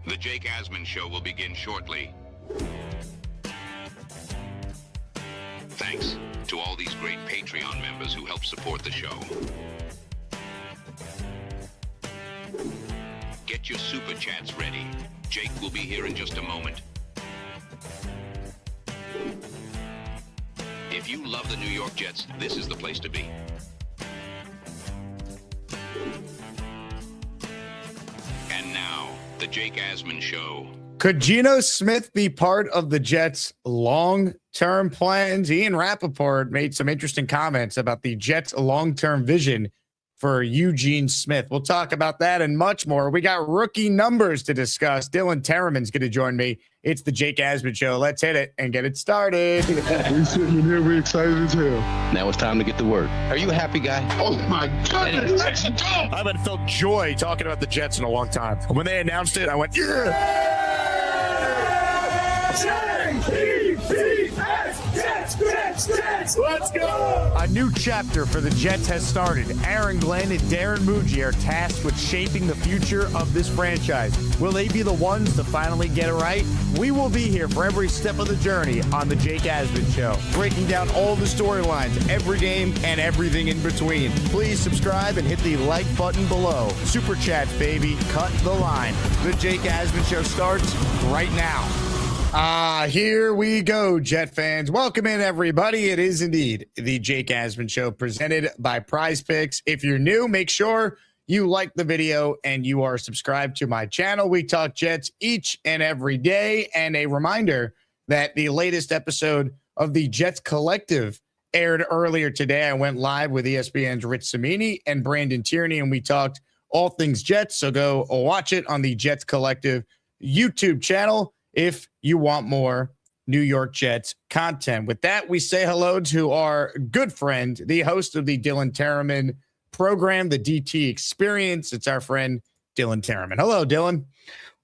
The Jake Asman Show will begin shortly. Thanks to all these great Patreon members who help support the show. Get your super chats ready. Jake will be here in just a moment. If you love the New York Jets, this is the place to be. And now, the Jake Asman Show. Could Gino Smith be part of the Jets' long-term plans? Ian Rapoport made some interesting comments about the Jets' long-term vision for Eugene Smith. We'll talk about that and much more. We got rookie numbers to discuss. Dylan Tereman's going to join me. It's the Jake Asman Show. Let's hit it and get it started. We sitting in here, we excited as hell. Now it's time to get to work. Are you a happy guy? Oh my goodness, let's go! I haven't felt joy talking about the Jets in a long time. When they announced it, I went, yeah! Let's go! A new chapter for the Jets has started. Aaron Glenn and Darren Muji are tasked with shaping the future of this franchise. Will they be the ones to finally get it right? We will be here for every step of the journey on the Jake Asman Show, breaking down all the storylines, every game, and everything in between. Please subscribe and hit the like button below. Super chats, baby. Cut the line. The Jake Asman Show starts right now. Here we go, Jet fans. Welcome in, everybody. It is indeed the Jake Asman Show presented by PrizePicks. If you're new, make sure you like the video and you are subscribed to my channel. We talk Jets each and every day. And a reminder that the latest episode of the Jets Collective aired earlier today. I went live with ESPN's Rich Cimini and Brandon Tierney, and we talked all things Jets. So go watch it on the Jets Collective YouTube channel if you want more New York Jets content. With that, we say hello to our good friend, the host of the Dylan Tereman program, the DT Experience. It's our friend, Dylan Tereman. Hello, Dylan.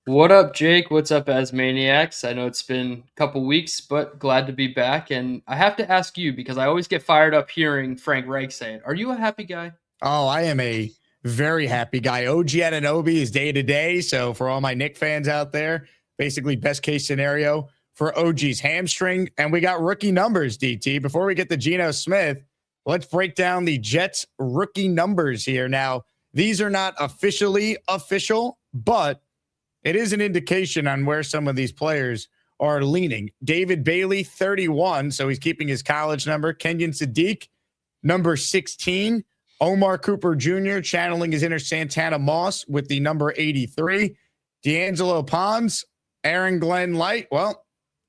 What up, Jake? What's up, Asmaniacs? I know it's been a couple weeks, but glad to be back. And I have to ask you, because I always get fired up hearing Frank Reich say it. Are you a happy guy? Oh, I am a very happy guy. OG Anunoby is day to day. So for all my Knick fans out there, basically best case scenario for OG's hamstring. And we got rookie numbers, DT. Before we get to Geno Smith, let's break down the Jets rookie numbers here. Now, these are not officially official, but it is an indication on where some of these players are leaning. David Bailey, 31, so he's keeping his college number. Kenyon Sadiq, number 16. Omar Cooper Jr. channeling his inner Santana Moss with the number 83. D'Angelo Pons, Aaron Glenn Light, well,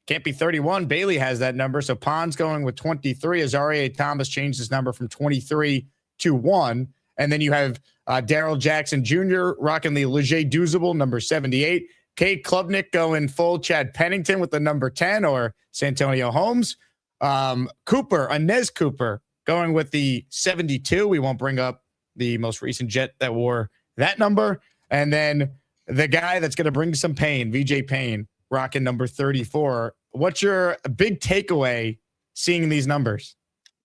can't be 31. Bailey has that number, so Pons going with 23. Azaria Thomas changed his number from 23 to 1. And then you have Daryl Jackson Jr. rocking the Leger Douzable, number 78. Cade Klubnik going full Chad Pennington with the number 10, or Santonio Holmes. Inez Cooper going with the 72. We won't bring up the most recent Jet that wore that number. And then the guy that's going to bring some pain, VJ Payne, rocking number 34. What's your big takeaway seeing these numbers?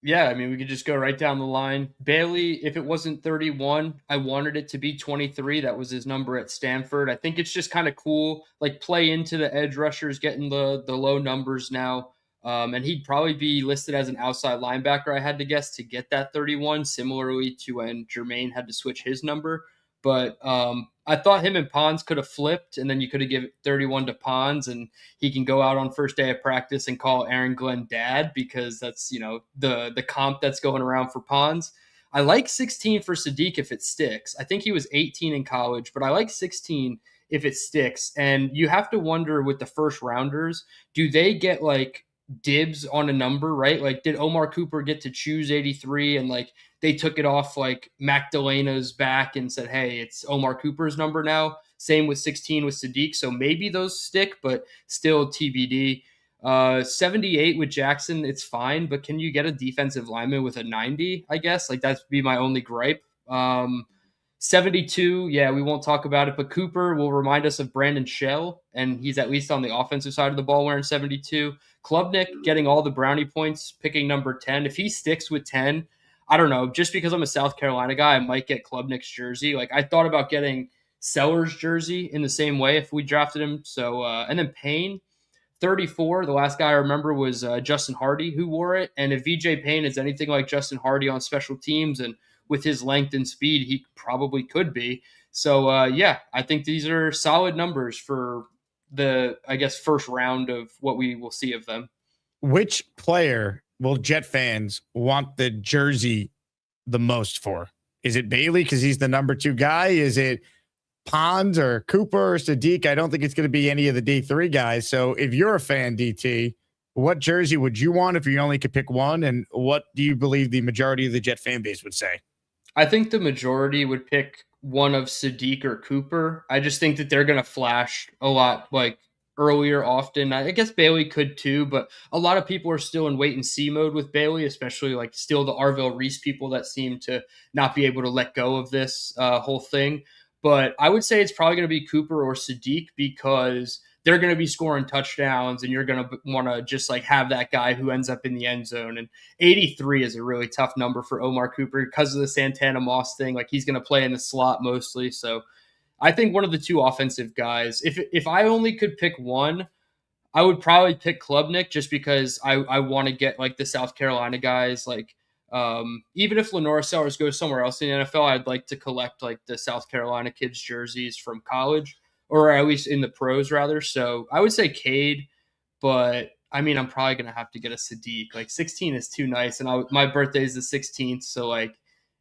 Yeah, I mean, we could just go right down the line. Bailey, if it wasn't 31, I wanted it to be 23. That was his number at Stanford. I think it's just kind of cool, like play into the edge rushers getting the low numbers now. And he'd probably be listed as an outside linebacker, I had to guess, to get that 31, similarly to when Jermaine had to switch his number. But I thought him and Pons could have flipped, and then you could have given 31 to Pons, and he can go out on first day of practice and call Aaron Glenn dad, because that's, you know, the comp that's going around for Pons. I like 16 for Sadiq if it sticks. I think he was 18 in college, but I like 16 if it sticks. And you have to wonder with the first rounders, do they get like dibs on a number, right? Like, did Omar Cooper get to choose 83 and like they took it off like Magdalena's back and said, hey, it's Omar Cooper's number now? Same with 16 with Sadiq. So maybe those stick, but still TBD. 78 with Jackson, it's fine, but can you get a defensive lineman with a 90, I guess? Like, that'd be my only gripe. 72, yeah, we won't talk about it, but Cooper will remind us of Brandon Shell, and he's at least on the offensive side of the ball wearing 72. Klubnik getting all the brownie points, picking number 10. If he sticks with 10, I don't know, just because I'm a South Carolina guy, I might get Klubnik's jersey. Like, I thought about getting Sellers jersey in the same way if we drafted him. So, and then Payne, 34. The last guy I remember was Justin Hardy who wore it. And if VJ Payne is anything like Justin Hardy on special teams and with his length and speed, he probably could be. So, yeah, I think these are solid numbers for the, I guess, first round of what we will see of them. Which player will Jet fans want the jersey the most for? Is it Bailey because he's the number 2 guy? Is it Pons or Cooper or Sadiq? I don't think it's going to be any of the D3 guys. So if you're a fan, DT, what jersey would you want if you only could pick one? And what do you believe the majority of the Jet fan base would say? I think the majority would pick one of Sadiq or Cooper. I just think that they're going to flash a lot like earlier often. I guess Bailey could too, but a lot of people are still in wait and see mode with Bailey, especially like still the Arvell Reese people that seem to not be able to let go of this whole thing. But I would say it's probably going to be Cooper or Sadiq because they're going to be scoring touchdowns and you're going to want to just like have that guy who ends up in the end zone. And 83 is a really tough number for Omar Cooper because of the Santana Moss thing. Like he's going to play in the slot mostly. So I think one of the 2 offensive guys, if I only could pick one, I would probably pick Klubnik just because I want to get like the South Carolina guys. Like even if Lenora Sellers goes somewhere else in the NFL, I'd like to collect like the South Carolina kids jerseys from college, or at least in the pros rather. So I would say Cade, but I mean, I'm probably going to have to get a Sadiq. Like 16 is too nice. And my birthday is the 16th. So like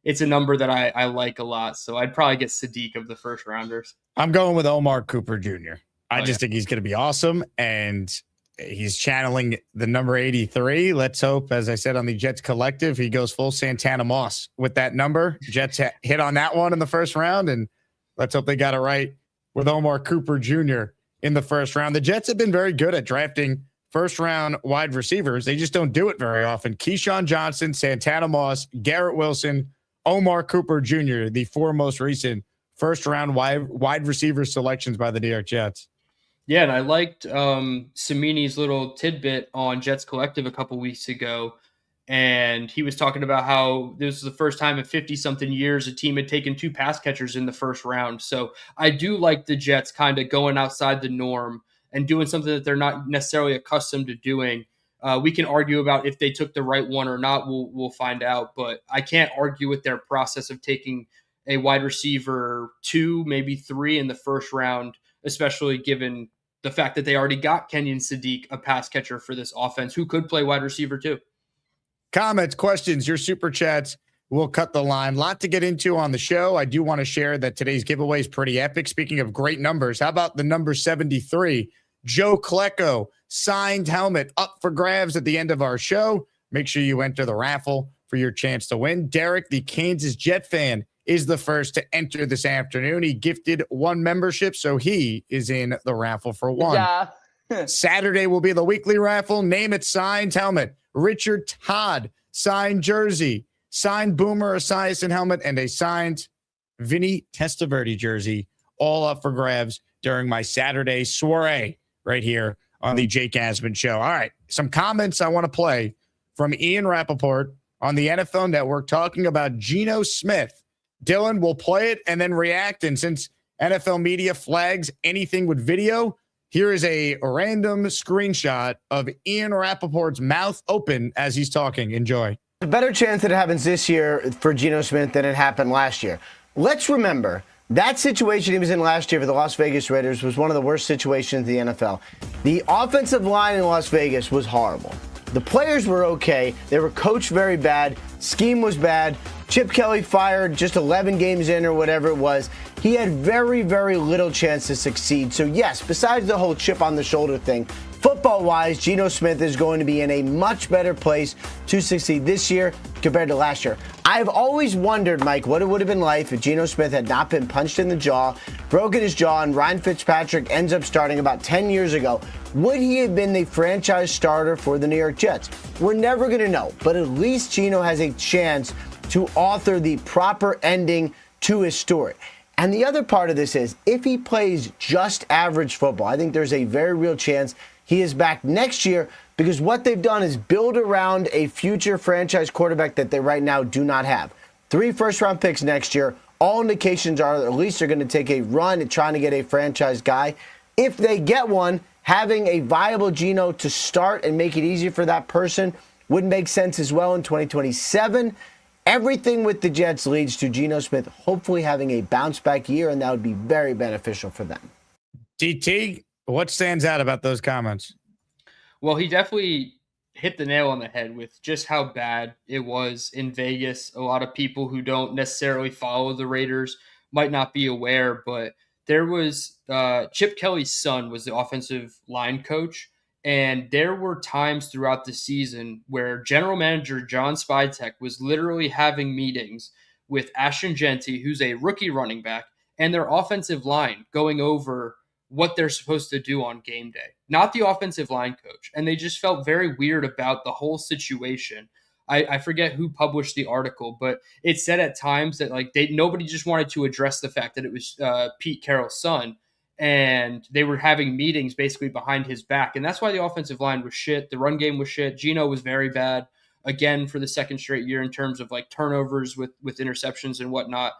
it's a number that I like a lot. So I'd probably get Sadiq of the first rounders. I'm going with Omar Cooper Jr. I just think he's going to be awesome. And he's channeling the number 83. Let's hope, as I said on the Jets Collective, he goes full Santana Moss with that number. Jets hit on that one in the first round. And let's hope they got it right with Omar Cooper Jr. in the first round. The Jets have been very good at drafting first-round wide receivers. They just don't do it very often. Keyshawn Johnson, Santana Moss, Garrett Wilson, Omar Cooper Jr., the 4 most recent first-round wide receiver selections by the New York Jets. Yeah, and I liked Samini's little tidbit on Jets Collective a couple weeks ago. And he was talking about how this was the first time in 50-something years a team had taken 2 pass catchers in the first round. So I do like the Jets kind of going outside the norm and doing something that they're not necessarily accustomed to doing. We can argue about if they took the right one or not. We'll find out. But I can't argue with their process of taking a wide receiver 2, maybe 3 in the first round, especially given the fact that they already got Kenyon Sadiq, a pass catcher for this offense, who could play wide receiver too. Comments, questions, your super chats will cut the line. A lot to get into on the show. I do want to share that today's giveaway is pretty epic. Speaking of great numbers, how about the number 73? Joe Klecko, signed helmet up for grabs at the end of our show. Make sure you enter the raffle for your chance to win. Derek, the Kansas Jet fan, is the first to enter this afternoon. He gifted 1 membership, so he is in the raffle for 1. Yeah. Saturday will be the weekly raffle. Name it, signed helmet. Richard Todd, signed jersey, signed Boomer Esiason helmet, and a signed Vinny Testaverde jersey, all up for grabs during my Saturday soiree right here on the Jake Asman Show. All right, some comments I want to play from Ian Rapoport on the NFL Network talking about Geno Smith. Dylan will play it and then react, and since NFL media flags anything with video, here is a random screenshot of Ian Rapoport's mouth open as he's talking. Enjoy. A better chance that it happens this year for Geno Smith than it happened last year. Let's remember, that situation he was in last year for the Las Vegas Raiders was one of the worst situations in the NFL. The offensive line in Las Vegas was horrible. The players were okay. They were coached very bad. Scheme was bad. Chip Kelly fired just 11 games in or whatever it was. He had very, very little chance to succeed. So yes, besides the whole chip on the shoulder thing, football-wise, Geno Smith is going to be in a much better place to succeed this year compared to last year. I've always wondered, Mike, what it would have been like if Geno Smith had not been punched in the jaw, broken his jaw, and Ryan Fitzpatrick ends up starting about 10 years ago. Would he have been the franchise starter for the New York Jets? We're never going to know, but at least Geno has a chance to author the proper ending to his story. And the other part of this is, if he plays just average football, I think there's a very real chance he is back next year, because what they've done is build around a future franchise quarterback that they right now do not have. 3 first-round picks next year, All indications are that at least they're going to take a run at trying to get a franchise guy. If they get one, having a viable Geno to start and make it easier for that person would make sense as well in 2027. Everything with the Jets leads to Geno Smith hopefully having a bounce-back year, and that would be very beneficial for them. DT, what stands out about those comments? Well, he definitely hit the nail on the head with just how bad it was in Vegas. A lot of people who don't necessarily follow the Raiders might not be aware, but there was Chip Kelly's son was the offensive line coach. And there were times throughout the season where general manager John Spytek was literally having meetings with Ashton Genty, who's a rookie running back, and their offensive line going over what they're supposed to do on game day, not the offensive line coach. And they just felt very weird about the whole situation. I forget who published the article, but it said at times that like nobody just wanted to address the fact that it was Pete Carroll's son, and they were having meetings basically behind his back. And that's why the offensive line was shit. The run game was shit. Geno was very bad again for the second straight year in terms of like turnovers with interceptions and whatnot.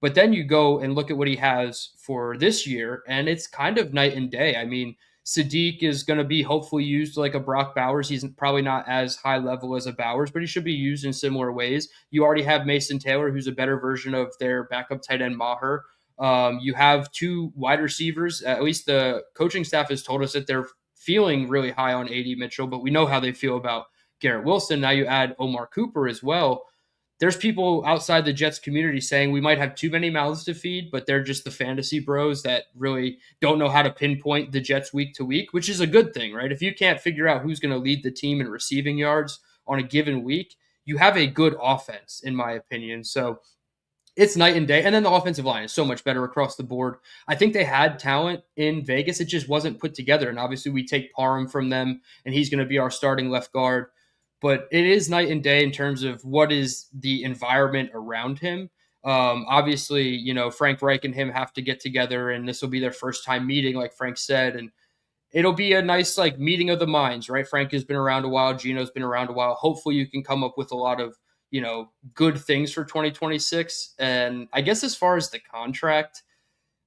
But then you go and look at what he has for this year, and it's kind of night and day. I mean, Sadiq is going to be hopefully used like a Brock Bowers. He's probably not as high level as a Bowers, but he should be used in similar ways. You already have Mason Taylor, who's a better version of their backup tight end Maher. You have two wide receivers. At least the coaching staff has told us that they're feeling really high on A.D. Mitchell, but we know how they feel about Garrett Wilson. Now you add Omar Cooper as well. There's people outside the Jets community saying we might have too many mouths to feed, but they're just the fantasy bros that really don't know how to pinpoint the Jets week to week, which is a good thing, right? If you can't figure out who's going to lead the team in receiving yards on a given week, you have a good offense, in my opinion. So it's night and day. And then the offensive line is so much better across the board. I think they had talent in Vegas. It just wasn't put together. And obviously we take Parham from them, and he's going to be our starting left guard. But it is night and day in terms of what is the environment around him. Obviously, you know, Frank Reich and him have to get together, and this will be their first time meeting, like Frank said. And it'll be a nice like meeting of the minds, right? Frank has been around a while. Geno's been around a while. Hopefully you can come up with a lot of, you know, good things for 2026. And I guess as far as the contract,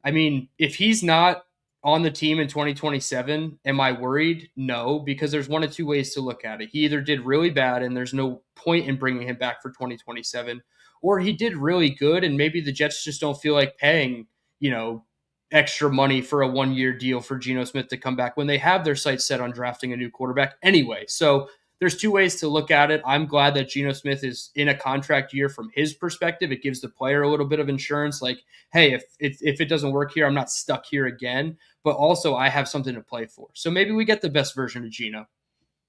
I mean, if he's not on the team in 2027, am I worried? No, because there's one of two ways to look at it. He either did really bad and there's no point in bringing him back for 2027, or he did really good and maybe the Jets just don't feel like paying, you know, extra money for a 1-year deal for Gino Smith to come back when they have their sights set on drafting a new quarterback anyway. So there's two ways to look at it. I'm glad that Geno Smith is in a contract year from his perspective. It gives the player a little bit of insurance. Like, hey, if it doesn't work here, I'm not stuck here again. But also I have something to play for. So maybe we get the best version of Geno.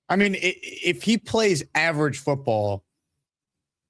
I mean, if he plays average football,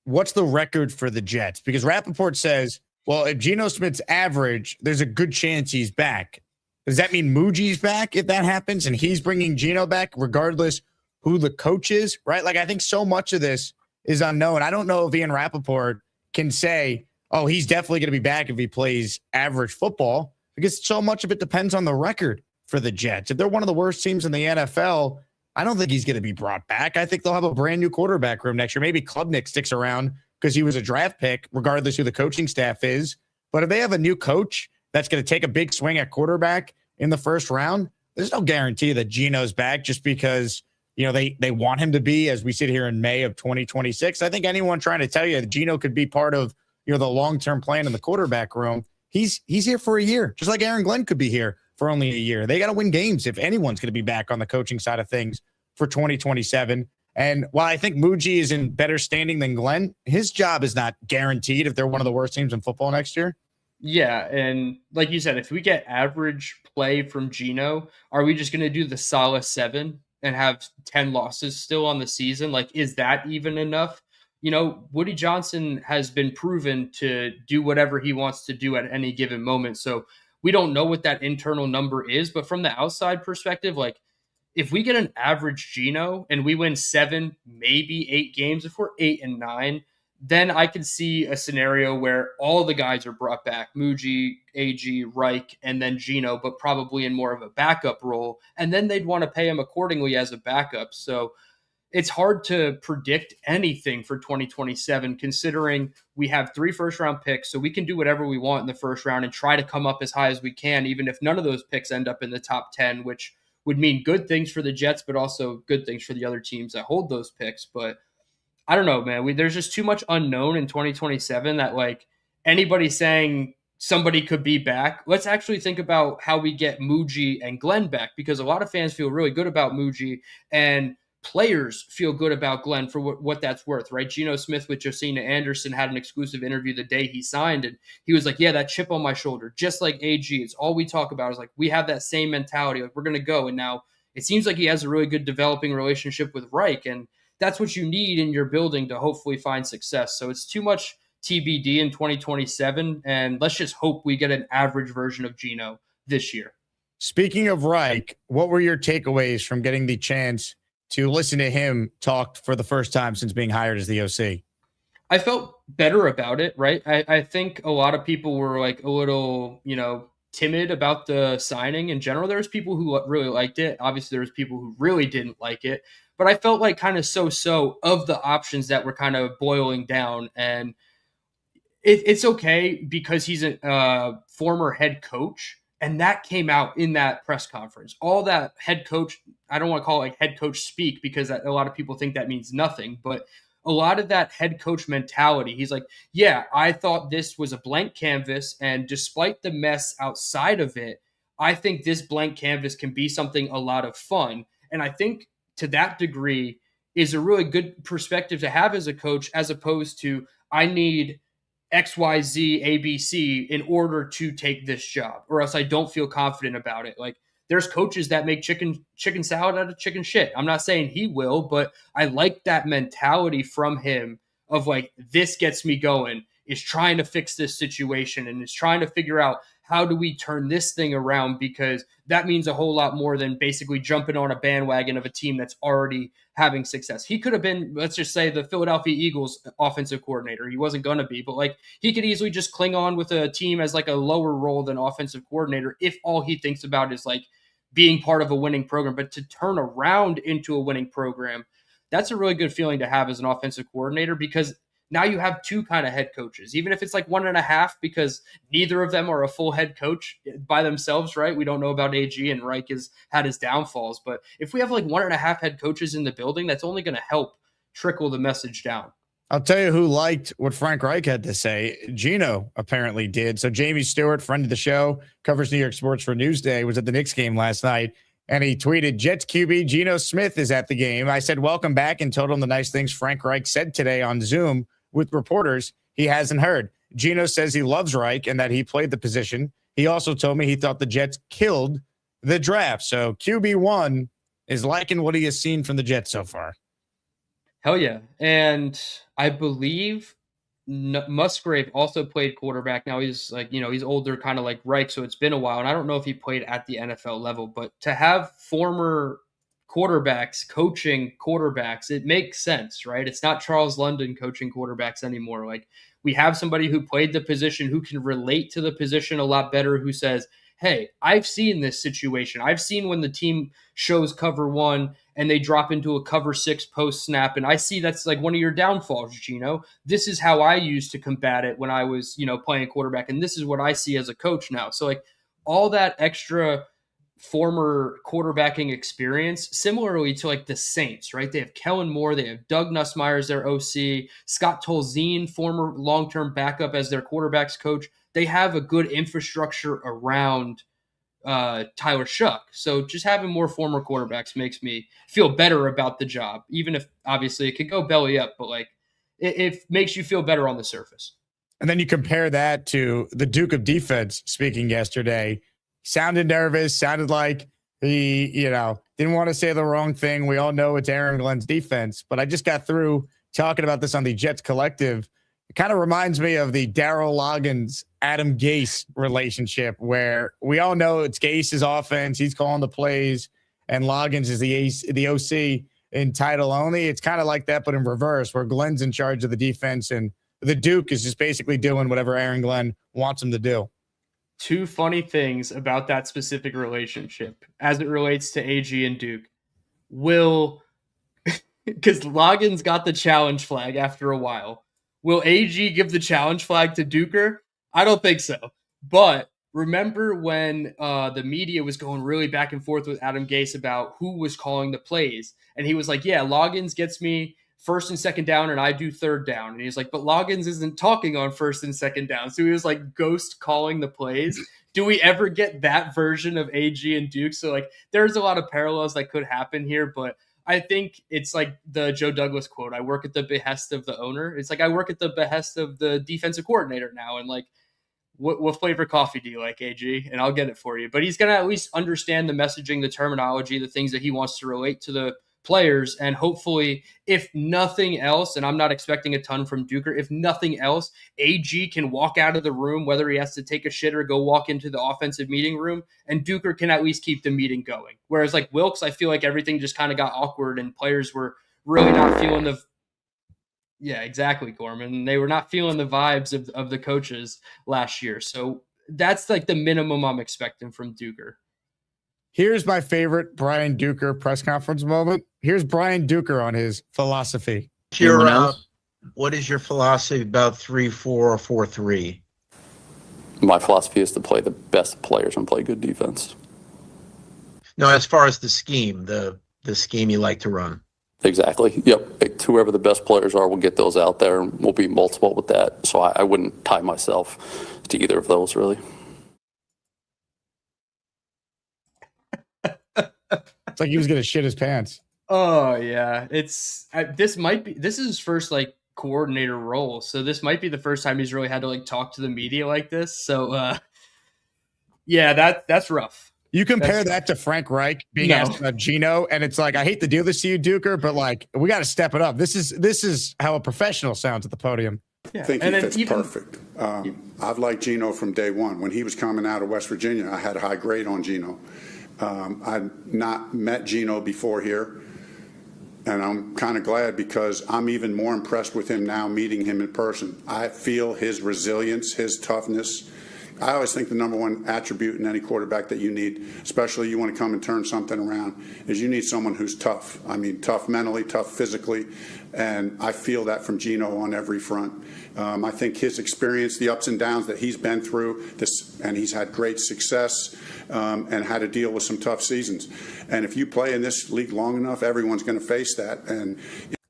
what's the record for the Jets? Because Rapoport says, well, if Geno Smith's average, there's a good chance he's back. Does that mean Muji's back if that happens and he's bringing Geno back regardless who the coach is, right? Like, I think so much of this is unknown. I don't know if Ian Rapoport can say, oh, he's definitely going to be back if he plays average football, because so much of it depends on the record for the Jets. If they're one of the worst teams in the NFL, I don't think he's going to be brought back. I think they'll have a brand new quarterback room next year. Maybe Klubnik sticks around because he was a draft pick, regardless who the coaching staff is. But if they have a new coach that's going to take a big swing at quarterback in the first round, there's no guarantee that Geno's back just because, you know, they want him to be, as we sit here in May of 2026. I think anyone trying to tell you that Geno could be part of, you know, the long-term plan in the quarterback room, he's here for a year, just like Aaron Glenn could be here for only a year. They got to win games if anyone's going to be back on the coaching side of things for 2027. And while I think Muji is in better standing than Glenn, his job is not guaranteed if they're one of the worst teams in football next year. Yeah, and like you said, if we get average play from Geno, are we just going to do the Salah 7 and have 10 losses still on the season? Like, is that even enough? You know, Woody Johnson has been proven to do whatever he wants to do at any given moment. So we don't know what that internal number is, but from the outside perspective, like, if we get an average Geno and we win 7, maybe 8 games, if we're 8-9, then I could see a scenario where all the guys are brought back, Muji, AG, Reich, and then Geno, but probably in more of a backup role. And then they'd want to pay him accordingly as a backup. So it's hard to predict anything for 2027, considering we have 3 first-round picks, so we can do whatever we want in the first round and try to come up as high as we can, even if none of those picks end up in the top 10, which would mean good things for the Jets, but also good things for the other teams that hold those picks. But I don't know, man. There's just too much unknown in 2027 that, like, anybody saying somebody could be back. Let's actually think about how we get Muji and Glenn back, because a lot of fans feel really good about Muji and players feel good about Glenn for what that's worth, right? Geno Smith with Josina Anderson had an exclusive interview the day he signed, and he was like, yeah, that chip on my shoulder, just like AG. It's all we talk about is like, we have that same mentality. Like, we're going to go. And now it seems like he has a really good developing relationship with Reich, and that's what you need in your building to hopefully find success. So it's too much TBD in 2027, and let's just hope we get an average version of Geno this year. Speaking of Reich, what were your takeaways from getting the chance to listen to him talk for the first time since being hired as the OC? I felt better about it, right? I think a lot of people were like a little, timid about the signing in general. There was people who really liked it. Obviously, there was people who really didn't like it. But I felt like kind of so of the options that were kind of boiling down. And it's okay because he's a former head coach. And that came out in that press conference. All that head coach, I don't want to call it like head coach speak, because a lot of people think that means nothing. But a lot of that head coach mentality, he's like, yeah, I thought this was a blank canvas. And despite the mess outside of it, I think this blank canvas can be something a lot of fun. And I think to that degree is a really good perspective to have as a coach, as opposed to, I need XYZ ABC in order to take this job, or else I don't feel confident about it. Like, there's coaches that make chicken salad out of chicken shit. I'm not saying he will, but I like that mentality from him of like, this gets me going, is trying to fix this situation and is trying to figure out how do we turn this thing around, because that means a whole lot more than basically jumping on a bandwagon of a team that's already having success. He could have been, let's just say, the Philadelphia Eagles offensive coordinator. He wasn't going to be, but like, he could easily just cling on with a team as like a lower role than offensive coordinator if all he thinks about is like being part of a winning program. But to turn around into a winning program, that's a really good feeling to have as an offensive coordinator, because now you have 2 kind of head coaches, even if it's like 1.5, because neither of them are a full head coach by themselves, right? We don't know about AG, and Reich has had his downfalls. But if we have like 1.5 head coaches in the building, that's only going to help trickle the message down. I'll tell you who liked what Frank Reich had to say. Geno apparently did. So Jamie Stewart, friend of the show, covers New York sports for Newsday, was at the Knicks game last night, and he tweeted, Jets QB Geno Smith is at the game. I said, welcome back, and told him the nice things Frank Reich said today on Zoom with reporters he hasn't heard. Geno says he loves Reich and that he played the position. He also told me he thought the Jets killed the draft. So QB1 is liking what he has seen from the Jets so far. Hell yeah. And I believe Musgrave also played quarterback. Now he's like, he's older, kind of like Reich, so it's been a while. And I don't know if he played at the NFL level, but to have former quarterbacks coaching quarterbacks, it makes sense, right? It's not Charles London coaching quarterbacks anymore. Like, we have somebody who played the position, who can relate to the position a lot better, who says, hey, I've seen this situation. I've seen when the team shows cover 1 and they drop into a cover 6 post snap, and I see that's like one of your downfalls, Gino. This is how I used to combat it when I was, playing quarterback, and this is what I see as a coach now. So like, all that extra former quarterbacking experience, similarly to like the Saints, right? They have Kellen Moore, they have Doug Nussmeier as their OC, Scott Tolzien, former long-term backup, as their quarterbacks coach. They have a good infrastructure around Tyler Shuck. So just having more former quarterbacks makes me feel better about the job, even if obviously it could go belly up, but like it makes you feel better on the surface. And then you compare that to the Duke of Defense speaking yesterday. Sounded nervous, sounded like he, didn't want to say the wrong thing. We all know it's Aaron Glenn's defense, but I just got through talking about this on the Jets Collective. It kind of reminds me of the Darryl Loggins, Adam Gase relationship, where we all know it's Gase's offense. He's calling the plays, and Loggins is the OC in title only. It's kind of like that, but in reverse, where Glenn's in charge of the defense, and the Duke is just basically doing whatever Aaron Glenn wants him to do. 2 funny things about that specific relationship as it relates to AG and Duke. Will because Loggins got the challenge flag after a while. Will AG give the challenge flag to Duker? I don't think so. But remember when the media was going really back and forth with Adam Gase about who was calling the plays? And he was like, yeah, Loggins gets me first and second down and I do third down. And he's like, but Loggins isn't talking on first and second down. So he was like ghost calling the plays. Do we ever get that version of AG and Duke? So like there's a lot of parallels that could happen here, but I think it's like the Joe Douglas quote, I work at the behest of the owner. It's like I work at the behest of the defensive coordinator now. And like, what flavor coffee do you like, AG? And I'll get it for you. But he's going to at least understand the messaging, the terminology, the things that he wants to relate to the players. And hopefully, if nothing else, and I'm not expecting a ton from Duker, if nothing else, AG can walk out of the room, whether he has to take a shit or go walk into the offensive meeting room, and Duker can at least keep the meeting going. Whereas like Wilkes, I feel like everything just kind of got awkward and players were really not feeling the... Yeah, exactly, Gorman. They were not feeling the vibes of the coaches last year. So that's like the minimum I'm expecting from Duker. Here's my favorite Brian Duker press conference moment. Here's Brian Duker on his philosophy. What is your philosophy about 3-4 or 4-3? My philosophy is to play the best players and play good defense. No, as far as the scheme, the scheme you like to run. Exactly. Yep. Whoever the best players are, we'll get those out there, and we'll be multiple with that. So I wouldn't tie myself to either of those, really. It's like he was going to shit his pants. Oh, yeah. This is his first, like, coordinator role. So this might be the first time he's really had to, like, talk to the media like this. So, yeah, that's rough. You compare that to Frank Reich being asked about Geno, and it's like, I hate to do this to you, Duker, but like we got to step it up. This is how a professional sounds at the podium. I think he fits perfect. I've liked Geno from day one. When he was coming out of West Virginia, I had a high grade on Geno. I'd not met Geno before here, and I'm kind of glad because I'm even more impressed with him now meeting him in person. I feel his resilience, his toughness. I always think the number one attribute in any quarterback that you need, especially you want to come and turn something around, is you need someone who's tough. I mean, tough mentally, tough physically, and I feel that from Geno on every front. I think his experience, the ups and downs that he's been through, and he's had great success and had to deal with some tough seasons. And if you play in this league long enough, everyone's going to face that. And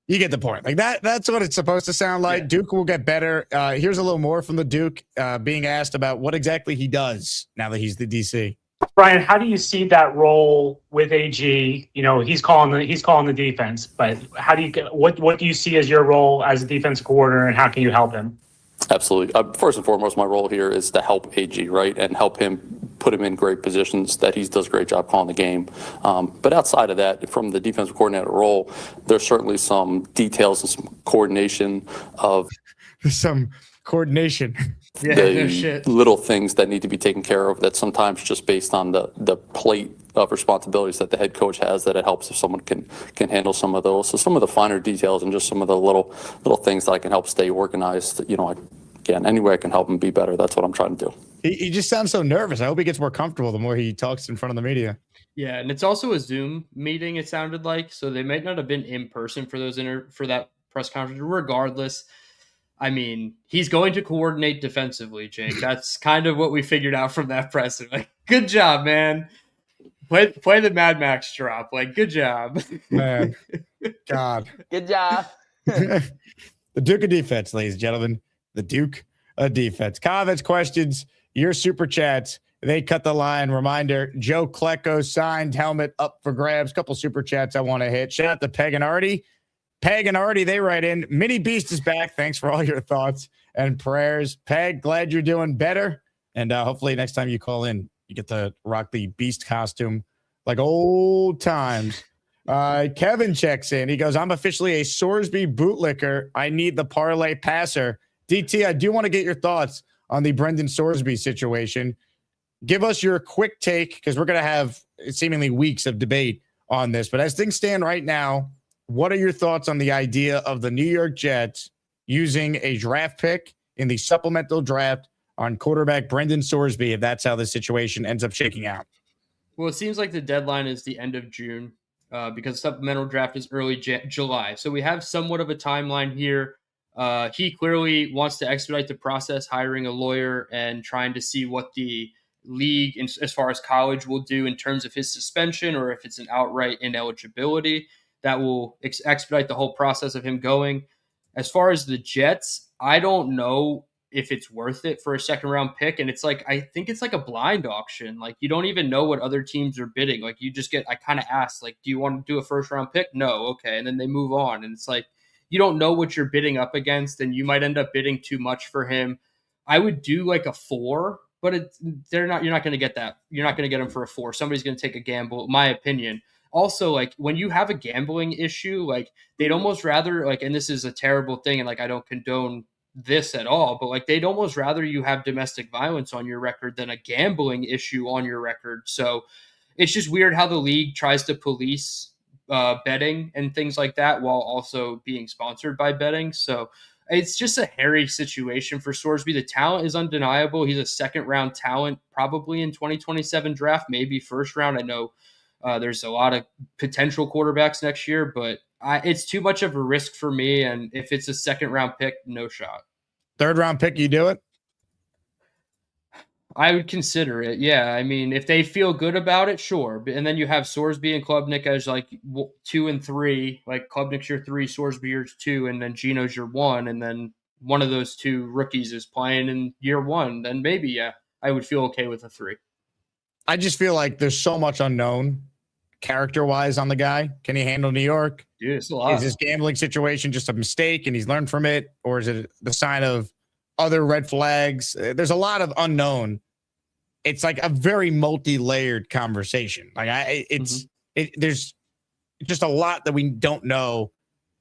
you get the point. Like that's what it's supposed to sound like. Yeah. Duke will get better. Here's a little more from the Duke being asked about what exactly he does now that he's the DC. Brian, how do you see that role with AG? You know, he's calling the defense, but what do you see as your role as a defensive coordinator, and how can you help him? Absolutely. First and foremost, my role here is to help AG, right, and help him put him in great positions that he does a great job calling the game. But outside of that, from the defensive coordinator role, there's certainly some details and some coordination of some coordination. Little things that need to be taken care of that sometimes just based on the plate of responsibilities that the head coach has, that it helps if someone can handle some of those. So some of the finer details and just some of the little things that I can help stay organized. You know, again, any way I can help him be better, that's what I'm trying to do. He just sounds so nervous. I hope he gets more comfortable the more he talks in front of the media. Yeah, and it's also a Zoom meeting, it sounded like, so they might not have been in person for that press conference. Regardless, I mean, he's going to coordinate defensively, Jake. That's kind of what we figured out from that press. Like, good job, man. Play the Mad Max drop. Like, good job. Man. God. Good job. The Duke of defense, ladies and gentlemen. The Duke of defense. Comments, questions, your super chats. They cut the line. Reminder, Joe Klecko signed helmet up for grabs. Couple super chats I want to hit. Shout out to Peg and Artie. Peg and Artie, they write in, Mini Beast is back. Thanks for all your thoughts and prayers. Peg, glad you're doing better. And hopefully next time you call in, you get to rock the Beast costume like old times. Kevin checks in. He goes, I'm officially a Sorsby bootlicker. I need the parlay passer. DT, I do want to get your thoughts on the Brendan Sorsby situation. Give us your quick take, because we're going to have seemingly weeks of debate on this. But as things stand right now, what are your thoughts on the idea of the New York Jets using a draft pick in the supplemental draft on quarterback Brendan Sorsby, if that's how the situation ends up shaking out? Well, it seems like the deadline is the end of June. because supplemental draft is early July. So we have somewhat of a timeline here. He clearly wants to expedite the process, hiring a lawyer and trying to see what the league, as far as college, will do in terms of his suspension, or if it's an outright ineligibility. That will expedite the whole process of him going. As far as the Jets, I don't know if it's worth it for a second round pick. And it's like, I think it's like a blind auction. Like, you don't even know what other teams are bidding. Like, you just get, I kind of asked, like, do you want to do a first round pick? No. Okay. And then they move on. And it's like, you don't know what you're bidding up against, and you might end up bidding too much for him. I would do like a 4, but you're not going to get that. You're not going to get him for a 4. Somebody's going to take a gamble, my opinion. Also, like, when you have a gambling issue, like, they'd almost rather, like, and this is a terrible thing, and like, I don't condone this at all, but like, they'd almost rather you have domestic violence on your record than a gambling issue on your record. So it's just weird how the league tries to police betting and things like that while also being sponsored by betting. So it's just a hairy situation for Sorsby. The talent is undeniable. He's a second round talent, probably in 2027 draft, maybe first round. I know there's a lot of potential quarterbacks next year, but it's too much of a risk for me. And if it's a second round pick, no shot. Third round pick, you do it? I would consider it. Yeah. I mean, if they feel good about it, sure. And then you have Sorsby and Klubnik as like 2 and 3, like Klubnik's your 3, Sorsby your 2, and then Geno's your 1. And then one of those 2 rookies is playing in year 1. Then maybe, yeah, I would feel okay with a 3. I just feel like there's so much unknown character-wise on the guy. Can he handle New York? Dude, it's a lot. Is his gambling situation just a mistake and he's learned from it? Or is it the sign of other red flags? There's a lot of unknown. It's like a very multi-layered conversation. Like there's just a lot that we don't know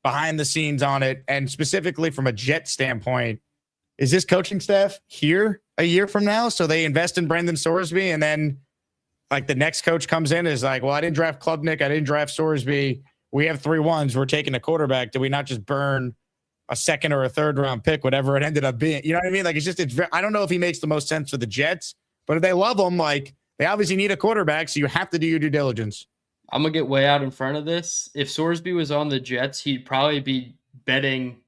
behind the scenes on it. And specifically from a Jet standpoint, is this coaching staff here a year from now? So they invest in Brendan Sorsby, and then like the next coach comes in is like, well, I didn't draft Klubnik, I didn't draft Sorsby. We have 3 1s. We're taking a quarterback. Did we not just burn a second or a third round pick, whatever it ended up being? You know what I mean? Like, I don't know if he makes the most sense for the Jets, but if they love him, like, they obviously need a quarterback, so you have to do your due diligence. I'm going to get way out in front of this. If Sorsby was on the Jets, he'd probably be betting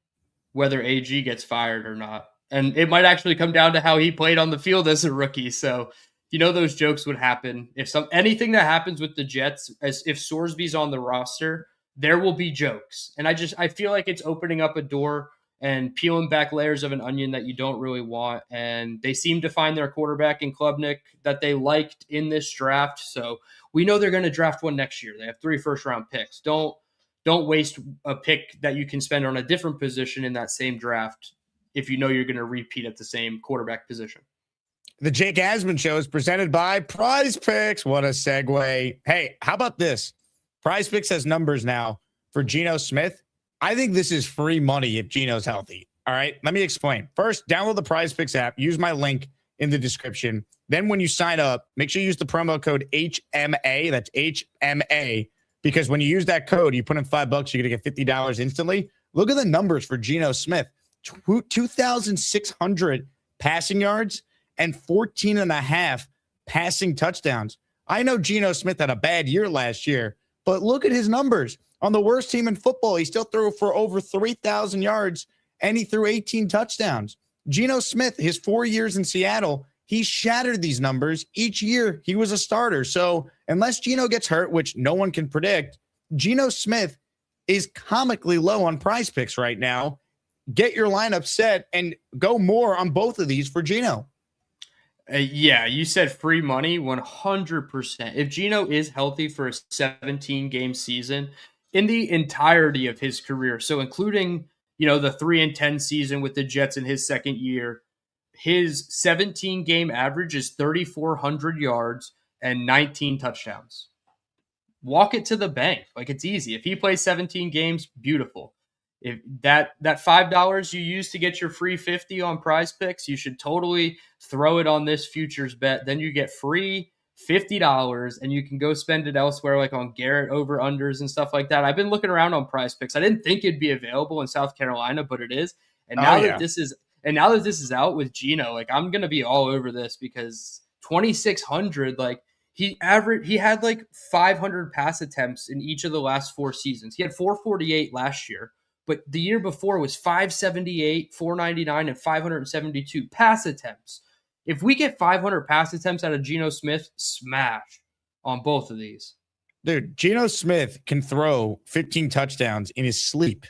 whether AG gets fired or not. And it might actually come down to how he played on the field as a rookie. So, those jokes would happen. If anything that happens with the Jets, as if Sorsby's on the roster, there will be jokes. And I feel like it's opening up a door and peeling back layers of an onion that you don't really want. And they seem to find their quarterback in Klubnik that they liked in this draft. So we know they're going to draft one next year. They have 3 first-round picks. Don't waste a pick that you can spend on a different position in that same draft if you know you're going to repeat at the same quarterback position. The Jake Asman Show is presented by PrizePicks. What a segue. Hey, how about this? PrizePicks has numbers now for Gino Smith. I think this is free money if Gino's healthy. All right, let me explain. First, download the PrizePicks app. Use my link in the description. Then when you sign up, make sure you use the promo code HMA. That's HMA. Because when you use that code, you put in $5, you're going to get $50 instantly. Look at the numbers for Geno Smith. 2,600 passing yards and 14.5 passing touchdowns. I know Geno Smith had a bad year last year, but look at his numbers. On the worst team in football, he still threw for over 3,000 yards, and he threw 18 touchdowns. Geno Smith, his 4 years in Seattle, he shattered these numbers. Each year, he was a starter. So unless Geno gets hurt, which no one can predict, Geno Smith is comically low on PrizePicks right now. Get your lineup set and go more on both of these for Geno. Yeah, you said free money, 100%. If Geno is healthy for a 17-game season, in the entirety of his career, so including, the 3-10 season with the Jets in his second year, his 17-game average is 3,400 yards and 19 touchdowns. Walk it to the bank. Like, it's easy. If he plays 17 games, beautiful. If that $5 you use to get your free 50 on PrizePicks, you should totally throw it on this futures bet. Then you get free $50 and you can go spend it elsewhere, like on Garrett over-unders and stuff like that. I've been looking around on PrizePicks. I didn't think it'd be available in South Carolina, but it is. And now that this is out with Geno, like, I'm gonna be all over this because 2,600, like, He had like 500 pass attempts in each of the last 4 seasons. He had 448 last year, but the year before was 578, 499, and 572 pass attempts. If we get 500 pass attempts out of Geno Smith, smash on both of these. Dude, Gino Smith can throw 15 touchdowns in his sleep.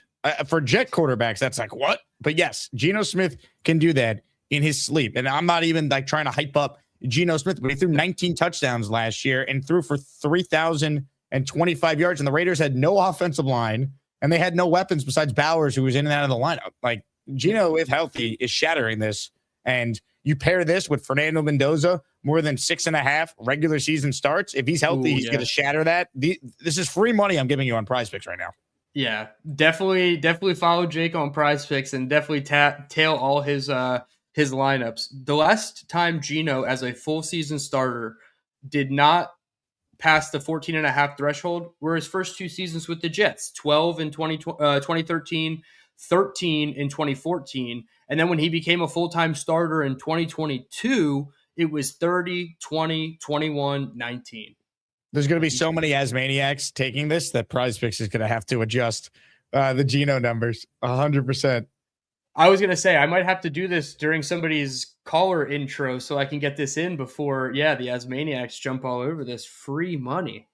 For Jet quarterbacks, that's like, what? But yes, Geno Smith can do that in his sleep. And I'm not even like trying to hype up Geno Smith, but he threw 19 touchdowns last year and threw for 3,025 yards. And the Raiders had no offensive line, and they had no weapons besides Bowers, who was in and out of the lineup. Like, Geno, if healthy, is shattering this. And you pair this with Fernando Mendoza, more than 6.5 regular season starts. If he's healthy, he's going to shatter that. This is free money I'm giving you on PrizePicks right now. Yeah, definitely follow Jake on PrizePicks and definitely tail all his lineups. The last time Geno, as a full season starter, did not pass the 14.5 threshold were his first 2 seasons with the Jets, 12 in 2013, 13 in 2014. And then when he became a full-time starter in 2022, it was 30, 20, 21, 19. There's going to be so many Asmaniacs taking this that PrizePicks is going to have to adjust the Geno numbers 100%. I was going to say, I might have to do this during somebody's caller intro so I can get this in before, the Asmaniacs jump all over this free money.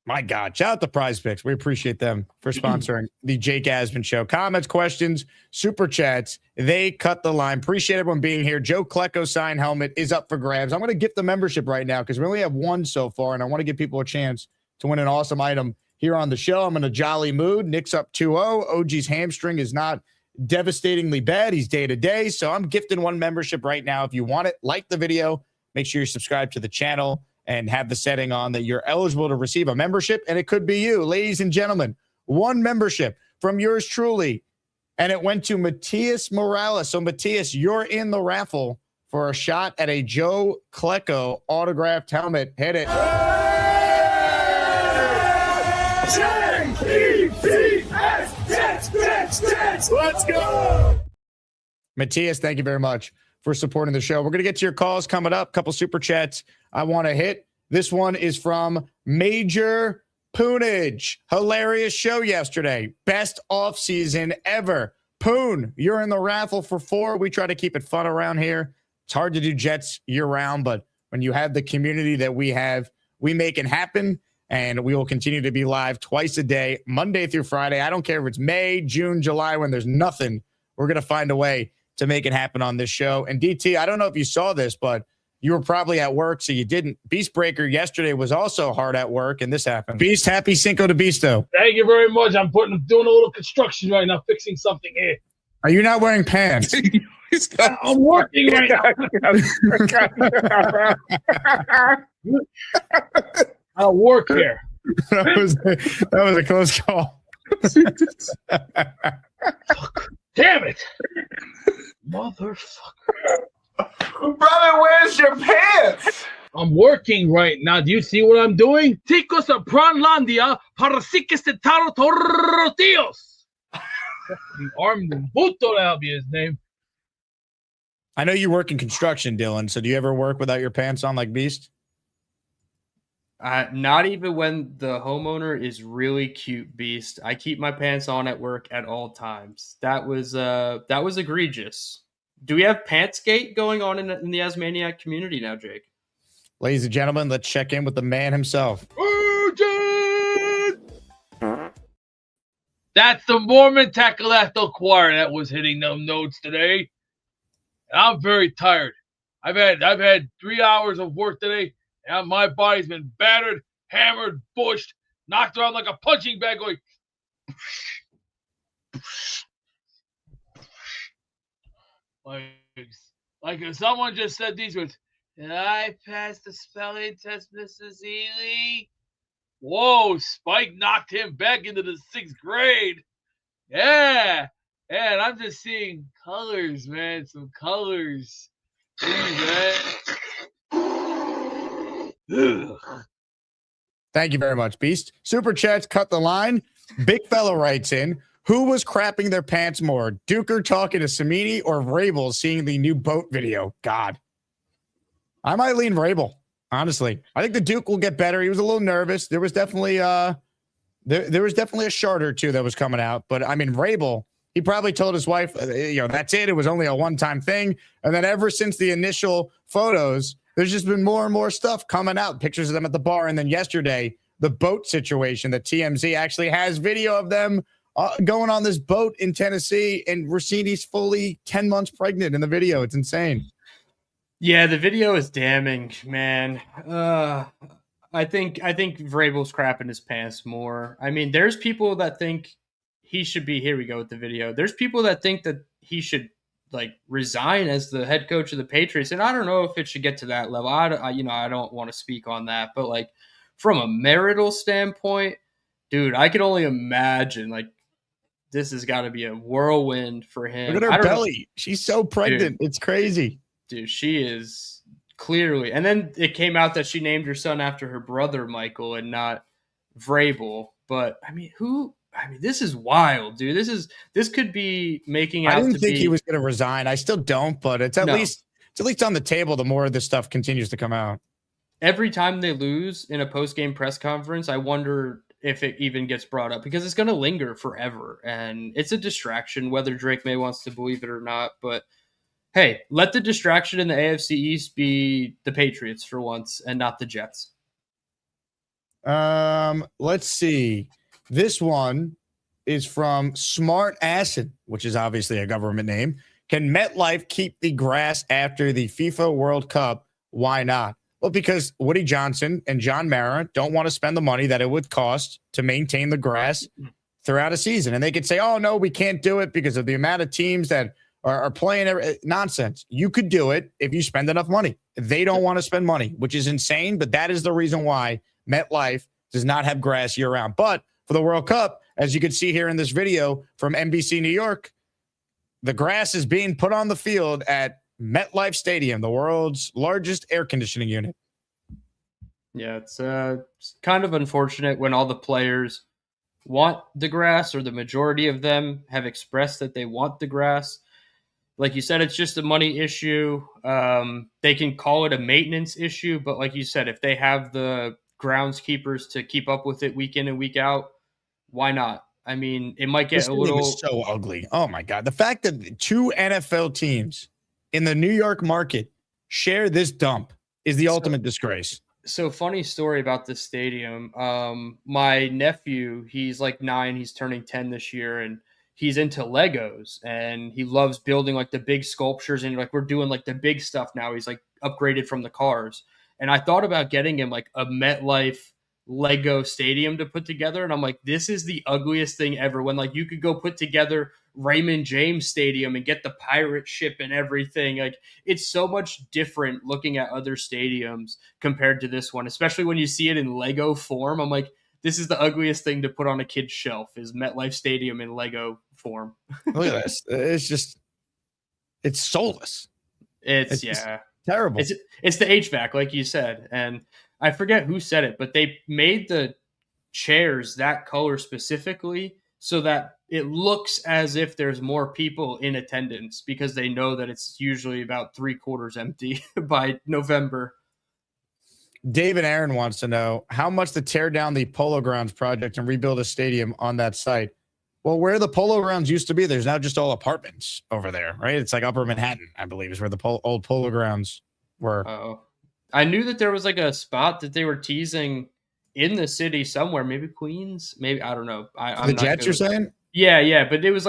My God, shout out to PrizePicks. We appreciate them for sponsoring the Jake Asman Show. Comments, questions, super chats, they cut the line. Appreciate everyone being here. Joe Klecko sign helmet is up for grabs. I'm going to gift the membership right now because we only have one so far, and I want to give people a chance to win an awesome item here on the show. I'm in a jolly mood. Nick's up 2-0. OG's hamstring is not devastatingly bad. He's day-to-day, so I'm gifting one membership right now. If you want it, like the video. Make sure you're subscribed to the channel and have the setting on that you're eligible to receive a membership, and it could be you. Ladies and gentlemen, one membership from yours truly, and it went to Matias Morales. So, Matias, you're in the raffle for a shot at a Joe Klecko autographed helmet. Hit it. Let's go. Matias, thank you very much for supporting the show. We're going to get to your calls coming up. A couple super chats I want to hit. This one is from Major Poonage. Hilarious show yesterday. Best offseason ever. Poon, you're in the raffle for 4. We try to keep it fun around here. It's hard to do Jets year-round, but when you have the community that we have, we make it happen, and we will continue to be live twice a day, Monday through Friday. I don't care if it's May, June, July, when there's nothing. We're going to find a way to make it happen on this show. And DT, I don't know if you saw this, but you were probably at work, so you didn't. Beast Breaker yesterday was also hard at work, and this happened. Beast, happy Cinco de Beasto. Thank you very much. I'm doing a little construction right now, fixing something here. Are you not wearing pants? I'm working right now. I'll work here. That was a close call. Damn it. Motherfucker. Brother, where's your pants? I'm working right now. Do you see what I'm doing? Ticos a Pranlandia para siques de taro tortillos. Armed Buto, that'll be his name. I know you work in construction, Dylan, so do you ever work without your pants on like Beast? Not even when the homeowner is really cute, Beast. I keep my pants on at work at all times. That was egregious. Do we have Pantsgate going on in the Asmaniac community now, Jake? Ladies and gentlemen, let's check in with the man himself. That's the Mormon Tackle Choir that was hitting them notes today. I'm very tired. I've had 3 hours of work today, and my body's been battered, hammered, pushed, knocked around like a punching bag, going. Like if someone just said these words, "Did I pass the spelling test, Mrs. Ely?" Whoa, Spike knocked him back into the 6th grade. Yeah. And I'm just seeing colors, man. Some colors. Thank you very much, Beast. Super chats cut the line. Big fella writes in, who was crapping their pants more? Duker talking to Samini or Vrabel seeing the new boat video? God. I might lean Vrabel. Honestly, I think the Duke will get better. He was a little nervous. There was definitely there was definitely a shard or two that was coming out. But I mean, Rabel, he probably told his wife, that's it. It was only a one-time thing. And then ever since the initial photos, there's just been more and more stuff coming out, pictures of them at the bar. And then yesterday, the boat situation that TMZ actually has video of them going on this boat in Tennessee, and Rossini's fully 10 months pregnant in the video. It's insane. Yeah, the video is damning, man. I think Vrabel's crapping his pants more. I mean, there's people that think he should be. Here we go with the video. There's people that think that he should resign as the head coach of the Patriots, and I don't know if it should get to that level. I don't want to speak on that, but from a marital standpoint, dude, I can only imagine this has got to be a whirlwind for him. Look at her belly. She's so pregnant. Dude, it's crazy. Dude, she is clearly. And then it came out that she named her son after her brother, Michael, and not Vrabel. But, this is wild, dude. This could be making out to be. I didn't think he was going to resign. I still don't, but it's at least on the table the more this stuff continues to come out. Every time they lose in a post-game press conference, I wonder if it even gets brought up because it's going to linger forever. And it's a distraction, whether Drake May wants to believe it or not. But hey, let the distraction in the AFC East be the Patriots for once and not the Jets. Let's see. This one is from Smart Acid, which is obviously a government name. Can MetLife keep the grass after the FIFA World Cup? Why not? Well, because Woody Johnson and John Mara don't want to spend the money that it would cost to maintain the grass throughout a season. And they could say, oh, no, we can't do it because of the amount of teams that are playing nonsense. You could do it if you spend enough money. They don't want to spend money, which is insane. But that is the reason why MetLife does not have grass year round. But for the World Cup, as you can see here in this video from NBC New York, the grass is being put on the field at MetLife Stadium, the world's largest air conditioning unit. Yeah, it's kind of unfortunate when all the players want the grass, or the majority of them have expressed that they want the grass. Like you said, it's just a money issue. They can call it a maintenance issue, but like you said, if they have the groundskeepers to keep up with it week in and week out, why not? I mean, it might get a little so ugly. Oh my God. The fact that two NFL teams in the New York market share this dump is the ultimate disgrace. So funny story about this stadium. My nephew, he's 9, he's turning 10 this year, and he's into Legos and he loves building the big sculptures, and we're doing the big stuff now. He's upgraded from the cars. And I thought about getting him a MetLife Lego stadium to put together. And I'm like, this is the ugliest thing ever. When you could go put together Raymond James Stadium and get the pirate ship and everything. It's so much different looking at other stadiums compared to this one, especially when you see it in Lego form. I'm like, this is the ugliest thing to put on a kid's shelf, is MetLife Stadium in Lego form. Look at this. It's soulless. It's terrible. It's the HVAC, like you said. And I forget who said it, but they made the chairs that color specifically so that it looks as if there's more people in attendance, because they know that it's usually about 3/4 empty by November. David Aaron wants to know how much to tear down the Polo Grounds project and rebuild a stadium on that site. Well, where the Polo Grounds used to be, there's now just all apartments over there, right? It's Upper Manhattan, I believe, is where the old Polo Grounds were. Oh, I knew that there was a spot that they were teasing in the city somewhere, maybe Queens, maybe, I don't know. I'm the Jets, you're saying? Yeah, but it was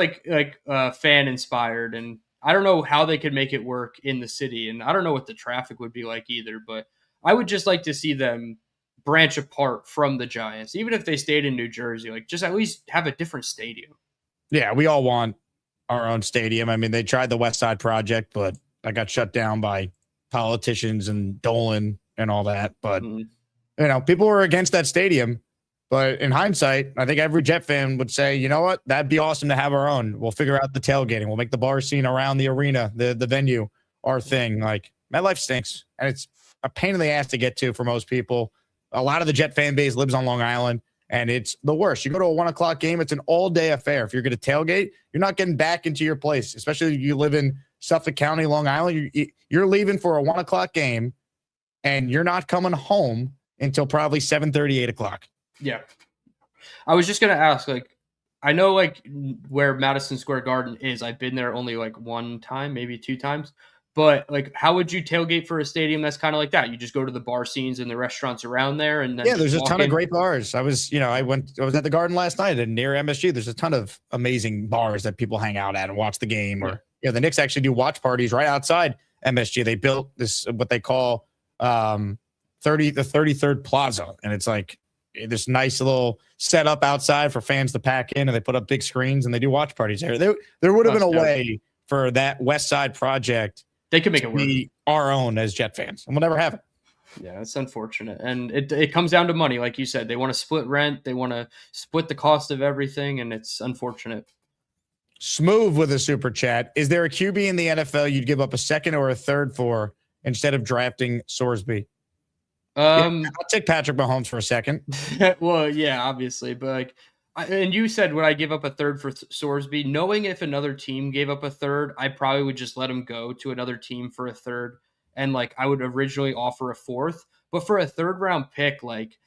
fan inspired, and I don't know how they could make it work in the city, and I don't know what the traffic would be like either. But I would just like to see them branch apart from the Giants, even if they stayed in New Jersey. Just at least have a different stadium. Yeah, we all want our own stadium. I mean, they tried the West Side Project, but that got shut down by politicians and Dolan and all that. But people were against that stadium. But in hindsight, I think every Jet fan would say, you know what, that'd be awesome to have our own. We'll figure out the tailgating. We'll make the bar scene around the arena, the venue, our thing. MetLife stinks, and it's a pain in the ass to get to for most people. A lot of the Jet fan base lives on Long Island, and it's the worst. You go to a 1 o'clock game, it's an all-day affair. If you're going to tailgate, you're not getting back into your place, especially if you live in Suffolk County, Long Island. You're leaving for a 1 o'clock game, and you're not coming home until probably 7:30, 8 o'clock. Yeah. I was just going to ask, like, I know like where Madison Square Garden is. I've been there only like one time, maybe 2 times. But like, how would you tailgate for a stadium that's kind of like that? You just go to the bar scenes and the restaurants around there, and then There's a ton in. of great bars. I was at the Garden last night and near MSG. There's a ton of amazing bars that people hang out at and watch the game. Or the Knicks actually do watch parties right outside MSG. They built this what they call the 33rd Plaza, and it's like this nice little setup outside for fans to pack in, and they put up big screens and they do watch parties there. There would have been a way for that West Side project. They could make it be our own as Jet fans, and we'll never have it. Yeah, it's unfortunate. And it comes down to money. Like you said, they want to split rent. They want to split the cost of everything, and it's unfortunate. Smooth with a super chat. Is there a QB in the NFL you'd give up a second or a third for instead of drafting Sorsby? I'll take Patrick Mahomes for a second. Well, yeah, obviously. But like, and you said, would I give up a third for Sorsby? Knowing if another team gave up a third, I probably would just let him go to another team for a third. And like, I would originally offer a fourth. But for a third round pick, like,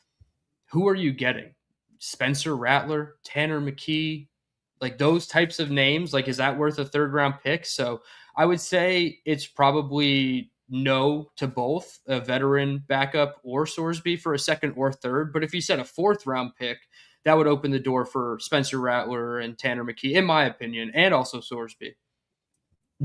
who are you getting? Spencer Rattler, Tanner McKee, like those types of names. Like, is that worth a third round pick? So I would say it's probably no to both a veteran backup or Sorsby for a second or third. But if you said a fourth round pick, that would open the door for Spencer Rattler and Tanner McKee, in my opinion, and also Sorsby.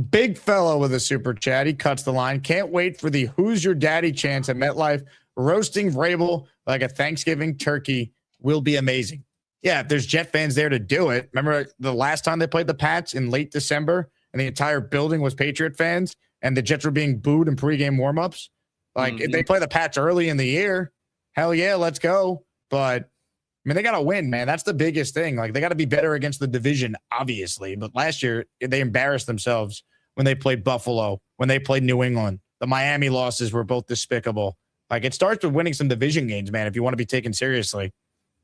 Big fellow with a super chat. He cuts the line. Can't wait for the Who's Your Daddy chance at MetLife. Roasting Vrabel like a Thanksgiving turkey will be amazing. Yeah, if there's Jet fans there to do it. Remember the last time they played the Pats in late December and the entire building was Patriot fans and the Jets were being booed in pregame warmups? Like, if they play the Pats early in the year, hell yeah, let's go. But I mean, they got to win, man. That's the biggest thing. Like, they got to be better against the division, obviously. But last year, they embarrassed themselves when they played Buffalo, when they played New England. The Miami losses were both despicable. Like, it starts with winning some division games, man, if you want to be taken seriously.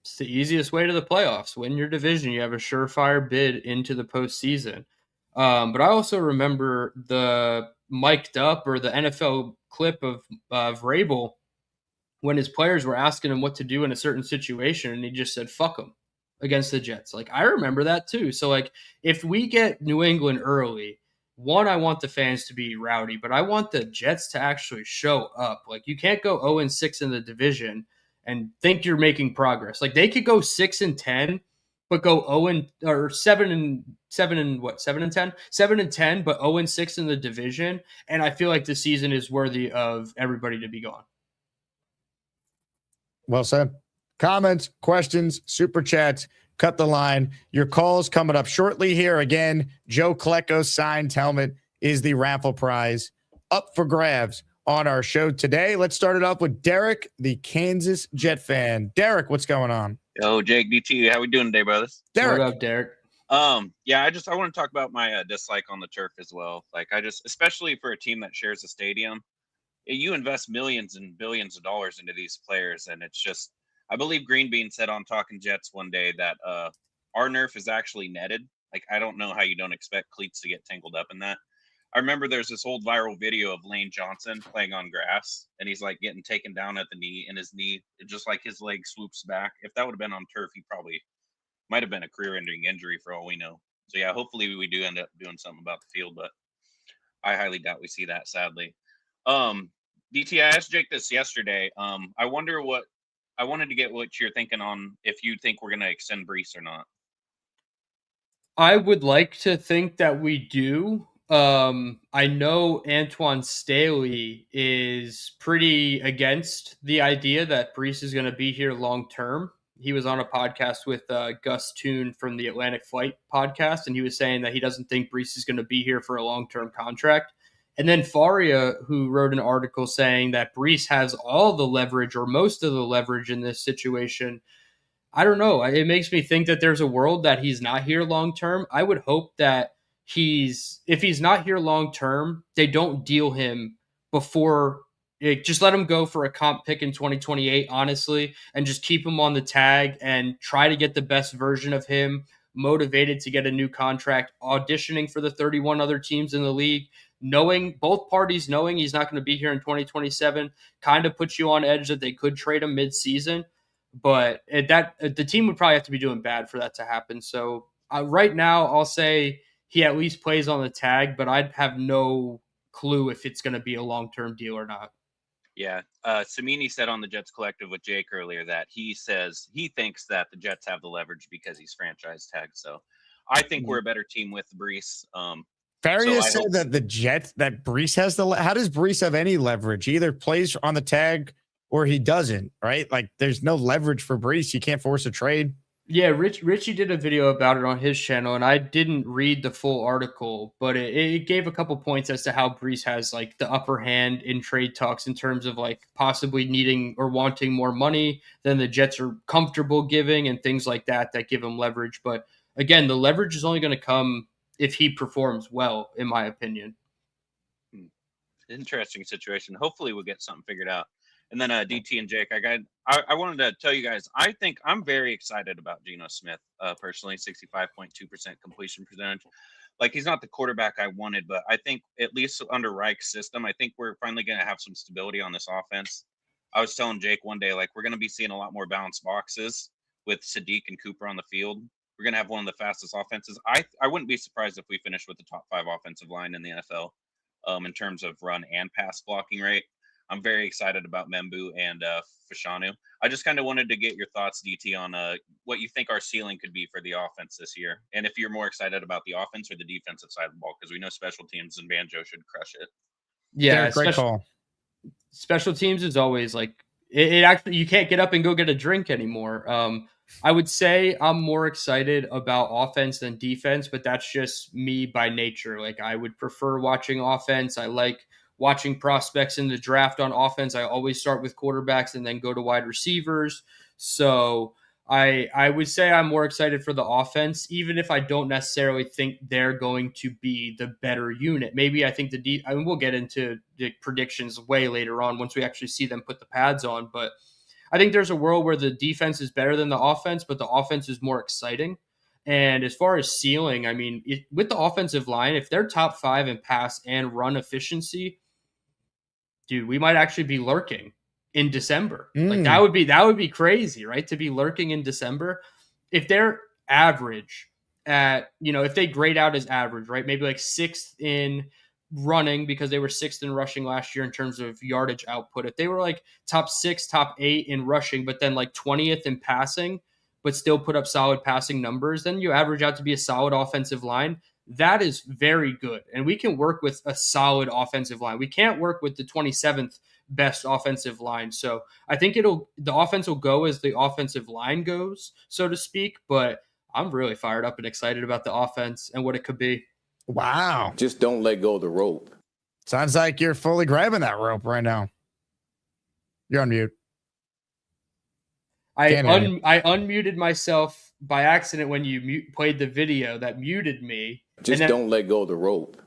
It's the easiest way to the playoffs. Win your division. You have a surefire bid into the postseason. But I also remember the mic'd up or the NFL clip of Vrabel when his players were asking him what to do in a certain situation, and he just said, fuck them against the Jets. Like, I remember that too. So, like, if we get New England early, one, I want the fans to be rowdy, but I want the Jets to actually show up. Like, you can't go 0-6 in the division and think you're making progress. Like, they could go 6-10, but go 7-10, 7-10, but 0-6 in the division. And I feel like the season is worthy of everybody to be gone. Well said. Comments, questions, super chats, cut the line. Your calls coming up shortly here. Again, Joe Klecko's signed helmet is the raffle prize up for grabs on our show today. Let's start it off with Derek, the Kansas Jet fan. Derek, what's going on? Yo, Jake, DT, how we doing today, brothers? Derek. What up, Derek? Yeah, I want to talk about my dislike on the turf as well. Like, especially for a team that shares a stadium, you invest millions and billions of dollars into these players, and it's just, I believe Green Bean said on Talking Jets one day that our nerf is actually netted. Like, I don't know how you don't expect cleats to get tangled up in that. I remember there's this old viral video of Lane Johnson playing on grass, and he's like getting taken down at the knee, and his knee, just like his leg swoops back. If that would have been on turf, he probably might have been a career-ending injury for all we know. So yeah, hopefully we do end up doing something about the field, but I highly doubt we see that, sadly. DT, I asked Jake this yesterday. I wanted to get what you're thinking on if you think we're going to extend Breece or not. I would like to think that we do. I know Antoine Staley is pretty against the idea that Breece is going to be here long term. He was on a podcast with Gus Toon from the Atlantic Flight podcast, and he was saying that he doesn't think Breece is going to be here for a long-term contract. And then Faria, who wrote an article saying that Breece has all the leverage or most of the leverage in this situation. I don't know. It makes me think that there's a world that he's not here long-term. I would hope that if he's not here long-term, they don't deal him before. Just let him go for a comp pick in 2028, honestly, and just keep him on the tag and try to get the best version of him, motivated to get a new contract, auditioning for the 31 other teams in the league. knowing both parties knowing he's not going to be here in 2027 kind of puts you on edge that they could trade him mid-season. But the team would probably have to be doing bad for that to happen. So right now, I'll say he at least plays on the tag, but I'd have no clue if it's going to be a long-term deal or not. Yeah. Samini said on the Jets Collective with Jake earlier that he thinks that the Jets have the leverage because he's franchise tagged. So I think we're a better team with Brees. Farias said that that Brees has how does Brees have any leverage? He either plays on the tag or he doesn't, right? Like there's no leverage for Brees. You can't force a trade. Yeah, Richie did a video about it on his channel, and I didn't read the full article, but it gave a couple points as to how Brees has like the upper hand in trade talks in terms of like possibly needing or wanting more money than the Jets are comfortable giving and things like that give him leverage. But again, the leverage is only going to come if he performs well, in my opinion. Interesting situation. Hopefully we'll get something figured out. And then DT and Jake, I wanted to tell you guys, I think I'm very excited about Geno Smith, personally, 65.2% completion percentage. Like, he's not the quarterback I wanted, but I think at least under Reich's system, I think we're finally going to have some stability on this offense. I was telling Jake one day, like, we're going to be seeing a lot more balanced boxes with Sadiq and Cooper on the field. We're going to have one of the fastest offenses. I wouldn't be surprised if we finish with the top 5 offensive line in the NFL in terms of run and pass blocking rate. I'm very excited about Membu and Fashanu. I just kind of wanted to get your thoughts, DT, on what you think our ceiling could be for the offense this year. And if you're more excited about the offense or the defensive side of the ball, because we know special teams and Banjo should crush it. Yeah, great call. Special teams is always like, it actually, you can't get up and go get a drink anymore. I would say I'm more excited about offense than defense, but that's just me by nature. Like, I would prefer watching offense. I like watching prospects in the draft on offense. I always start with quarterbacks and then go to wide receivers. So I would say I'm more excited for the offense, even if I don't necessarily think they're going to be the better unit. Maybe I think we'll get into the predictions way later on once we actually see them put the pads on. But I think there's a world where the defense is better than the offense, but the offense is more exciting. And as far as ceiling, I mean, with the offensive line, if they're top 5 in pass and run efficiency, dude, we might actually be lurking in December. Like that would be crazy, right? To be lurking in December. If they're average at, if they grade out as average, right? Maybe like 6th in running because they were 6th in rushing last year in terms of yardage output. If they were like top 6, top 8 in rushing, but then like 20th in passing, but still put up solid passing numbers, then you average out to be a solid offensive line. That is very good. And we can work with a solid offensive line. We can't work with the 27th best offensive line. So I think the offense will go as the offensive line goes, so to speak. But I'm really fired up and excited about the offense and what it could be. Wow. Just don't let go of the rope. Sounds like you're fully grabbing that rope right now. You're on mute. I unmuted myself by accident when you played the video that muted me. Just don't let go of the rope.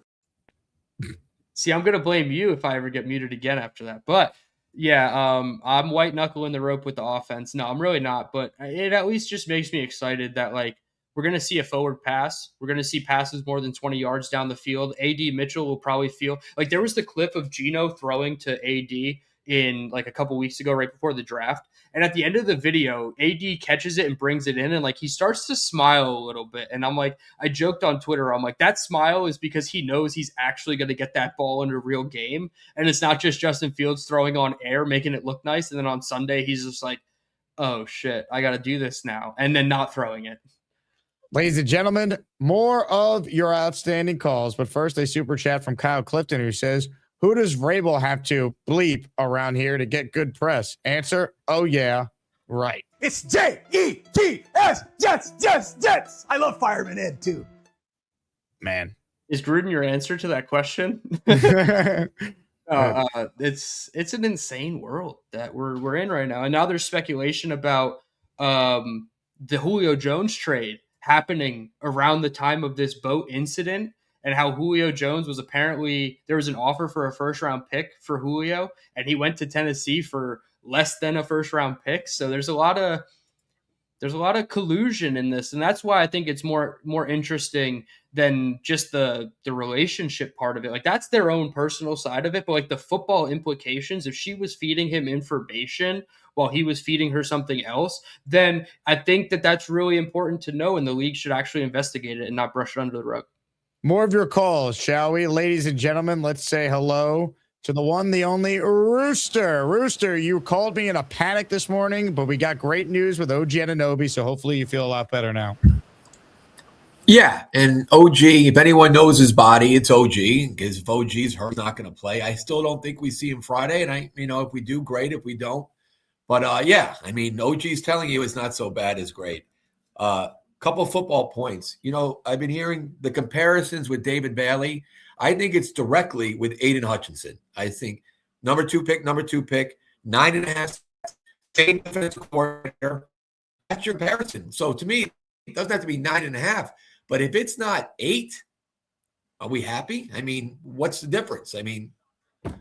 See, I'm going to blame you if I ever get muted again after that. But yeah, I'm white knuckling the rope with the offense. No, I'm really not. But it at least just makes me excited that like we're going to see a forward pass. We're going to see passes more than 20 yards down the field. AD Mitchell will probably feel like there was the clip of Geno throwing to AD in like a couple weeks ago, right before the draft. And at the end of the video, AD catches it and brings it in. And like, he starts to smile a little bit. And I'm like, I joked on Twitter. I'm like, that smile is because he knows he's actually going to get that ball in a real game. And it's not just Justin Fields throwing on air, making it look nice. And then on Sunday, he's just like, oh shit, I got to do this now. And then not throwing it. Ladies and gentlemen, more of your outstanding calls. But first, a super chat from Kyle Clifton who says, who does Vrabel have to bleep around here to get good press? Answer, oh yeah, right. It's Jets, Jets. I love Fireman Ed too. Man. Is Gruden your answer to that question? It's an insane world that we're in right now. And now there's speculation about the Julio Jones trade happening around the time of this boat incident. And how Julio Jones was apparently, there was an offer for a first-round pick for Julio, and he went to Tennessee for less than a first-round pick. So there's a lot of There's a lot of collusion in this, and that's why I think it's more interesting than just the relationship part of it. Like, that's their own personal side of it, but like the football implications, if she was feeding him information while he was feeding her something else, then I think that that's really important to know, and the league should actually investigate it and not brush it under the rug. More of your calls, shall we? Ladies and gentlemen, let's say hello to the one, the only Rooster. Rooster, you called me in a panic this morning, but we got great news with OG Anunoby, so hopefully you feel a lot better now. Yeah, and OG, if anyone knows his body, it's OG, because if OG's hurt, he's not going to play. I still don't think we see him Friday, and if we do, great. If we don't. But, yeah, I mean, OG's telling you it's not so bad is great. Couple football points. I've been hearing the comparisons with David Bailey. I think it's directly with Aiden Hutchinson. I think number two pick, 9.5, same defensive coordinator. That's your comparison. So to me, it doesn't have to be 9.5. But if it's not 8, are we happy? I mean, what's the difference? I mean,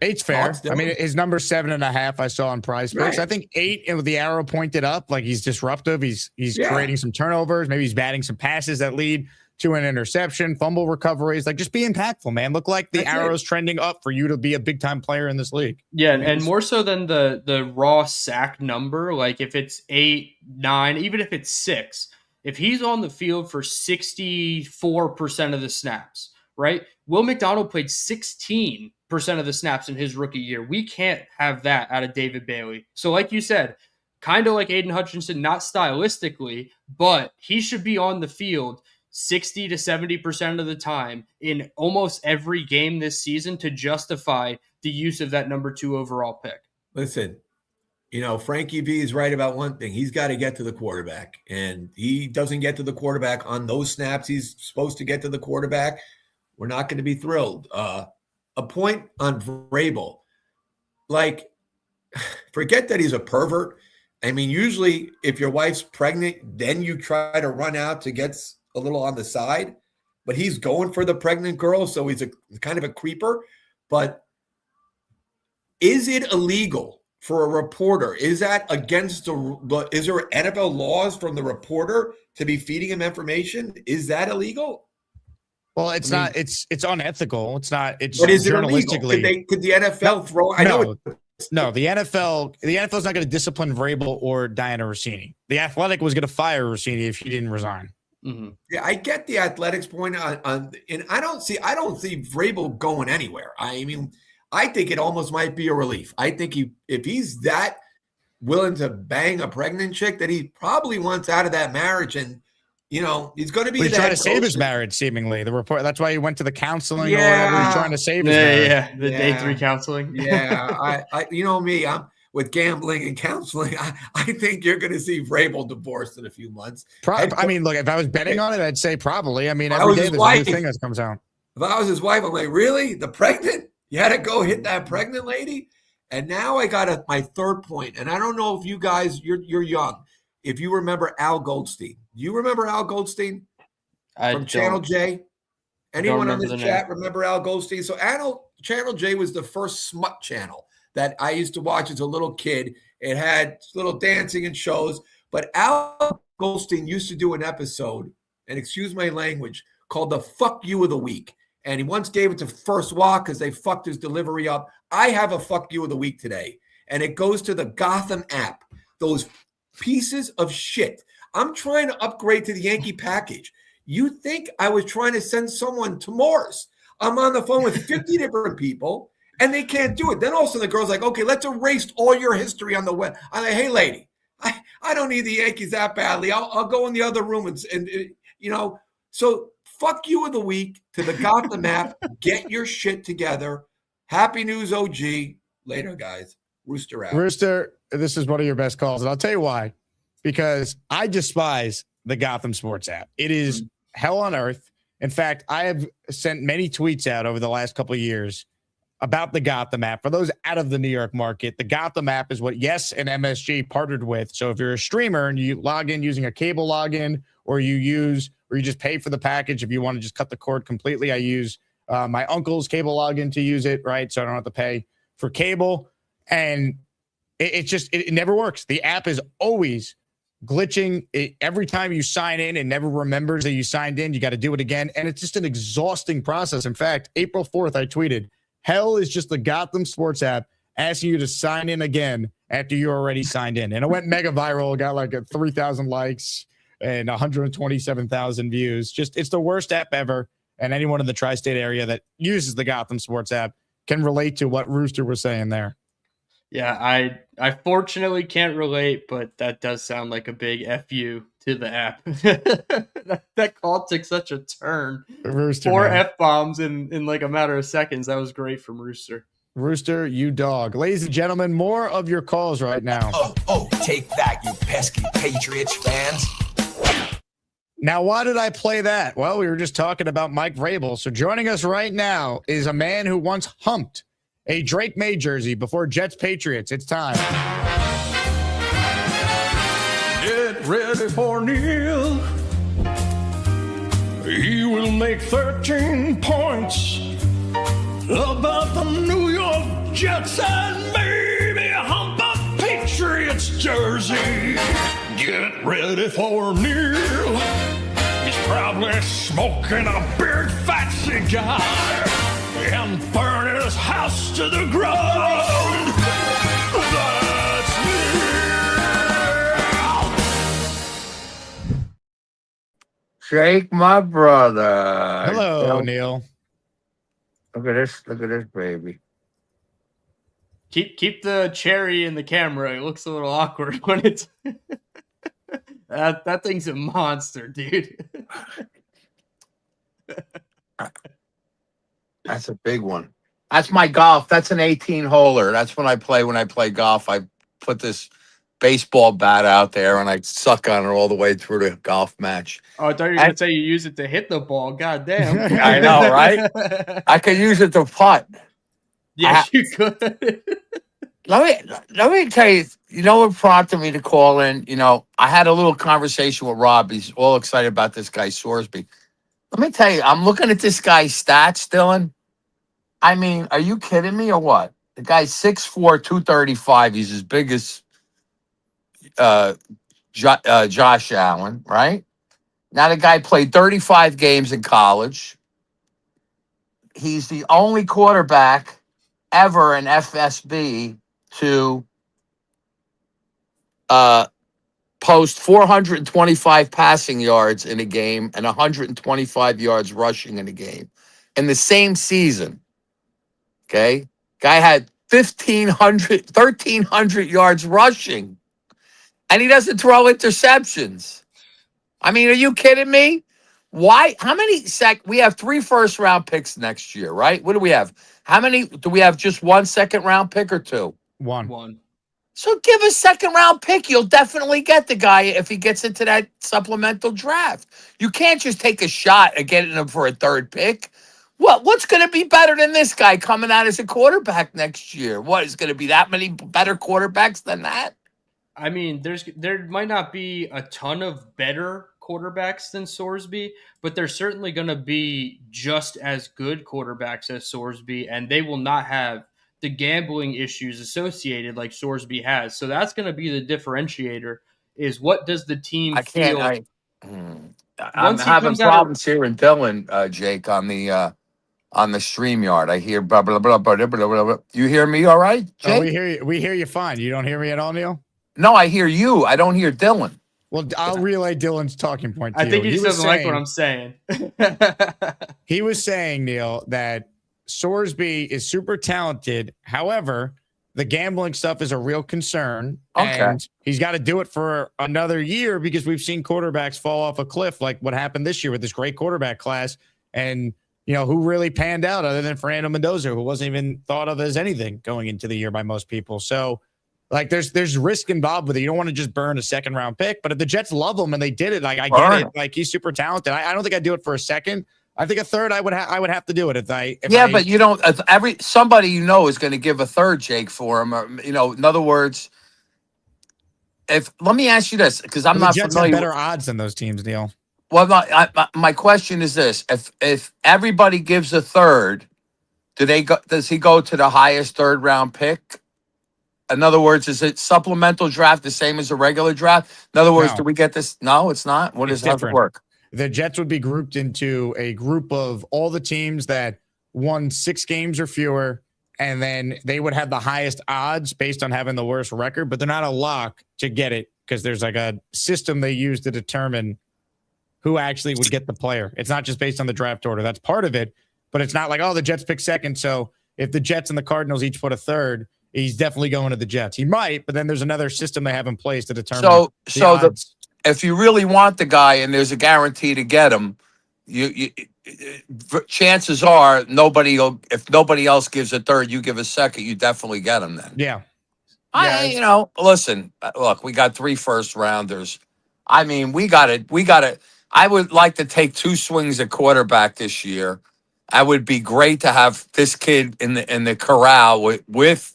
8's fair. I mean, his number 7.5 I saw on PrizePicks. Right. I think 8 and with the arrow pointed up, like he's disruptive. He's creating some turnovers. Maybe he's batting some passes that lead to an interception, fumble recoveries. Like, just be impactful, man. Look like the arrow's trending up for you to be a big time player in this league. Yeah, and more so than the raw sack number. Like, if it's 8, 9, even if it's 6, if he's on the field for 64% of the snaps, right? Will McDonald played 16% of the snaps in his rookie year. We can't have that out of David Bailey. So like you said, kind of like Aiden Hutchinson, not stylistically, but he should be on the field 60 to 70% of the time in almost every game this season to justify the use of that number 2 overall pick. Listen, Frankie V is right about one thing. He's got to get to the quarterback, and he doesn't get to the quarterback on those snaps he's supposed to get to the quarterback. We're not going to be thrilled. A point on Vrabel. Like, forget that he's a pervert. I mean, usually if your wife's pregnant, then you try to run out to get a little on the side. But he's going for the pregnant girl, so he's a kind of a creeper. But is it illegal for a reporter? Is that against is there NFL laws from the reporter to be feeding him information? Is that illegal? Well, it's not. It's unethical. It's not. It's but is it journalistically. Illegal? Could the NFL throw? No, the NFL is not going to discipline Vrabel or Diana Rossini. The Athletic was going to fire Rossini if he didn't resign. Mm-hmm. Yeah, I get the Athletics point on, and I don't see Vrabel going anywhere. I mean, I think it almost might be a relief. I think if he's that willing to bang a pregnant chick, that he probably wants out of that marriage, and he's going to be. He's trying to save his marriage, seemingly. The report. That's why he went to the counseling. Or whatever. He's trying to save his marriage. The day 3 counseling. Yeah, I me, I'm with gambling and counseling. I think you're going to see Vrabel divorced in a few months. I mean, look, if I was betting on it, I'd say probably. I mean, every day there's a new thing that comes out. If I was his wife, I'm like, really? The pregnant? You had to go hit that pregnant lady? And now I got my third point. And I don't know if you guys, you're young. If you remember Al Goldstein. Do you remember Al Goldstein from Channel J? Anyone on this chat remember Al Goldstein? So Channel J was the first smut channel that I used to watch as a little kid. It had little dancing and shows. But Al Goldstein used to do an episode, and excuse my language, called the Fuck You of the Week. And he once gave it to First Walk because they fucked his delivery up. I have a Fuck You of the Week today. And it goes to the Gotham app. Those pieces of shit. I'm trying to upgrade to the Yankee package. You think I was trying to send someone to Mars? I'm on the phone with 50 different people, and they can't do it. Then all of a sudden the girl's like, okay, let's erase all your history on the web. I'm like, hey, lady, I don't need the Yankees that badly. I'll go in the other room and so fuck you of the week to the Gotham app. Get your shit together. Happy news, OG. Later, guys. Rooster out. Rooster, this is one of your best calls, and I'll tell you why. Because I despise the Gotham Sports app. It is hell on earth. In fact, I have sent many tweets out over the last couple of years about the Gotham app. For those out of the New York market, the Gotham app is what Yes and MSG partnered with. So if you're a streamer and you log in using a cable login, or you just pay for the package if you want to just cut the cord completely, I use my uncle's cable login to use it, right? So I don't have to pay for cable. And it never works. The app is always glitching. Every time you sign in, it never remembers that you signed in. You got to do it again. And it's just an exhausting process. In fact, April 4th, I tweeted, hell is just the Gotham Sports app asking you to sign in again after you're already signed in. And it went mega viral, got like 3,000 likes and 127,000 views. Just, it's the worst app ever. And anyone in the tri-state area that uses the Gotham Sports app can relate to what Rooster was saying there. Yeah, I fortunately can't relate, but that does sound like a big FU to the app. that call took such a turn. Rooster, 4 man. F-bombs in like a matter of seconds. That was great from Rooster. Rooster, you dog. Ladies and gentlemen, more of your calls right now. Oh, take that, you pesky Patriots fans. Now, why did I play that? Well, we were just talking about Mike Vrabel. So joining us right now is a man who once humped a Drake May jersey before Jets Patriots. It's time. Get ready for Neil. He will make 13 points about the New York Jets and maybe hump a Patriots jersey. Get ready for Neil. He's probably smoking a big fat cigar and burning his house to the ground. That's Neil. Jake, my brother. Hello, Neil. Look at this baby. Keep the cherry in the camera. It looks a little awkward when it's that thing's a monster, dude. That's a big one. That's my golf. That's an 18-holer. That's when I play golf. I put this baseball bat out there and I suck on it all the way through the golf match. Oh, I thought you were gonna say you use it to hit the ball. God damn. I know, right? I could use it to putt. Yes, you could. Let me tell you, you know what prompted me to call in? You know, I had a little conversation with Rob. He's all excited about this guy, Sorsby. Let me tell you, I'm looking at this guy's stats, Dylan. I mean, are you kidding me or what? The guy's 6'4", 235. He's as big as Josh Allen, right? Now the guy played 35 games in college. He's the only quarterback ever in FSB to post 425 passing yards in a game and 125 yards rushing in a game in the same season. Okay? Guy had 1,300 yards rushing, and he doesn't throw interceptions. I mean, are you kidding me? Why? How many we have 3 first-round picks next year, right? What do we have? How many? Do we have just 1 second-round pick or 2? One. So give a second-round pick. You'll definitely get the guy if he gets into that supplemental draft. You can't just take a shot at getting him for a 3rd pick. What's going to be better than this guy coming out as a quarterback next year? What, is going to be that many better quarterbacks than that? I mean, there might not be a ton of better quarterbacks than Sorsby, but there's certainly going to be just as good quarterbacks as Sorsby, and they will not have the gambling issues associated like Sorsby has. So that's going to be the differentiator, is what does the team feel? I'm having problems hearing Dylan, Jake, on the StreamYard. I hear blah, blah, blah, blah, blah, blah, blah. You hear me all right, Jake? Oh, we hear you fine. You don't hear me at all, Neil? No, I hear you. I don't hear Dylan. Well, I'll relay Dylan's talking point to you. I think he just doesn't like what I'm saying. He was saying, Neil, that Sorsby is super talented. However, the gambling stuff is a real concern. Okay. And he's got to do it for another year because we've seen quarterbacks fall off a cliff like what happened this year with this great quarterback class. And, you know, who really panned out other than Fernando Mendoza, who wasn't even thought of as anything going into the year by most people. So, like, there's risk involved with it. You don't want to just burn a 2nd-round pick. But if the Jets love him and they did it, like, I get it. Like, he's super talented. I don't think I'd do it for a 2nd. I think a 3rd, I would have to do it but you don't. Somebody you know is going to give a 3rd, Jake, for him. Or, you know, in other words, let me ask you this, because I'm not Jets familiar. Have better odds than those teams, Neil. Well, my question is this: if everybody gives a 3rd, does he go to the highest 3rd-round pick? In other words, is it supplemental draft the same as a regular draft? In other words, No. do we get this? No, it's not. How does it work? The Jets would be grouped into a group of all the teams that won 6 games or fewer, and then they would have the highest odds based on having the worst record, but they're not a lock to get it because there's like a system they use to determine who actually would get the player. It's not just based on the draft order. That's part of it, but it's not like, oh, the Jets pick second, so if the Jets and the Cardinals each put a third, he's definitely going to the Jets. He might, but then there's another system they have in place to determine if you really want the guy and there's a guarantee to get him, chances are if nobody else gives a third, you give a second, you definitely get him then. Yeah. Listen, look, we got 3 first rounders. I mean, we got to. I would like to take 2 swings at quarterback this year. It would be great to have this kid in the corral with.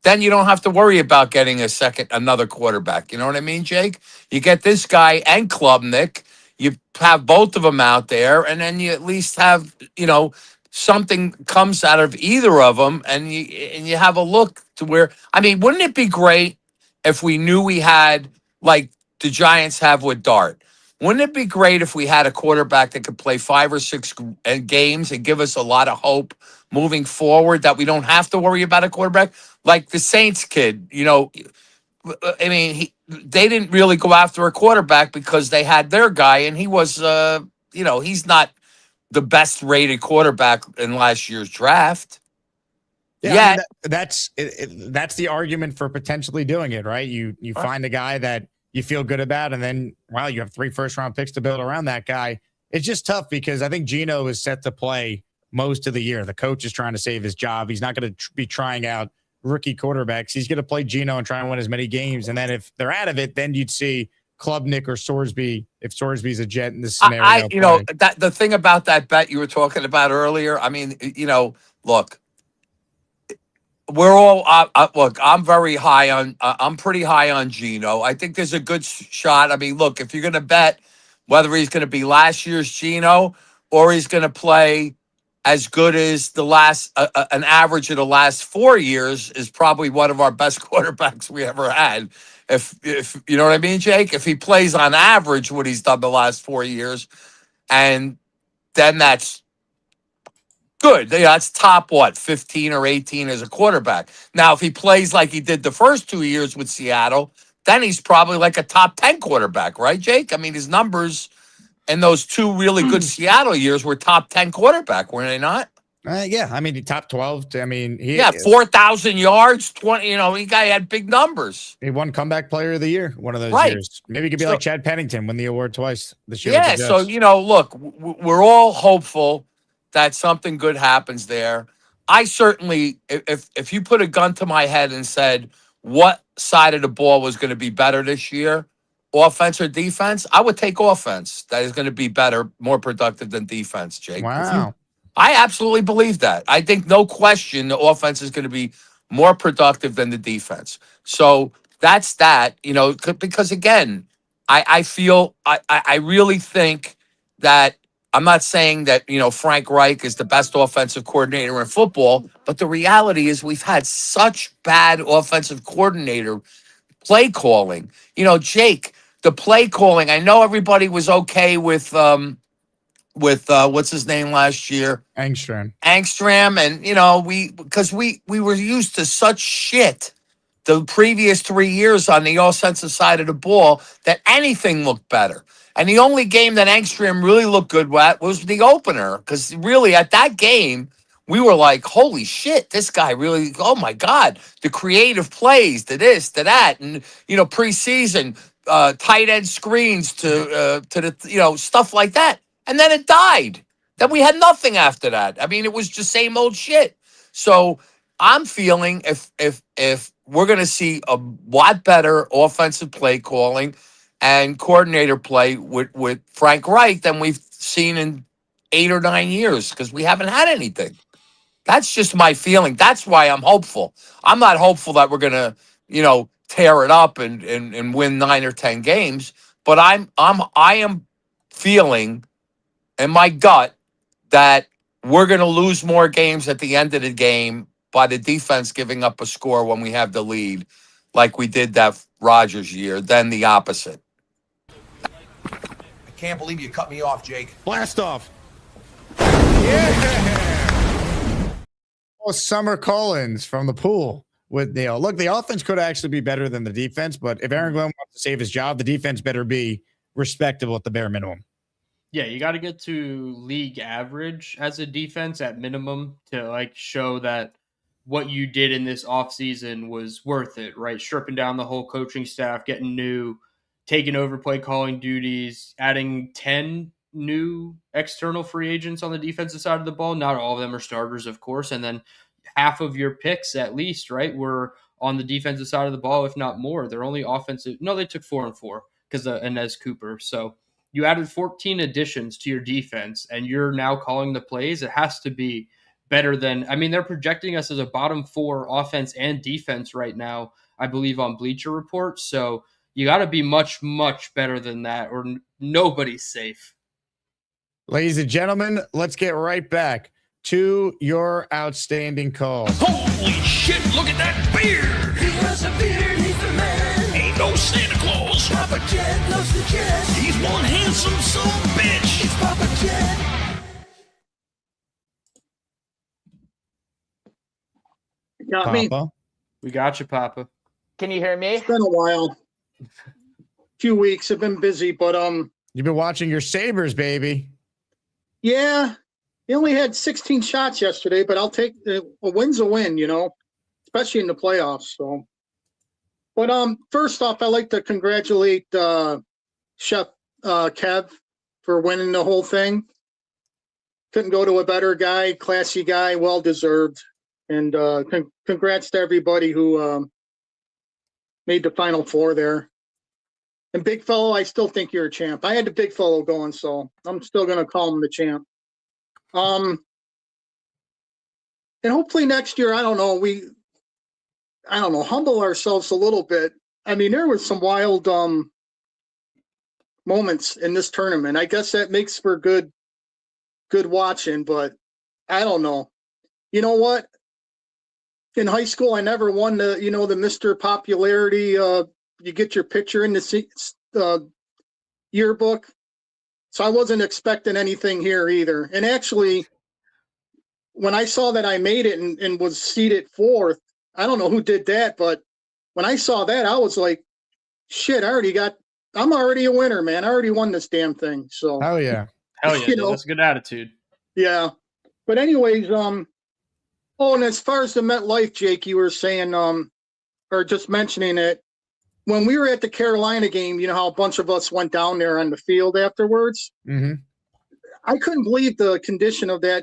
Then you don't have to worry about getting another quarterback. You know what I mean, Jake? You get this guy and Klubnik. You have both of them out there, and then you at least have, something comes out of either of them, and you have a look to where. I mean, wouldn't it be great if we knew we had, like the Giants have with Dart? Wouldn't it be great if we had a quarterback that could play 5 or 6 games and give us a lot of hope moving forward, that we don't have to worry about a quarterback? Like the Saints kid, I mean, they didn't really go after a quarterback because they had their guy, and he was, he's not the best rated quarterback in last year's draft. Yeah, I mean, that's the argument for potentially doing it, right? You find a guy that you feel good about, and then, wow, you have 3 first-round picks to build around that guy. It's just tough because I think Geno is set to play most of the year. The coach is trying to save his job. He's not going to be trying out rookie quarterbacks. He's going to play Geno and try and win as many games. And then if they're out of it, then you'd see Klubnik or Sorsby, if Sorsby's a Jet in this scenario. That the thing about that bet you were talking about earlier, I mean, look, we're all look, I'm very high on I'm pretty high on Geno. I think there's a good shot. I mean, look, if you're going to bet whether he's going to be last year's Geno or he's going to play as good as the last an average of the last 4 years, is probably one of our best quarterbacks we ever had. If you know what I mean, Jake, if he plays on average what he's done the last 4 years, and then that's good. That's top 15 or 18 as a quarterback. Now, if he plays like he did the first 2 years with Seattle, then he's probably like a top 10 quarterback, right, Jake? I mean, his numbers in those 2 really good Seattle years were top 10 quarterback, were they not? Yeah, I mean, top 12. I mean, 4,000 yards, 20. He guy had big numbers. He won comeback player of the year one of those years. Maybe he could be like Chad Pennington, win the award twice this year. Yeah, so look, we're all hopeful that something good happens there. I certainly, if you put a gun to my head and said what side of the ball was going to be better this year, offense or defense, I would take offense. That is going to be better, more productive than defense, Jake. Wow. I absolutely believe that. I think no question the offense is going to be more productive than the defense. So that's that, because again, I feel, I really think that, I'm not saying that, Frank Reich is the best offensive coordinator in football, but the reality is we've had such bad offensive coordinator play calling. Jake, the play calling, I know everybody was okay with what's his name last year? Angstrom. And, because we were used to such shit the previous 3 years on the offensive side of the ball that anything looked better. And the only game that Angstrom really looked good at was the opener, because really at that game, we were like, holy shit, this guy really, oh my God, the creative plays to this, to that. And, preseason, tight end screens to the, stuff like that. And then it died. Then we had nothing after that. I mean, it was just same old shit. So I'm feeling if we're going to see a lot better offensive play calling and coordinator play with Frank Reich than we've seen in 8 or 9 years, because we haven't had anything. That's just my feeling. That's why I'm hopeful. I'm not hopeful that we're going to, tear it up and win 9 or 10 games, but I am feeling in my gut that we're going to lose more games at the end of the game by the defense giving up a score when we have the lead, like we did that Rodgers year, than the opposite. I can't believe you cut me off, Jake. Blast off. Oh, Summer Collins from the pool with Neil. Look, the offense could actually be better than the defense, but if Aaron Glenn wants to save his job, the defense better be respectable at the bare minimum. Yeah, you got to get to league average as a defense at minimum to like show that what you did in this offseason was worth it, right? Stripping down the whole coaching staff, getting new, taking over play calling duties, adding 10 new external free agents on the defensive side of the ball. Not all of them are starters, of course. And then half of your picks, at least, right, were on the defensive side of the ball, if not more. They're only offensive. No, they took 4 and 4 because of Inez Cooper. So you added 14 additions to your defense, and you're now calling the plays. It has to be better than, I mean, they're projecting us as a bottom 4 offense and defense right now, I believe, on Bleacher Report. So you got to be much, much better than that, or nobody's safe. Ladies and gentlemen, let's get right back to your outstanding calls. Holy shit, look at that beard. He has a beard, he's the man. Ain't no Santa Claus. Papa Jet loves the Jets. He's one handsome son of a bitch. It's Papa Jet. Got Papa. me? We got you, Papa. Can you hear me? It's been a while. Few weeks. I've been busy, but You've been watching your Sabres, baby. yeah. He only had 16 shots yesterday, but I'll take a win's a win, you know, especially in the playoffs. So, but first off, I'd like to congratulate Chef Kev for winning the whole thing. Couldn't go to a better guy, classy guy, well deserved. And congrats to everybody who made the Final Four there. And Big Fellow, I still think you're a champ. I had the Big Fellow going, so I'm still going to call him the champ. And hopefully next year, I don't know, humble ourselves a little bit. I mean, there was some wild moments in this tournament. I guess that makes for good watching, but I don't know. You know what? In high school, I never won the Mr. Popularity. You get your picture in the yearbook. So I wasn't expecting anything here either. And actually, when I saw that I made it and was seated 4th, I don't know who did that, but when I saw that, I was like, shit, I'm already a winner, man. I already won this damn thing. So hell yeah. Hell yeah, dude, that's a good attitude. Yeah. But anyways, and as far as the MetLife, Jake, you were saying, or just mentioning it, when we were at the Carolina game, you know how a bunch of us went down there on the field afterwards? Mm-hmm. I couldn't believe the condition of that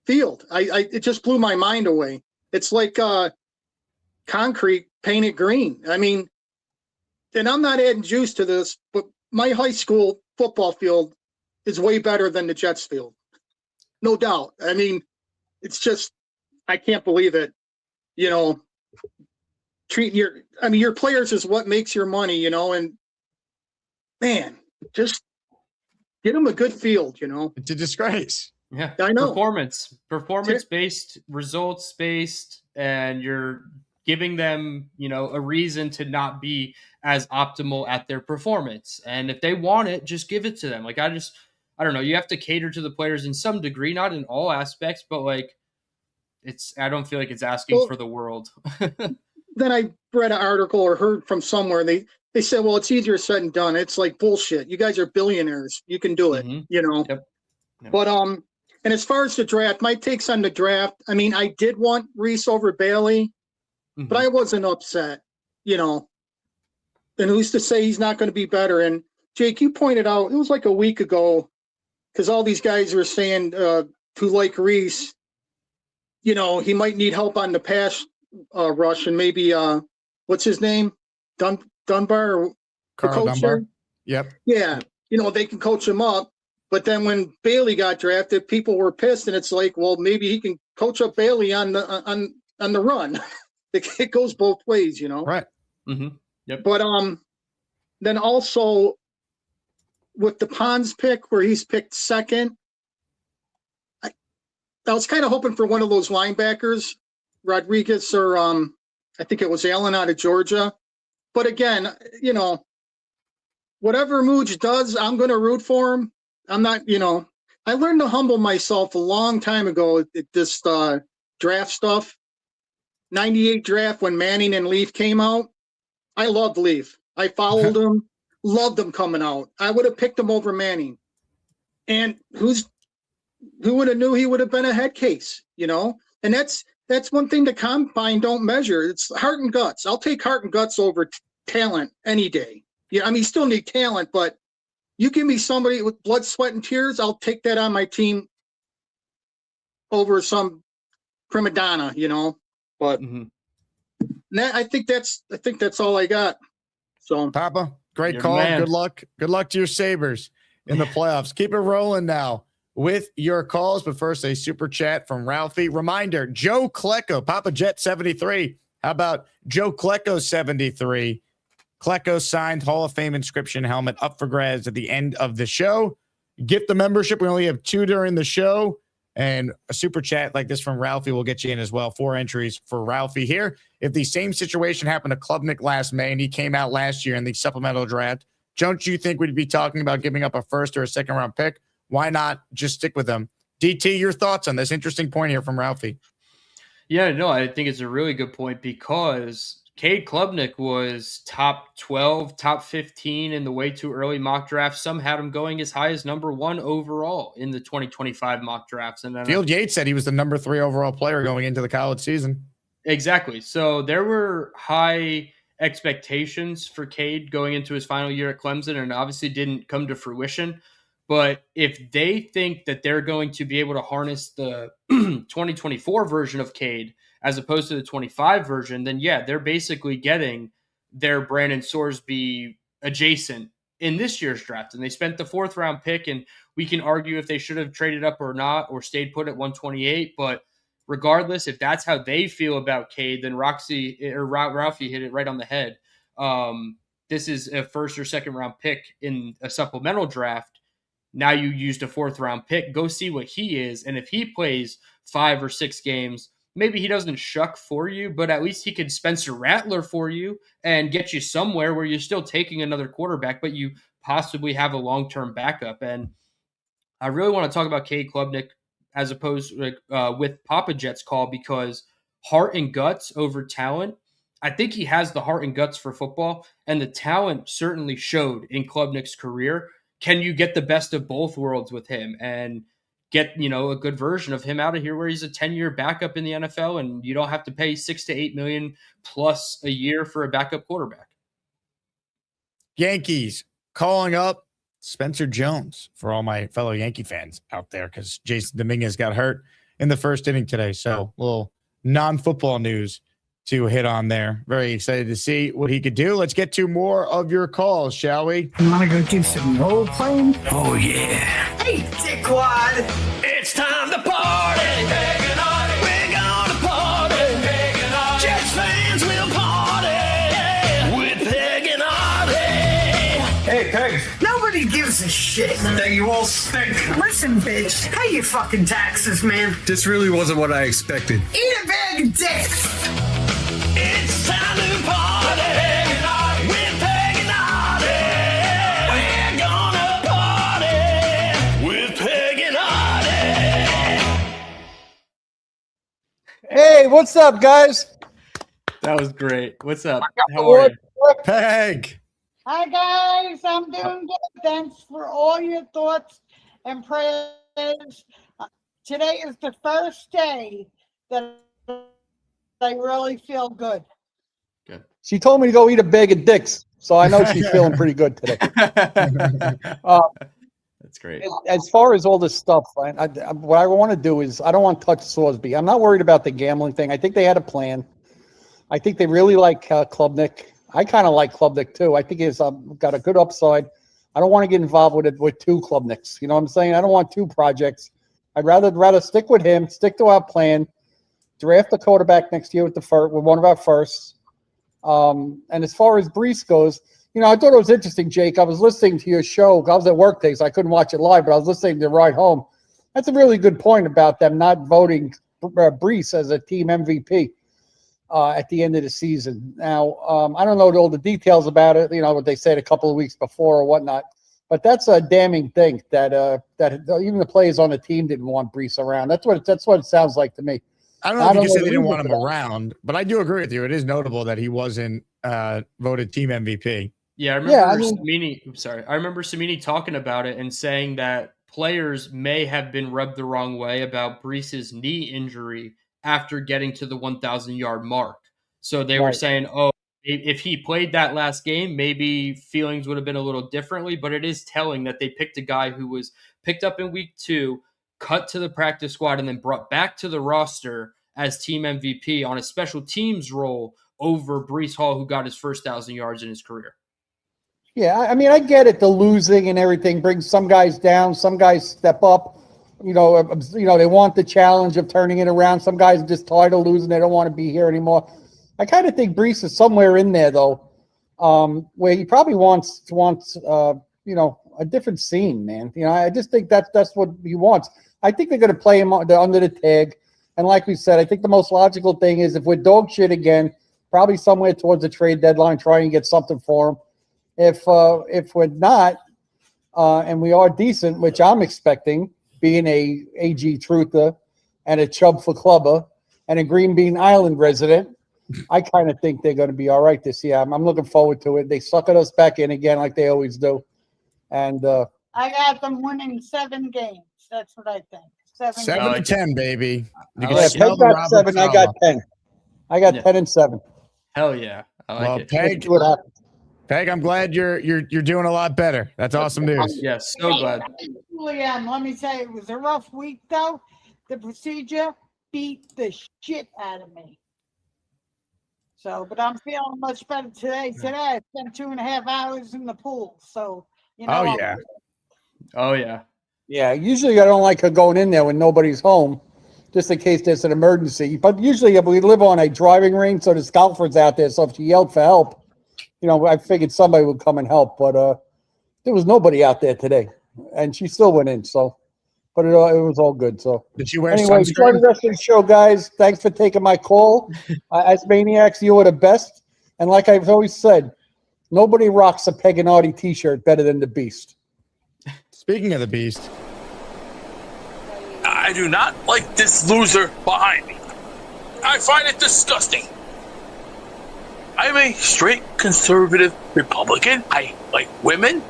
field. It just blew my mind away. It's like concrete painted green. I mean, and I'm not adding juice to this, but my high school football field is way better than the Jets field. No doubt. I mean, it's just, I can't believe it. You know, your players is what makes your money, you know, and man, just get them a good field, you know. It's a disgrace. Yeah, I know. Performance-based, results-based, and you're giving them, you know, a reason to not be as optimal at their performance. And if they want it, just give it to them. Like, I don't know. You have to cater to the players in some degree, not in all aspects, but like, I don't feel like it's asking for the world. Then I read an article or heard from somewhere. They said, well, it's easier said than done. It's like bullshit. You guys are billionaires. You can do it, you know. Yep. But and as far as the draft, my takes on the draft, I mean, I did want Reese over Bailey, but I wasn't upset, you know. And who's to say he's not going to be better? And Jake, you pointed out, it was like a week ago, because all these guys were saying who like Reese, you know, he might need help on the pass rush, and maybe what's his name, Dunbar, or Carl coach Dunbar. there? Yep. Yeah, you know, they can coach him up. But then when Bailey got drafted, people were pissed, and it's like, well, maybe he can coach up Bailey on the run. It goes both ways, you know. Right. Mm-hmm. Yep. But then also with the Pons pick, where he's picked second, I was kind of hoping for one of those linebackers, Rodriguez or I think it was Allen out of Georgia. But again, whatever Mooj does, I'm going to root for him. I'm not, I learned to humble myself a long time ago at this draft stuff. 98 draft when Manning and Leaf came out. I loved Leaf. I followed him, loved him coming out. I would have picked him over Manning. And who would have knew he would have been a head case, And that's one thing the combine don't measure. It's heart and guts. I'll take heart and guts over talent any day. You still need talent, but you give me somebody with blood, sweat, and tears, I'll take that on my team over some prima donna, But I think that's all I got. So Papa, great You're call. the man. Good luck. Good luck to your Sabres in the playoffs. Keep it rolling now with your calls. But first, a super chat from Ralphie. Reminder, Joe Klecko, Papa Jet 73. How about Joe Klecko 73? Klecko signed Hall of Fame inscription helmet up for grabs at the end of the show. Get the membership. We only have 2 during the show. And a super chat like this from Ralphie will get you in as well. 4 entries for Ralphie here. If the same situation happened to Klubnik last May and he came out last year in the supplemental draft, don't you think we'd be talking about giving up a first or a second round pick? Why not just stick with them? DT, your thoughts on this interesting point here from Ralphie? Yeah, no, I think it's a really good point because Cade Klubnik was top 12, top 15 in the way too early mock draft. Some had him going as high as number 1 overall in the 2025 mock drafts. And then Field Yates said he was the number 3 overall player going into the college season. Exactly. So there were high expectations for Cade going into his final year at Clemson, and obviously didn't come to fruition. But if they think that they're going to be able to harness the 2024 version of Cade as opposed to the 25 version, then yeah, they're basically getting their Brandon Sorsby adjacent in this year's draft. And they spent the 4th round pick, and we can argue if they should have traded up or not, or stayed put at 128. But regardless, if that's how they feel about Cade, then Ralphie hit it right on the head. This is a 1st or 2nd round pick in a supplemental draft. Now you used a 4th round pick. Go see what he is. And if he plays 5 or 6 games, maybe he doesn't shuck for you, but at least he could Spencer Rattler for you and get you somewhere where you're still taking another quarterback, but you possibly have a long-term backup. And I really want to talk about Cade Klubnik as opposed with Papa Jet's call, because heart and guts over talent. I think he has the heart and guts for football, and the talent certainly showed in Klubnik's career. Can you get the best of both worlds with him and get, a good version of him out of here where he's a 10-year backup in the NFL and you don't have to pay $6 to $8 million plus a year for a backup quarterback? Yankees calling up Spencer Jones for all my fellow Yankee fans out there, because Jason Dominguez got hurt in the first inning today. So a little non-football news to hit on there. Very excited to see what he could do. Let's get to more of your calls, shall we? You want to go do some role playing? Oh, yeah. Hey, dickwad. It's time to party. We're gonna party. Jets fans will party with Peg and Artie. Hey, Peg. Nobody gives a shit. That you all stink. Listen, bitch. Pay your fucking taxes, man. This really wasn't what I expected. Eat a bag of dicks. It's time to party. With Peg and Artie. We're gonna party with Peg and Artie. Hey, what's up, guys? That was great. What's up? How are you? Peg. Hi, guys. I'm doing good. Thanks for all your thoughts and prayers. Today is the first day that I really feel good. Good. She told me to go eat a bag of dicks, so I know she's feeling pretty good today. That's great. As far as all this stuff, what I want to do is I don't want to touch Sorsby. I'm not worried about the gambling thing. I think they had a plan. I think they really like Klubnik. I kind of like Klubnik too. I think he's got a good upside. I don't want to get involved with 2 Klubniks. You know what I'm saying? I don't want 2 projects. I'd rather stick with him, stick to our plan, draft the quarterback next year with one of our firsts. And as far as Brees goes, I thought it was interesting, Jake. I was listening to your show. I was at work today, so I couldn't watch it live, but I was listening to Ride Home. That's a really good point about them not voting Brees as a team MVP at the end of the season. Now, I don't know all the details about it, what they said a couple of weeks before or whatnot, but that's a damning thing that even the players on the team didn't want Brees around. That's what it sounds like to me. I don't know if you can say they didn't reason want for him that. around, but I do agree with you. It is notable that he wasn't voted team MVP. Yeah, I remember Samini. I'm sorry. I remember Samini talking about it and saying that players may have been rubbed the wrong way about Brees's knee injury after getting to the 1,000-yard mark. So they were saying, oh, if he played that last game, maybe feelings would have been a little differently. But it is telling that they picked a guy who was picked up in week 2, cut to the practice squad, and then brought back to the roster as team MVP on a special teams role over Brees Hall, who got his first 1,000 yards in his career. Yeah, I mean, I get it. The losing and everything brings some guys down. Some guys step up. They want the challenge of turning it around. Some guys are just tired of losing. They don't want to be here anymore. I kind of think Brees is somewhere in there, though, where he probably wants a different scene, man. I just think that's what he wants. I think they're going to play him under the tag. And like we said, I think the most logical thing is if we're dog shit again, probably somewhere towards the trade deadline, try and get something for him. If we're not, and we are decent, which I'm expecting, being a AG truther and a Chubb for Clubber and a Green Bean Island resident, I kind of think they're going to be all right this year. I'm looking forward to it. They suckered us back in again like they always do. And I got them winning 7 games. That's what I think. 7 to 10, baby. You can Peg smell the got Robert 7. I got 10. I got 10 and 7. Hell yeah. I like it. Peg, what happens. Peg, I'm glad you're doing a lot better. That's awesome news. Yes, so glad. Let me say, it was a rough week, though. The procedure beat the shit out of me. So, but I'm feeling much better today. Today, I spent 2.5 hours in the pool. So, Oh, yeah. Oh, yeah. Yeah, usually I don't like her going in there when nobody's home, just in case there's an emergency. But usually we live on a driving range, so there's golfers out there. So if she yelled for help, I figured somebody would come and help. But there was nobody out there today, and she still went in. So, but it was all good. So did she wear anyway, sunscreen? enjoy the rest of the show, guys. Thanks for taking my call. As maniacs, you are the best. And like I've always said, nobody rocks a Peg and Artie T-shirt better than the Beast. Speaking of the Beast, I do not like this loser behind me. I find it disgusting. I'm a straight conservative Republican. I like women.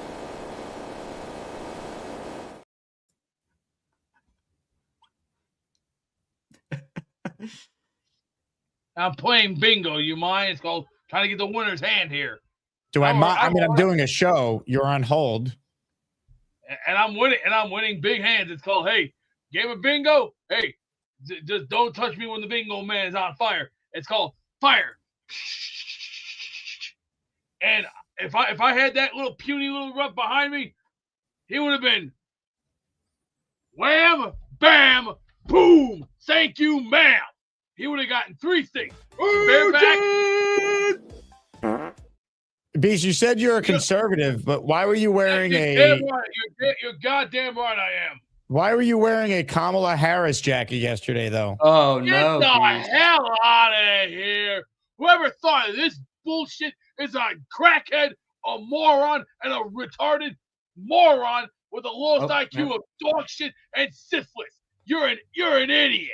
I'm playing bingo. You mind? It's called trying to get the winner's hand here. do I? I'm doing a show. You're on hold. And I'm winning. And I'm winning big hands. It's called, hey, game of bingo. Hey, just don't touch me when the bingo man is on fire. It's called fire. And if I had that little puny little rub behind me, he would have been wham, bam, boom. Thank you, ma'am. He would have gotten 3 things. Bareback. Beast, you said you're a conservative, but why were you wearing You're goddamn right I am. Why were you wearing a Kamala Harris jacket yesterday, though? Oh, Get the hell out of here. Whoever thought of this bullshit is a crackhead, a moron, and a retarded moron with the lowest IQ of dog shit and syphilis. You're an idiot.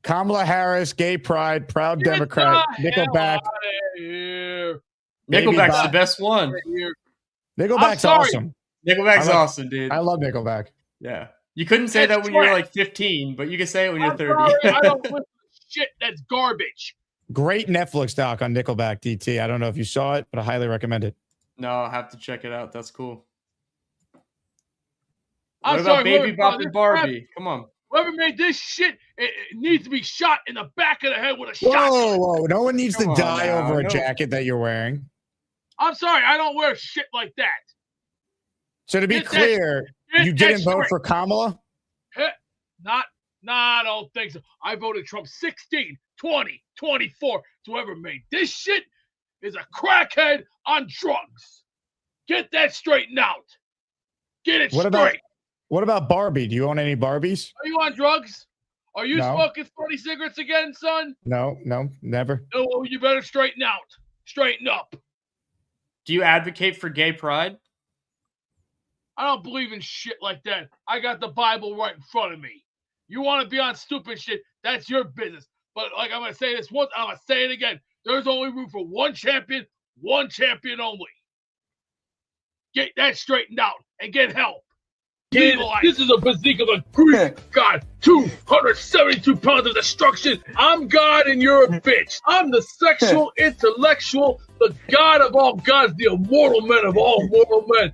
Kamala Harris, gay pride, proud Democrat, Nickelback. Nickelback's the best one. Nickelback's awesome. Nickelback's awesome, dude. I love Nickelback. Yeah. You couldn't say that when you were like 15, but you can say it when you're 30. Sorry, I don't listen to shit that's garbage. Great Netflix doc on Nickelback, DT. I don't know if you saw it, but I highly recommend it. No, I'll have to check it out. That's cool. I'm what about sorry, Baby Bop and Barbie? Crap, come on. Whoever made this shit, it needs to be shot in the back of the head with a Whoa, shotgun. whoa. No one needs Come to on die now, over a no. jacket that you're wearing. I'm sorry, I don't wear shit like that. So to be Get that- clear, get you that didn't vote straight. for Kamala? I don't think so. I voted Trump 16, 20, 24. So whoever made this shit is a crackhead on drugs. Get that straightened out. Get it straight. What about Barbie? Do you own any Barbies? Are you on drugs? Are you No. smoking 40 cigarettes again, son? No, never. No, well, you better straighten out. Straighten up. Do you advocate for gay pride? I don't believe in shit like that. I got the Bible right in front of me. You want to be on stupid shit, that's your business. But like I'm going to say this once, I'm going to say it again. There's only room for one champion only. Get that straightened out and get help. This is a physique of a Greek god, 272 pounds of destruction. I'm God and you're a bitch. I'm the sexual, intellectual, the God of all gods, the immortal men of all mortal men.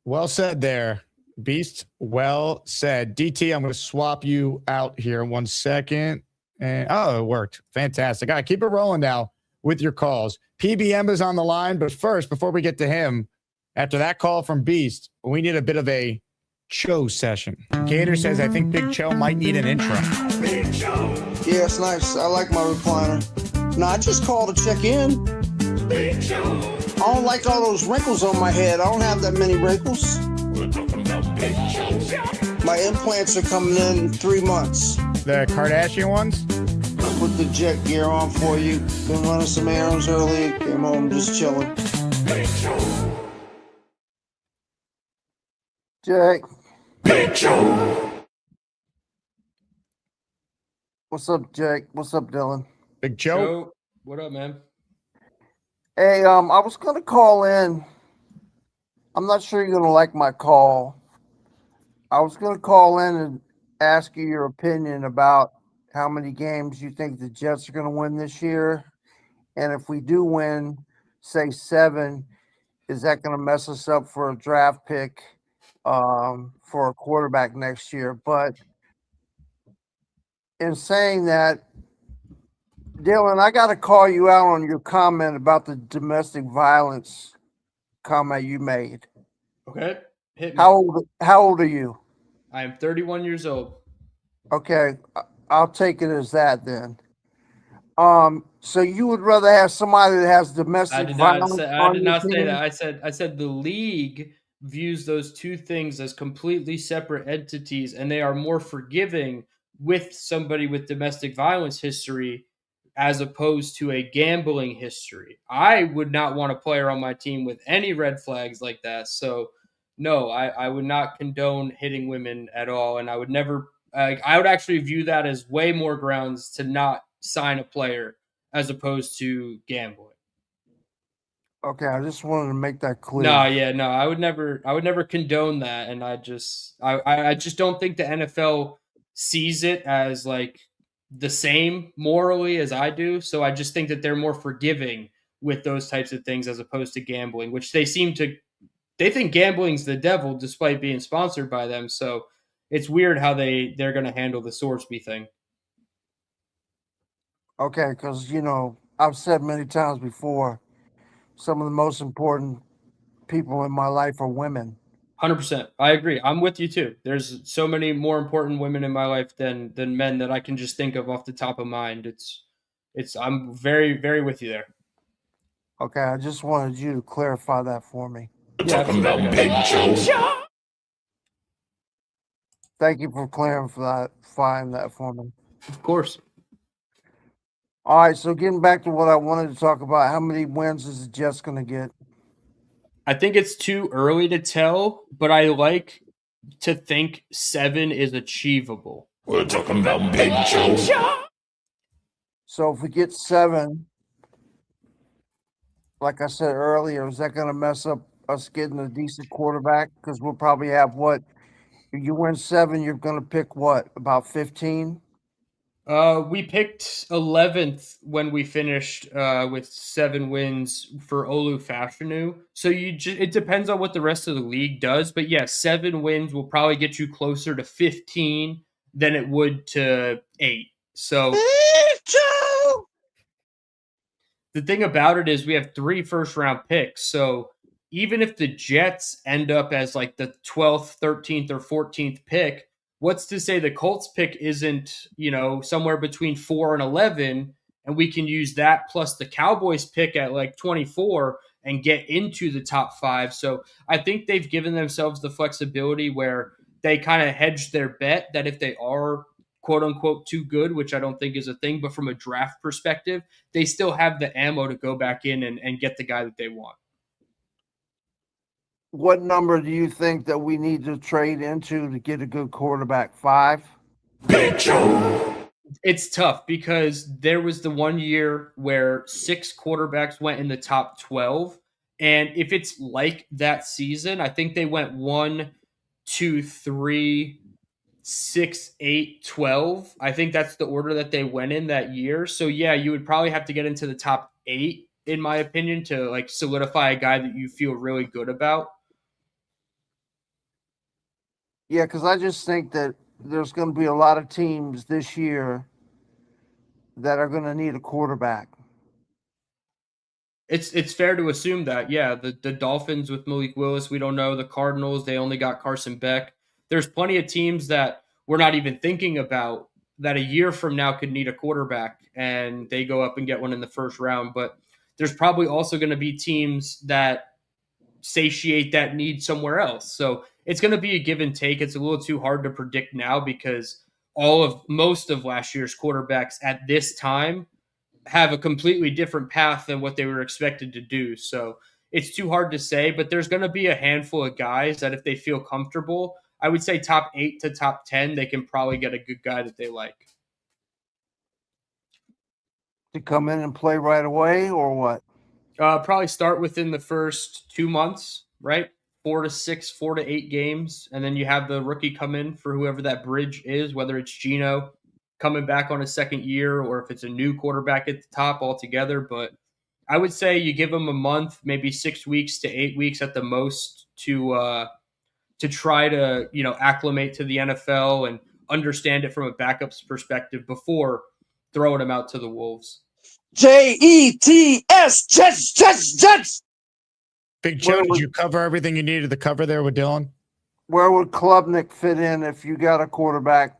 Well said there, Beast. Well said. DT, I'm going to swap you out here 1 second. And it worked. Fantastic. All right, keep it rolling now with your calls. PBM is on the line, but first, before we get to him, after that call from Beast, we need a bit of a Cho session. Gator says, I think Big Cho might need an intro. Big Cho. Yeah, it's nice. I like my recliner. No, I just called to check in. Big Cho. I don't like all those wrinkles on my head. I don't have that many wrinkles. We're talking about Big Cho. My implants are coming in 3 months. The Kardashian ones? I put the jet gear on for you. Been running some errands early. Came home just chilling. Big Cho. Jack. Big Cho. What's up, Jake? What's up, Dylan? Big Joe. What up, man? Hey, I was gonna call in. I'm not sure you're gonna like my call. I was gonna call in and ask you your opinion about how many games you think the Jets are gonna win this year, and if we do win, say 7, is that gonna mess us up for a draft pick? For a quarterback next year. But in saying that, Dylan, I got to call you out on your comment about the domestic violence comment you made. Okay. Hit me. How old are you? I am 31 years old. Okay, I'll take it as that then. So you would rather have somebody that has domestic violence? I did not say that. I said the league views those two things as completely separate entities, and they are more forgiving with somebody with domestic violence history as opposed to a gambling history. I would not want a player on my team with any red flags like that. So no, I would not condone hitting women at all. And I would never, I would actually view that as way more grounds to not sign a player as opposed to gambling. Okay, I just wanted to make that clear. No, I would never condone that, and I just don't think the NFL sees it as like the same morally as I do. So I just think that they're more forgiving with those types of things as opposed to gambling, which they think gambling's the devil despite being sponsored by them. So it's weird how they're going to handle the Sorsby thing. Okay, because I've said many times before, some of the most important people in my life are women. 100%. I agree. I'm with you too. There's so many more important women in my life than men that I can just think of off the top of mind. I'm very, very with you there. Okay, I just wanted you to clarify that for me. Talking about Big Joe. Thank you for clarifying that for me. Of course. All right, so getting back to what I wanted to talk about, how many wins is the Jets going to get? I think it's too early to tell, but I like to think 7 is achievable. We're talking about Big Joe. So if we get 7, like I said earlier, is that going to mess up us getting a decent quarterback? Because we'll probably have what? If you win 7, you're going to pick what? About 15? We picked 11th when we finished with 7 wins for Olu Fashanu. So it depends on what the rest of the league does. But yeah, 7 wins will probably get you closer to 15 than it would to 8. So the thing about it is we have 3 first-round picks. So even if the Jets end up as like the 12th, 13th, or 14th pick, what's to say the Colts pick isn't, somewhere between 4 and 11, and we can use that plus the Cowboys pick at like 24 and get into the top 5. So I think they've given themselves the flexibility where they kind of hedged their bet that if they are quote unquote too good, which I don't think is a thing, but from a draft perspective, they still have the ammo to go back in and get the guy that they want. What number do you think that we need to trade into to get a good quarterback? 5? It's tough because there was the one year where 6 quarterbacks went in the top 12. And if it's like that season, I think they went 1, 2, 3, 6, 8, 12. I think that's the order that they went in that year. So yeah, you would probably have to get into the top 8, in my opinion, to like solidify a guy that you feel really good about. Yeah, because I just think that there's going to be a lot of teams this year that are going to need a quarterback. It's fair to assume that, yeah, the Dolphins with Malik Willis, we don't know. The Cardinals, they only got Carson Beck. There's plenty of teams that we're not even thinking about that a year from now could need a quarterback, and they go up and get one in the first round. But there's probably also going to be teams that satiate that need somewhere else. So it's going to be a give and take. It's a little too hard to predict now because most of last year's quarterbacks at this time have a completely different path than what they were expected to do. So it's too hard to say, but there's going to be a handful of guys that if they feel comfortable, I would say top 8 to top 10, they can probably get a good guy that they like. To come in and play right away or what? Probably start within the first 2 months, right? 4 to 6, 4 to 8 games. And then you have the rookie come in for whoever that bridge is, whether it's Geno coming back on his second year or if it's a new quarterback at the top altogether. But I would say you give him a month, maybe 6 weeks to 8 weeks at the most to try to, acclimate to the NFL and understand it from a backup's perspective before throwing him out to the Wolves. Jets, Jets. Big Joe, did you cover everything you needed to cover there with Dylan? Where would Klubnik fit in if you got a quarterback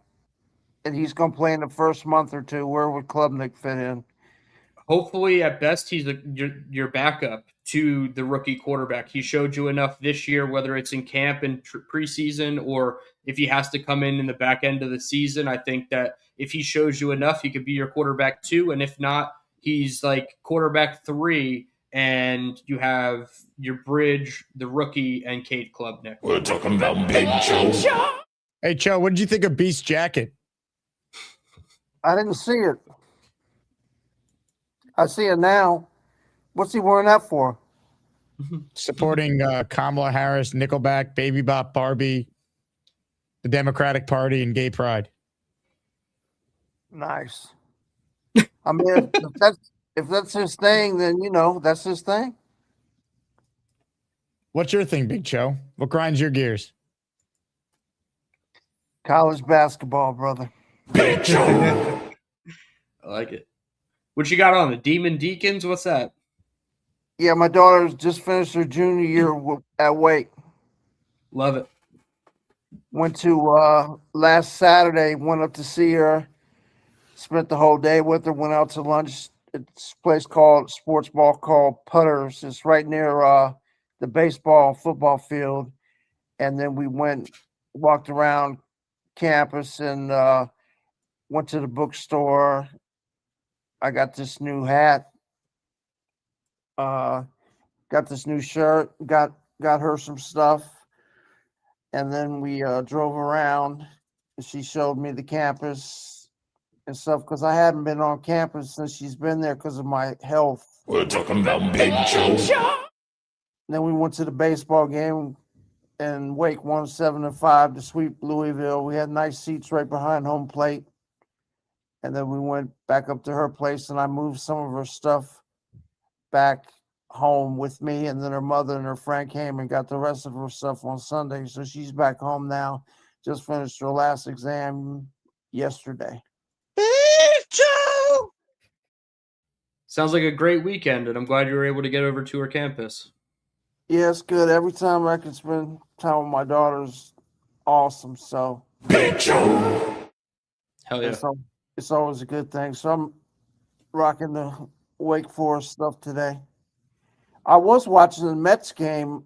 and he's going to play in the first month or two? Where would Klubnik fit in? Hopefully, at best, he's your backup to the rookie quarterback. He showed you enough this year, whether it's in camp and preseason or if he has to come in the back end of the season. I think that if he shows you enough, he could be your quarterback 2. And if not, he's like quarterback 3, and you have your bridge, the rookie, and Cade Klubnik. We're talking about Big Joe. Hey, Joe, what did you think of Beast's jacket? I didn't see it. I see it now. What's he wearing that for? Supporting Kamala Harris, Nickelback, Baby Bop Barbie, the Democratic Party, and gay pride. Nice. I mean, if that's his thing, then, that's his thing. What's your thing, Big Joe? What grinds your gears? College basketball, brother. Big Joe. I like it. What you got on the Demon Deacons? What's that? Yeah, my daughter just finished her junior year at Wake. Love it. Went to last Saturday, went up to see her, spent the whole day with her, went out to lunch. It's a place called sports ball called Putters. It's right near the baseball and football field. And then we walked around campus and went to the bookstore. I got this new hat, got this new shirt, got her some stuff. And then we drove around. She showed me the campus and stuff because I hadn't been on campus since she's been there because of my health. We're talking about Big Joe. Then we went to the baseball game and Wake won 7-5 to sweep Louisville. We had nice seats right behind home plate. And then we went back up to her place and I moved some of her stuff back home with me. And then her mother and her friend came and got the rest of her stuff on Sunday. So she's back home now. Just finished her last exam yesterday. Big Joe. Sounds like a great weekend, and I'm glad you were able to get over to her campus. Yeah, it's good. Every time I can spend time with my daughter's awesome. So Big Joe. Hell yeah. It's always a good thing. So I'm rocking the Wake Forest stuff today. I was watching the Mets game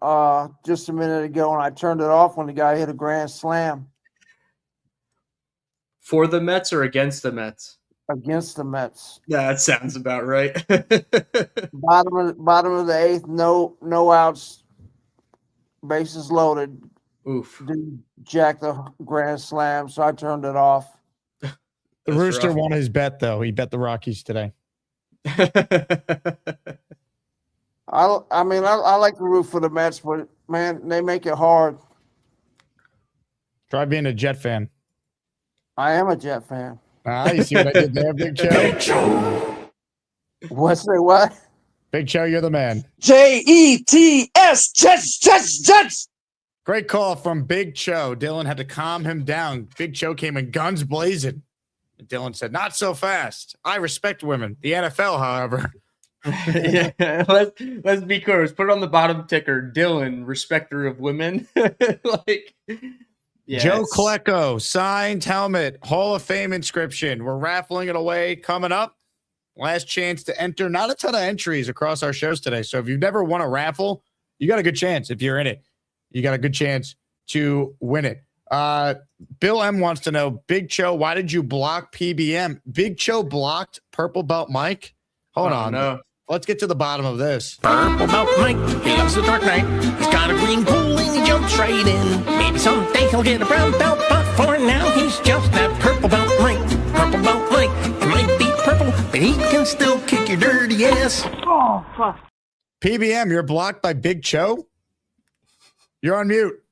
just a minute ago, and I turned it off when the guy hit a grand slam. For the Mets or against the Mets? Against the Mets. Yeah, that sounds about right. bottom of the 8th, no outs, bases loaded. Oof. Didn't jack the grand slam, so I turned it off. The Rooster won his bet, though. He bet the Rockies today. I mean, I like to root for the Mets, but man, they make it hard. Try being a Jet fan. I am a Jet fan. You see what I did there, Big Cho? Big Cho. What? Big Cho, you're the man. Jets, Jets. Great call from Big Cho. Dylan had to calm him down. Big Cho came in guns blazing. Dylan said, "Not so fast. I respect women. The NFL, however." Yeah, let's be clear. Let's put it on the bottom ticker. Dylan, respecter of women. Joe Klecko, signed helmet, Hall of Fame inscription. We're raffling it away coming up. Last chance to enter. Not a ton of entries across our shows today. So if you've never won a raffle, you got a good chance. If you're in it, you got a good chance to win it. Bill M wants to know, Big Cho, why did you block PBM? Big Cho blocked Purple Belt Mike? Hold on. No. Let's get to the bottom of this. Purple Belt Mike, he loves the Dark Knight. He's got a green pool and he jumps right in. Maybe someday he'll get a brown belt, but for now he's just that Purple Belt Mike. Purple Belt Mike, it might be purple, but he can still kick your dirty ass. Oh, fuck. PBM, you're blocked by Big Cho? You're on mute.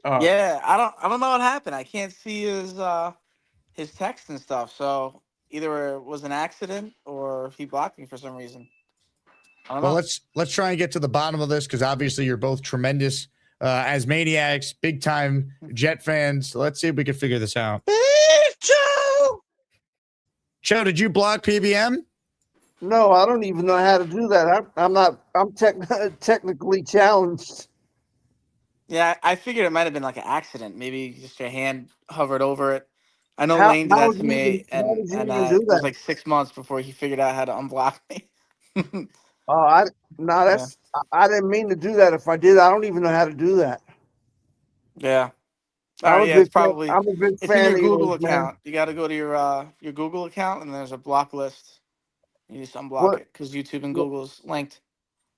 Yeah, I don't know what happened. I can't see his text and stuff. So either it was an accident or he blocked me for some reason. I don't know. Well, let's try and get to the bottom of this because obviously you're both tremendous as maniacs, big time Jet fans. Let's see if we can figure this out. Big Cho! Cho, did you block PBM? No, I don't even know how to do that. I'm technically challenged. Yeah, I figured it might have been like an accident. Maybe just your hand hovered over it. I know Lane did that to me, and it was like 6 months before he figured out how to unblock me. I didn't mean to do that. If I did, I don't even know how to do that. Yeah. It's probably. I'm a big It's fan in of your Google yours, man. account. You got to go to your Google account, and there's a block list. You just unblock it because YouTube and Google's linked.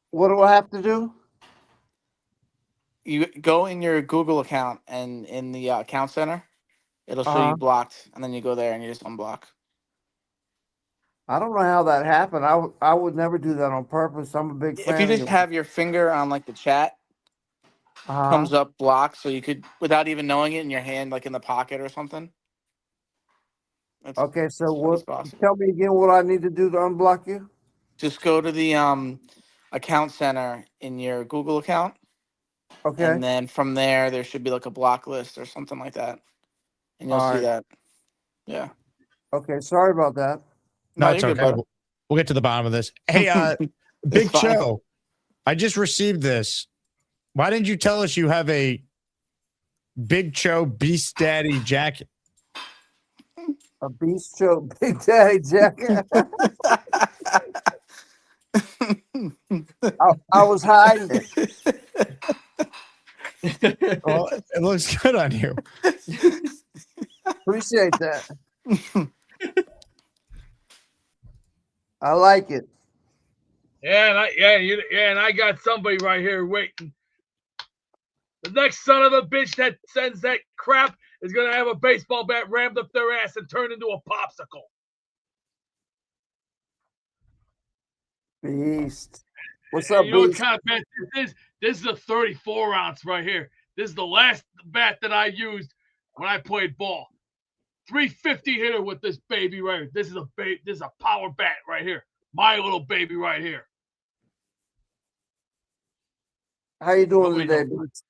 What do I have to do? You go in your Google account, and in the account center, it'll show you blocked, and then you go there and you just unblock. I don't know how that happened. I would never do that on purpose. I'm a big fan. If you just have your finger on like the chat, comes up blocked, so you could, without even knowing it, in your hand, like in the pocket or something. Okay, so tell me again what I need to do to unblock you. Just go to the account center in your Google account. Okay. And then from there should be like a block list or something like that. And you'll see that. Yeah. Okay, sorry about that. No, it's okay. We'll get to the bottom of this. Hey, Big Cho, I just received this. Why didn't you tell us you have a Big Cho Beast Daddy jacket? A Beast Cho Big Daddy jacket? I was hiding it. Well, it looks good on you. Appreciate that. I like it. And I got somebody right here waiting. The next son of a bitch that sends that crap is gonna have a baseball bat rammed up their ass and turned into a popsicle. Beast. What's up, You know what Beast? kind of bat this is? This is a 34 ounce right here. This is the last bat that I used when I played ball. 350 hitter with this baby right here. This is a power bat right here. My little baby right here. How you doing today, Beast?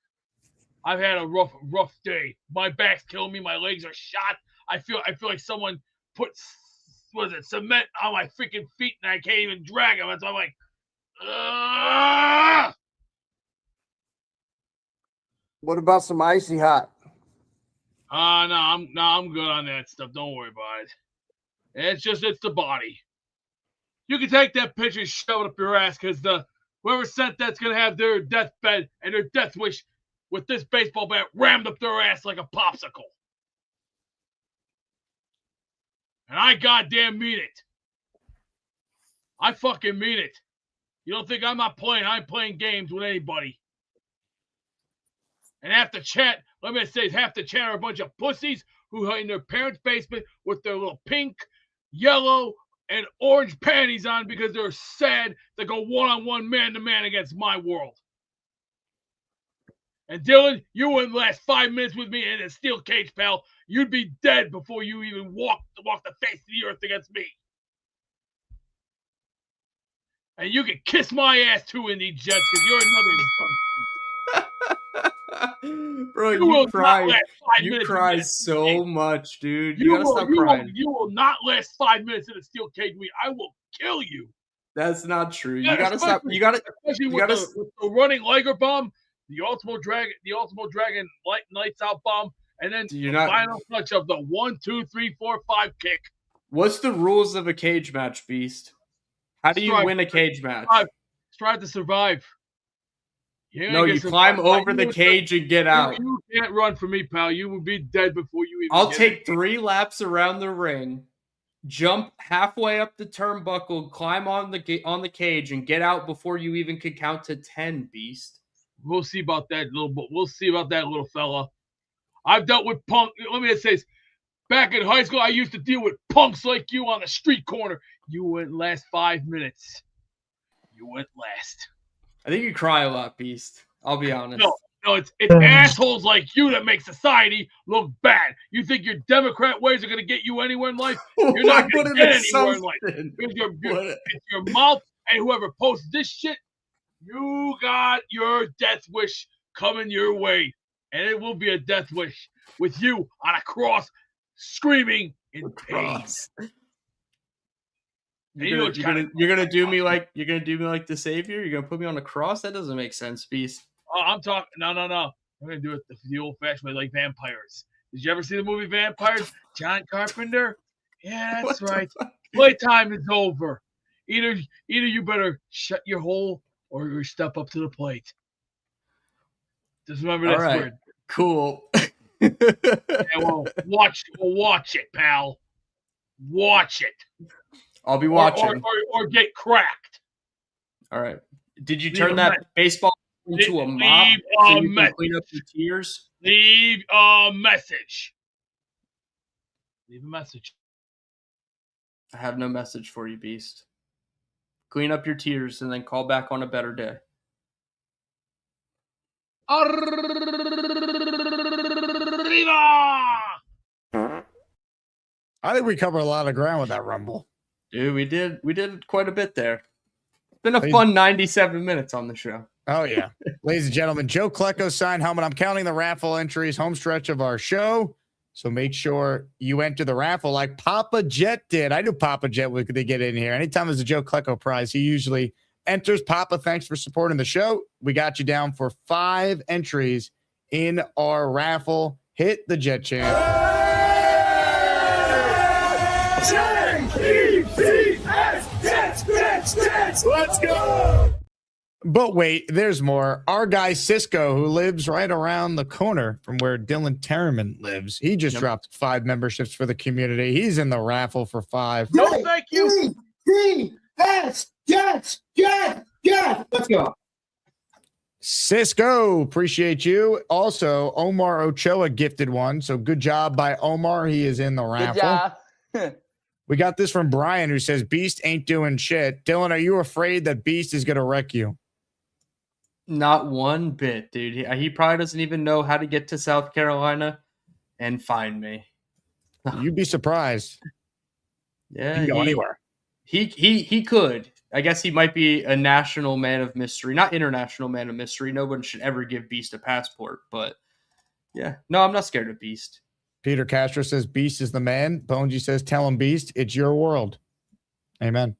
I've had a rough day. My back's killing me. My legs are shot. I feel like someone put cement on my freaking feet and I can't even drag them. So I'm like, ugh! What about some icy hot? No, I'm good on that stuff. Don't worry about it. It's the body. You can take that picture and shove it up your ass because the Whoever sent that's going to have their deathbed and their death wish with this baseball bat rammed up their ass like a popsicle. And I goddamn mean it. I fucking mean it. You don't think I'm not playing? I'm playing games with anybody. And half the chat, let me say, half the chat are a bunch of pussies who are in their parents' basement with their little pink, yellow, and orange panties on because they're sad to go one-on-one, man-to-man against my world. And Dylan, you wouldn't last 5 minutes with me in a steel cage, pal. You'd be dead before you even walk the face of the earth against me. And you can kiss my ass too in these jets because you're another. Bro, you cry. You cry so much, dude. You gotta stop crying. You will not last 5 minutes in a steel cage with me. I will kill you. That's not true. Yeah, you gotta stop. You gotta. Especially with the running Liger bomb, the Ultimo Dragon lights out bomb, and then final touch of the 1, 2, 3, 4, 5 kick. What's the rules of a cage match, Beast? How do you win a cage match? Strive to survive. You climb over the cage and get out. You can't run from me, pal. You will be dead before you even. I'll take 3 laps around the ring, jump halfway up the turnbuckle, climb on the cage, and get out before you even can count to 10, Beast. We'll see about that little fella. I've dealt with punk. Let me just say this. Back in high school, I used to deal with punks like you on the street corner. You wouldn't last 5 minutes. You wouldn't last. I think you cry a lot, Beast. I'll be honest. No, it's assholes like you that make society look bad. You think your Democrat ways are going to get you anywhere in life? You're not going to get anywhere in life. It's your mouth, and whoever posts this shit, you got your death wish coming your way. And it will be a death wish with you on a cross screaming in pain. You're gonna do me like the savior? You're gonna put me on a cross? That doesn't make sense, Beast. Oh, I'm talking. No. I'm gonna do it the old-fashioned way, like vampires. Did you ever see the movie Vampires? John Carpenter. Yeah, that's right. Playtime is over. Either you better shut your hole or you step up to the plate. Just remember this word. Cool. Yeah, well, watch it, pal. Watch it. I'll be watching. Or get cracked. All right. Did you turn that baseball into a mop so you can clean up your tears? Leave a message. Leave a message. I have no message for you, Beast. Clean up your tears and then call back on a better day. I think we covered a lot of ground with that Rumble. Dude, we did quite a bit there. It's been a fun 97 minutes on the show. Oh, yeah. Ladies and gentlemen, Joe Klecko signed helmet. I'm counting the raffle entries, home stretch of our show. So make sure you enter the raffle like Papa Jet did. I knew Papa Jet would get in here. Anytime there's a Joe Klecko prize, he usually enters. Papa, thanks for supporting the show. We got you down for 5 entries in our raffle. Hit the Jet chant. Let's go. But wait, there's more. Our guy Cisco, who lives right around the corner from where Dylan Tereman lives, he just dropped 5 memberships for the community. He's in the raffle for 5. No, thank you. Jets. Let's go. Cisco, appreciate you. Also, Omar Ochoa gifted one. So good job by Omar. He is in the raffle. Good job. We got this from Brian, who says, Beast ain't doing shit. Dylan, are you afraid that Beast is going to wreck you? Not one bit, dude. He probably doesn't even know how to get to South Carolina and find me. You'd be surprised. Yeah, he can go anywhere. He could. I guess he might be a national man of mystery, not international man of mystery. No one should ever give Beast a passport, but yeah. No, I'm not scared of Beast. Peter Castro says Beast is the man. Bonesy says, tell him Beast, it's your world. Amen.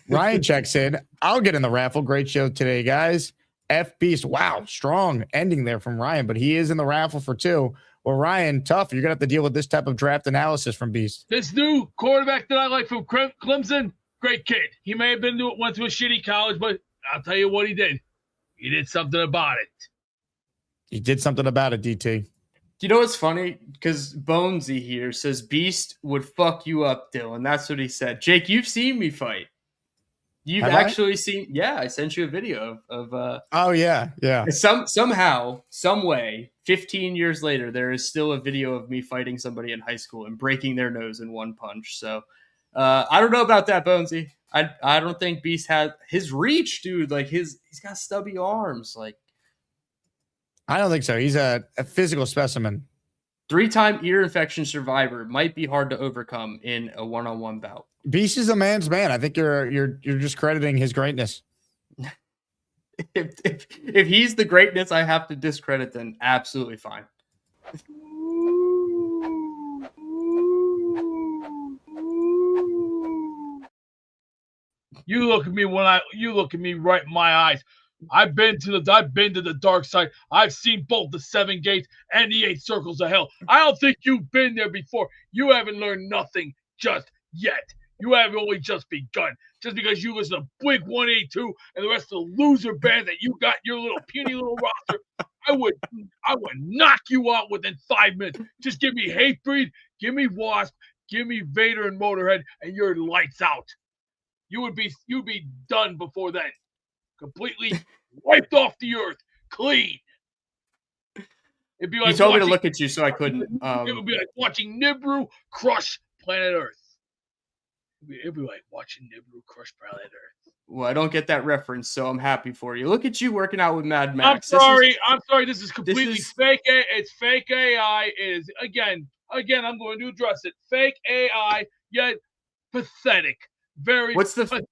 Ryan checks in. I'll get in the raffle. Great show today, guys. F Beast. Wow, strong ending there from Ryan, but he is in the raffle for 2. Well, Ryan, tough. You're going to have to deal with this type of draft analysis from Beast. This new quarterback that I like from Clemson, great kid. He may have went to a shitty college, but I'll tell you what he did. He did something about it. He did something about it, DT. You know what's funny? Because Bonesy here says Beast would fuck you up, Dylan. That's what he said. Jake, you've seen me fight. You've Have actually seen. Yeah, I sent you a video of. Oh yeah. Somehow, some way, 15 years later, there is still a video of me fighting somebody in high school and breaking their nose in one punch. So, I don't know about that, Bonesy. I don't think Beast had his reach, dude. Like he's got stubby arms. Like I don't think so. He's a physical specimen. 3-time ear infection survivor might be hard to overcome in a one-on-one bout. Beast is a man's man. I think you're just crediting his greatness. If he's the greatness I have to discredit, then absolutely fine. You look at me you look at me right in my eyes. I've been to the dark side. I've seen both the 7 gates and the 8 circles of hell. I don't think you've been there before. You haven't learned nothing just yet. You have only just begun. Just because you listen to Blink 182 and the rest of the loser band that you got in your little puny little roster, I would knock you out within 5 minutes. Just give me Hatebreed, give me Wasp, give me Vader and Motorhead, and you're lights out. You'd be done before then. Completely wiped off the earth, clean. It'd be like you told me to look at you, so I couldn't. It would be like watching Nibiru crush planet Earth. It'd be like watching Nibiru crush planet Earth. Well, I don't get that reference, so I'm happy for you. Look at you working out with Mad Max. I'm sorry. This is completely fake. It's fake AI. It is again. I'm going to address it. Fake AI, yet pathetic. Very pathetic.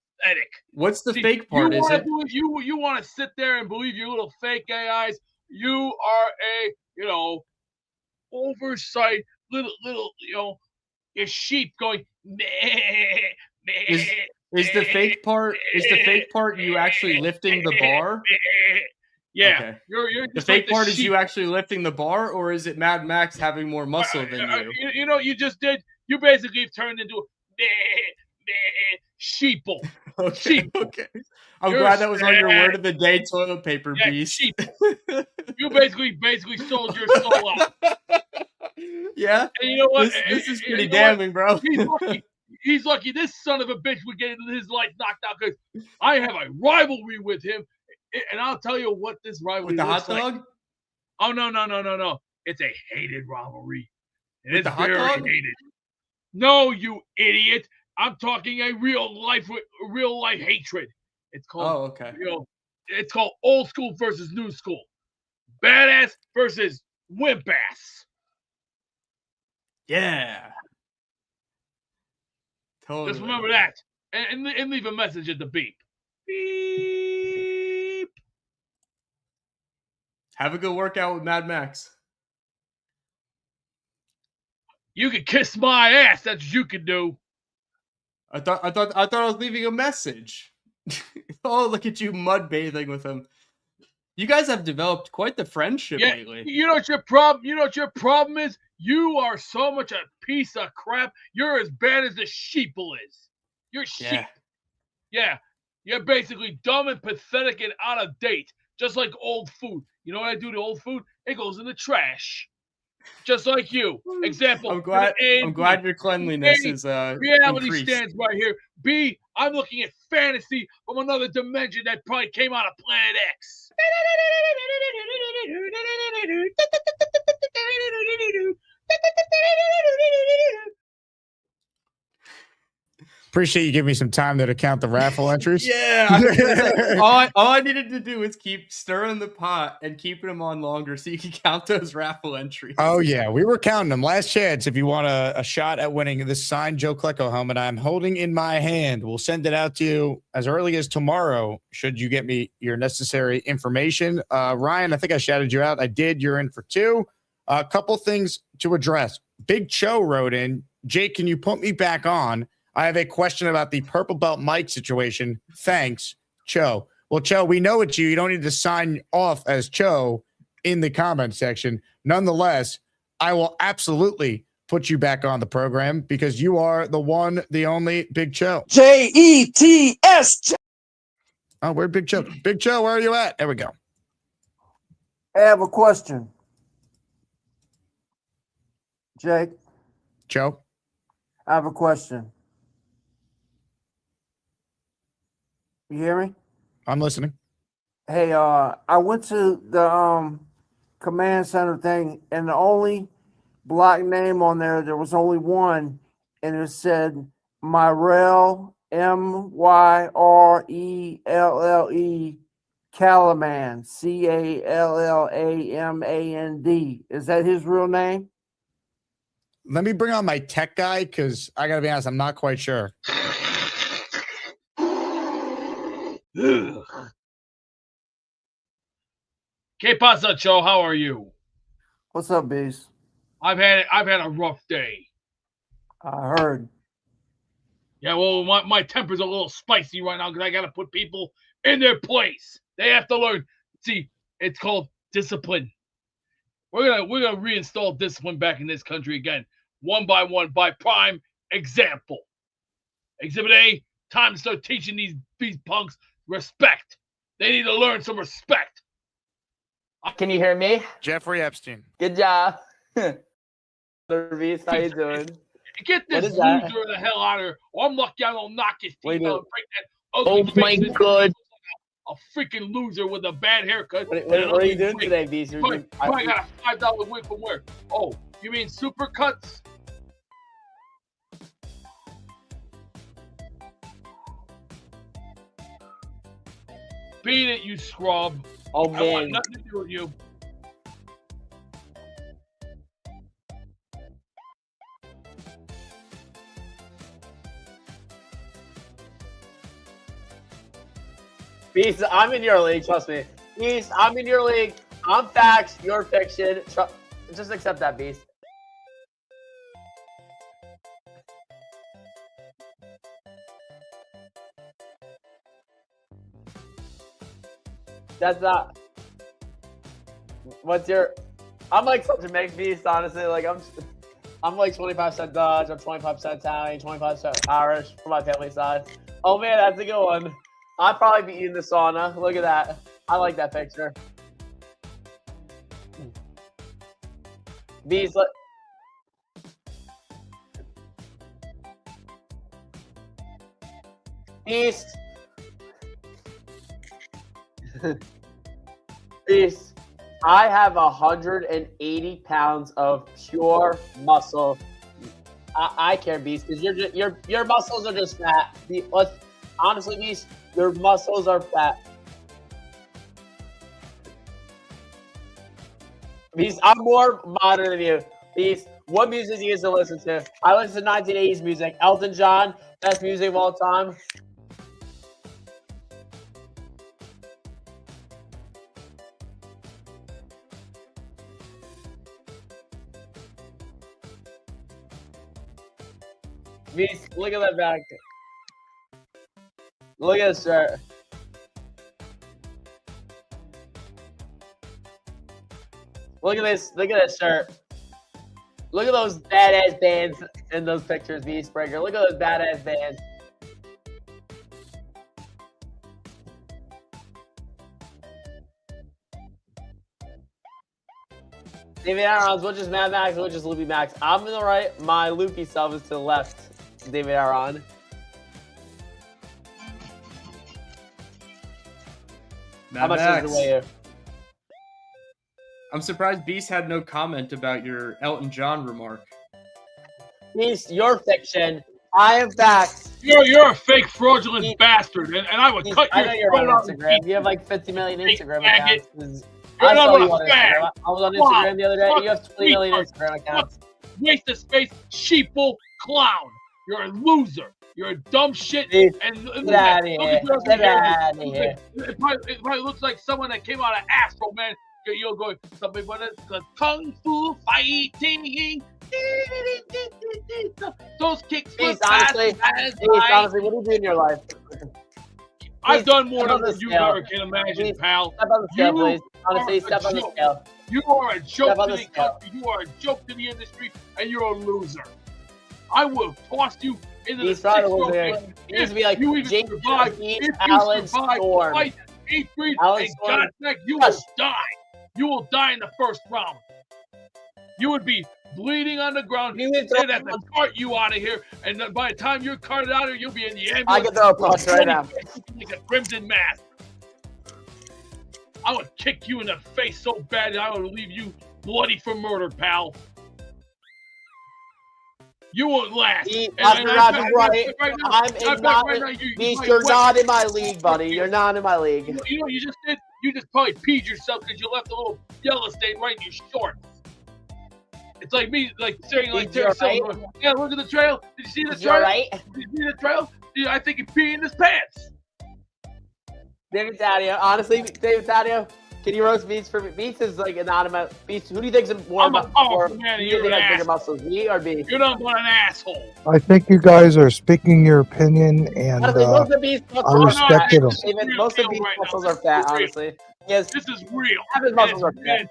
What's the fake part? You want to sit there and believe your little fake AIs? You are a oversight little a sheep going meh, meh. Is the fake part? Is the fake part you actually lifting the bar? Yeah, okay. You're the fake part is you actually lifting the bar, or is it Mad Max having more muscle than you? You know, you just did. You basically turned into a sheeple. Okay. I'm glad that was on your word of the day, toilet paper Beast. You basically sold your soul out. Yeah. And you know what? This is pretty damning, bro. He's lucky this son of a bitch would get his life knocked out because I have a rivalry with him. And I'll tell you what this rivalry with the looks hot dog? Like. Oh, no. It's a hated rivalry. With the hot dog? Hated. No, you idiot. I'm talking a real life hatred. It's called it's called old school versus new school. Badass versus wimp ass. Yeah. Totally. Just remember that. And leave a message at the beep. Beep. Have a good workout with Mad Max. You can kiss my ass. That's what you can do. I thought I was leaving a message. Oh, look at you mud bathing with him. You guys have developed quite the friendship lately. You know what your problem? You know what your problem is? You are so much a piece of crap. You're as bad as the sheeple is. You're sheep. Yeah. You're basically dumb and pathetic and out of date. Just like old food. You know what I do to old food? It goes in the trash. Just like you. Example. I'm glad your cleanliness is reality increased. stands right here. B, I'm looking at fantasy from another dimension that probably came out of Planet X. Appreciate you giving me some time there to count the raffle entries. Yeah. all I needed to do was keep stirring the pot and keeping them on longer so you can count those raffle entries. Oh, yeah. We were counting them. Last chance if you want a shot at winning this signed Joe Klecko helmet I'm holding in my hand. We'll send it out to you as early as tomorrow should you get me your necessary information. Ryan, I think I shouted you out. I did. You're in for 2. A couple things to address. Big Cho wrote in, Jake, can you put me back on? I have a question about the purple belt mic situation. Thanks, Cho. Well, Cho, we know it's you. You don't need to sign off as Cho in the comment section. Nonetheless, I will absolutely put you back on the program because you are the one, the only Big Cho. Jets. Oh, where'd Big Joe? Big Joe, where are you at? There we go. I have a question. Jake. Joe. I have a question. You hear me? I'm listening. Hey, I went to the command center thing, and the only black name on there was only one, and it said Myrelle, Myrelle Callaman, Callamand. Is that his real name? Let me bring on my tech guy because I got to be honest, I'm not quite sure. ¿Qué pasa, Joe? How are you? What's up, Beast? I've had a rough day. I heard. Yeah, well, my temper's a little spicy right now because I got to put people in their place. They have to learn. See, it's called discipline. We're gonna reinstall discipline back in this country again, one by prime example. Exhibit A, time to start teaching these punks respect. They need to learn some respect. Can you hear me? Jeffrey Epstein. Good job. Beast, how you doing? Get this loser the hell out of here. Or I'm lucky I don't knock his teeth out and break that ugly face. Oh my God. A freaking loser with a bad haircut. What are you doing today, Beast? I got a $5 wig from where? Oh, you mean Supercuts? Beat it, you scrub. Oh, I want man. nothing to do with you. Beast, I'm in your league, trust me. Beast, I'm in your league. I'm facts, you're fiction. Just accept that, Beast. That's not. What's your? I'm like such a mixed beast, honestly. Like I'm like 25% Dutch, I'm 25% Italian, 25% Irish for my family side. Oh man, that's a good one. I'd probably be eating the sauna. Look at that. I like that picture. Beast. Beast. Beast, I have 180 pounds of pure muscle. I care, Beast, because your muscles are just fat. Honestly, Beast, your muscles are fat. Beast, I'm more modern than you. Beast, what music do you used to listen to? I listen to 1980s music. Elton John, best music of all time. Beast, look at that back. Look at this shirt. Look at this. Look at this shirt. Look at those badass bands in those pictures, Beast Breaker. Look at those badass bands. David Aaron's, which is Mad Max, which is Loopy Max. I'm to the right. My Loopy self is to the left. David Aaron. How much is the way here? I'm surprised Beast had no comment about your Elton John remark. Beast, you're fiction. I am facts. You're a fake fraudulent bastard, and I would cut I your know you're throat on out. Instagram. You have like 50 million Instagram faggot. accounts. You're I saw not you a on fag. Instagram. I was on Instagram the other day. You have 20 million Fuck. Instagram accounts. Waste of space, sheeple, clown. You're a loser. You're a dumb shit. Dude, And get out of here. Get out of here. It probably looks like someone that came out of Astro, man. You're going something but it's kung fu fighting. Those kicks. Beast, honestly, what do you do in your life? I've done more step than on the you scale. ever can imagine, pal. Step on the scale, You please. Honestly, are step a on the joke. scale. You are a joke Step on to the the scale. country. You are a joke to the industry, and you're a loser. I will toss you into He's the probably 6th was there. round. He needs to be like You even Jake survive, Heat, if you Alan survive Storm. fight 8th grade, Alan and Storm. God heck, you will die. You will die in the 1st round. You would be bleeding on the ground. They'd have to cart you out of here, and then by the time you're carted out of here, you'll be in the ambulance. I can throw a punch right now. Like a crimson mask. I would kick you in the face so bad that I would leave you bloody for murder, pal. You won't last. I'm not in my league, buddy. You're not in my league. You know what you just did? You just probably peed yourself because you left a little yellow stain right in your shorts. It's like me, like staring like Terry Silver. Right? Yeah, look at the trail. Did you see the trail? Right? Did you see the trail? Yeah, I think he peed in his pants. David Taddeo, honestly, David Taddeo, can you roast Beats for me? Beats is like anonymous. Beats, who do you think's more? I'm a powerful man, and you're an bigger muscles, me or B? You're not an asshole. I think you guys are speaking your opinion, and honestly, most of Beats I respect it. Most of Beats muscles are fat, honestly. Yes, this is real. Half his muscles are fat.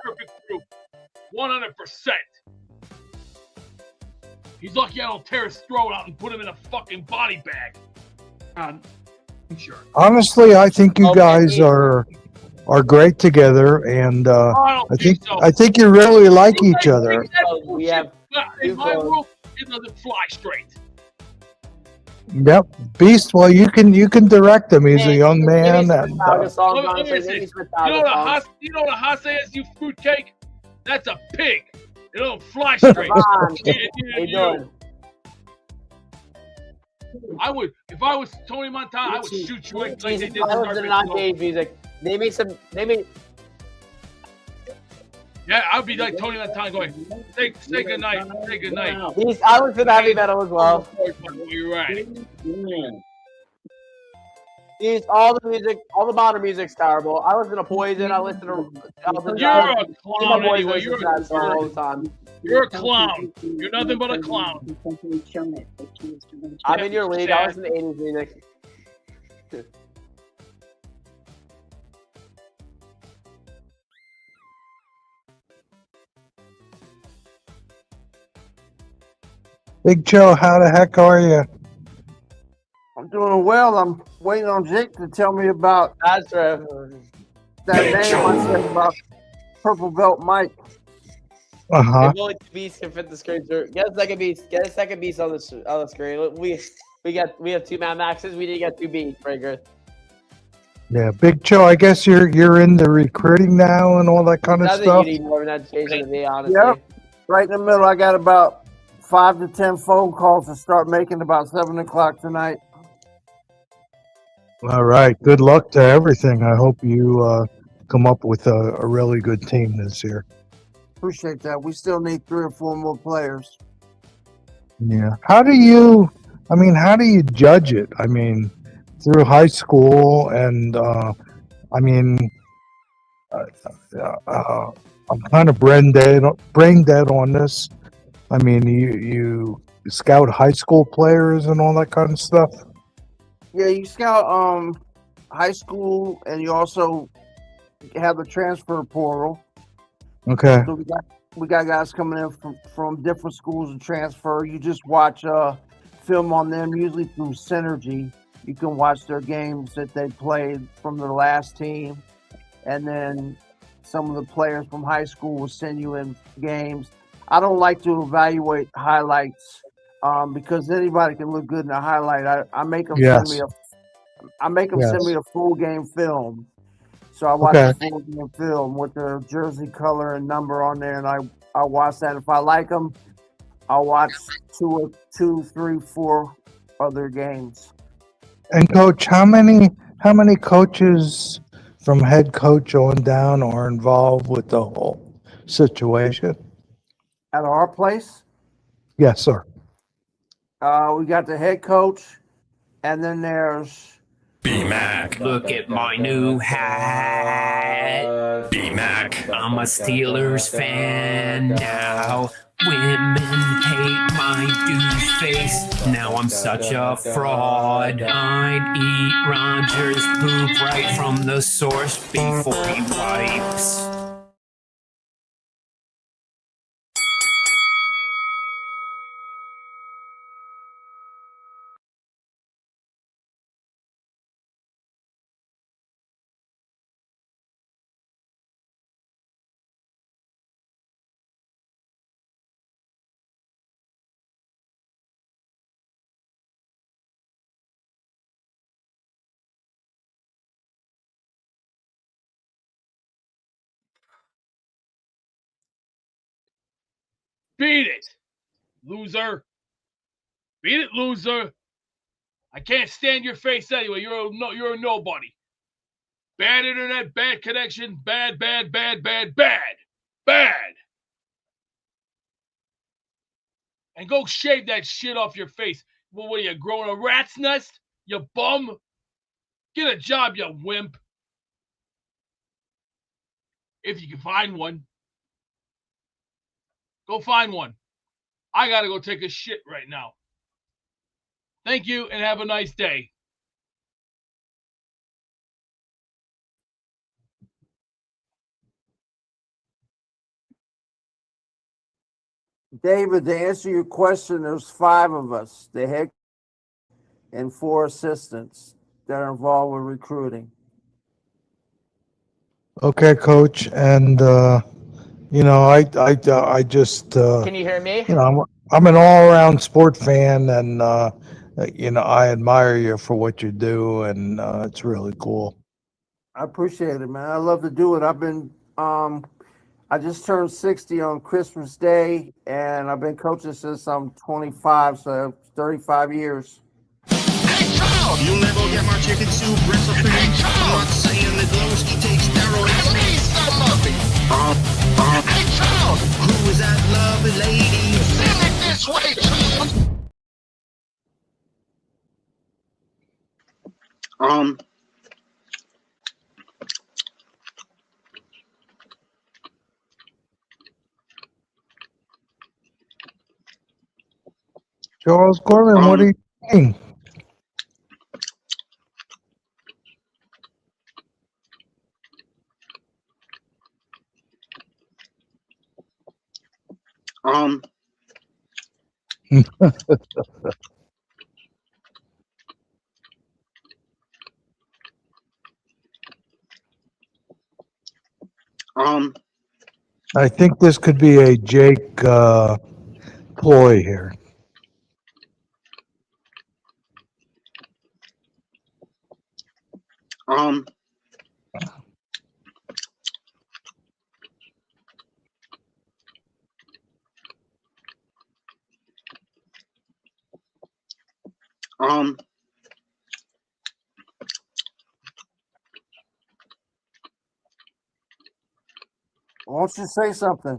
Perfect proof. 100%. He's lucky I don't tear his throat out and put him in a fucking body bag. Sure. Honestly, I think you guys are great together, and I think you really like each other. We have in my world, it doesn't fly straight. Yep, Beast. Well, you can direct him. He's a young man, and You know what a Hase is, you fruitcake? That's a pig. It don't fly straight. I would, if I was Tony Montana, I would shoot you like they did. I was in non-gauge music. Maybe. Yeah, I'd be like Tony Montana going, say good night, say good night. I was in heavy metal as well. You're right. All the modern music's terrible. I listen to Poison. I listen to Elton John. You're a clown anyway. You're all the time. You're a clown. You're nothing but a clown. I'm in your league. I listen to 80s music. Big Joe, how the heck are you? I'm doing well. I'm waiting on Jake to tell me about that name I said about Purple Belt Mike. If only the beast can fit the screen. Get a second beast. Get a second beast on the screen. We have 2 Mad Maxes. We didn't get 2 beast breakers. Yeah, Big Joe. I guess you're in the recruiting now and all that kind of stuff. You need more of an education than me, honestly. Yep. Right in the middle. I got about 5 to 10 phone calls to start making about 7 o'clock tonight. All right. Good luck to everything. I hope you come up with a really good team this year. Appreciate that. We still need 3 or 4 more players. Yeah. How do you judge it? I mean, through high school, and I'm kind of brain dead on this. I mean, you scout high school players and all that kind of stuff. Yeah, you scout high school, and you also have the transfer portal. Okay. So we got guys coming in from different schools and transfer. You just watch film on them, usually through Synergy. You can watch their games that they played from their last team, and then some of the players from high school will send you in games. I don't like to evaluate highlights because anybody can look good in a highlight. I make them send me send me a full game film. So I watch the full game film with the jersey color and number on there, and I watch that. If I like them, I'll watch 2, 3, 4 other games. And Coach, how many coaches from head coach on down are involved with the whole situation? At our place? Yes, sir. We got the head coach, and then there's B-Mac. Look at my new hat. B-Mac. I'm a Steelers fan now. Women hate my douche face. Now I'm such a fraud. I'd eat Rogers' poop right from the source before he wipes. Beat it, loser. Beat it, loser. I can't stand your face anyway. You're a nobody. Bad internet, bad connection, bad. And go shave that shit off your face. Well, what are you, growing a rat's nest? You bum. Get a job, you wimp. If you can find one. Go find one. I gotta go take a shit right now. Thank you and have a nice day. David, to answer your question, there's 5 of us, the head and 4 assistants that are involved with recruiting. Okay, coach, and I just Can you hear me? I'm an all-around sport fan, and I admire you for what you do, and it's really cool. I appreciate it, man. I love to do it. I've been I just turned 60 on Christmas Day, and I've been coaching since I'm 25, so 35 years. You'll never get my chicken soup recipe. I'm not saying that Glowski takes steroids. Please, some of it. Hey, child. Who is that lovely lady? Send it this way, child. Charles Corbin, what are you saying? I think this could be a Jake ploy here. Why don't you say something?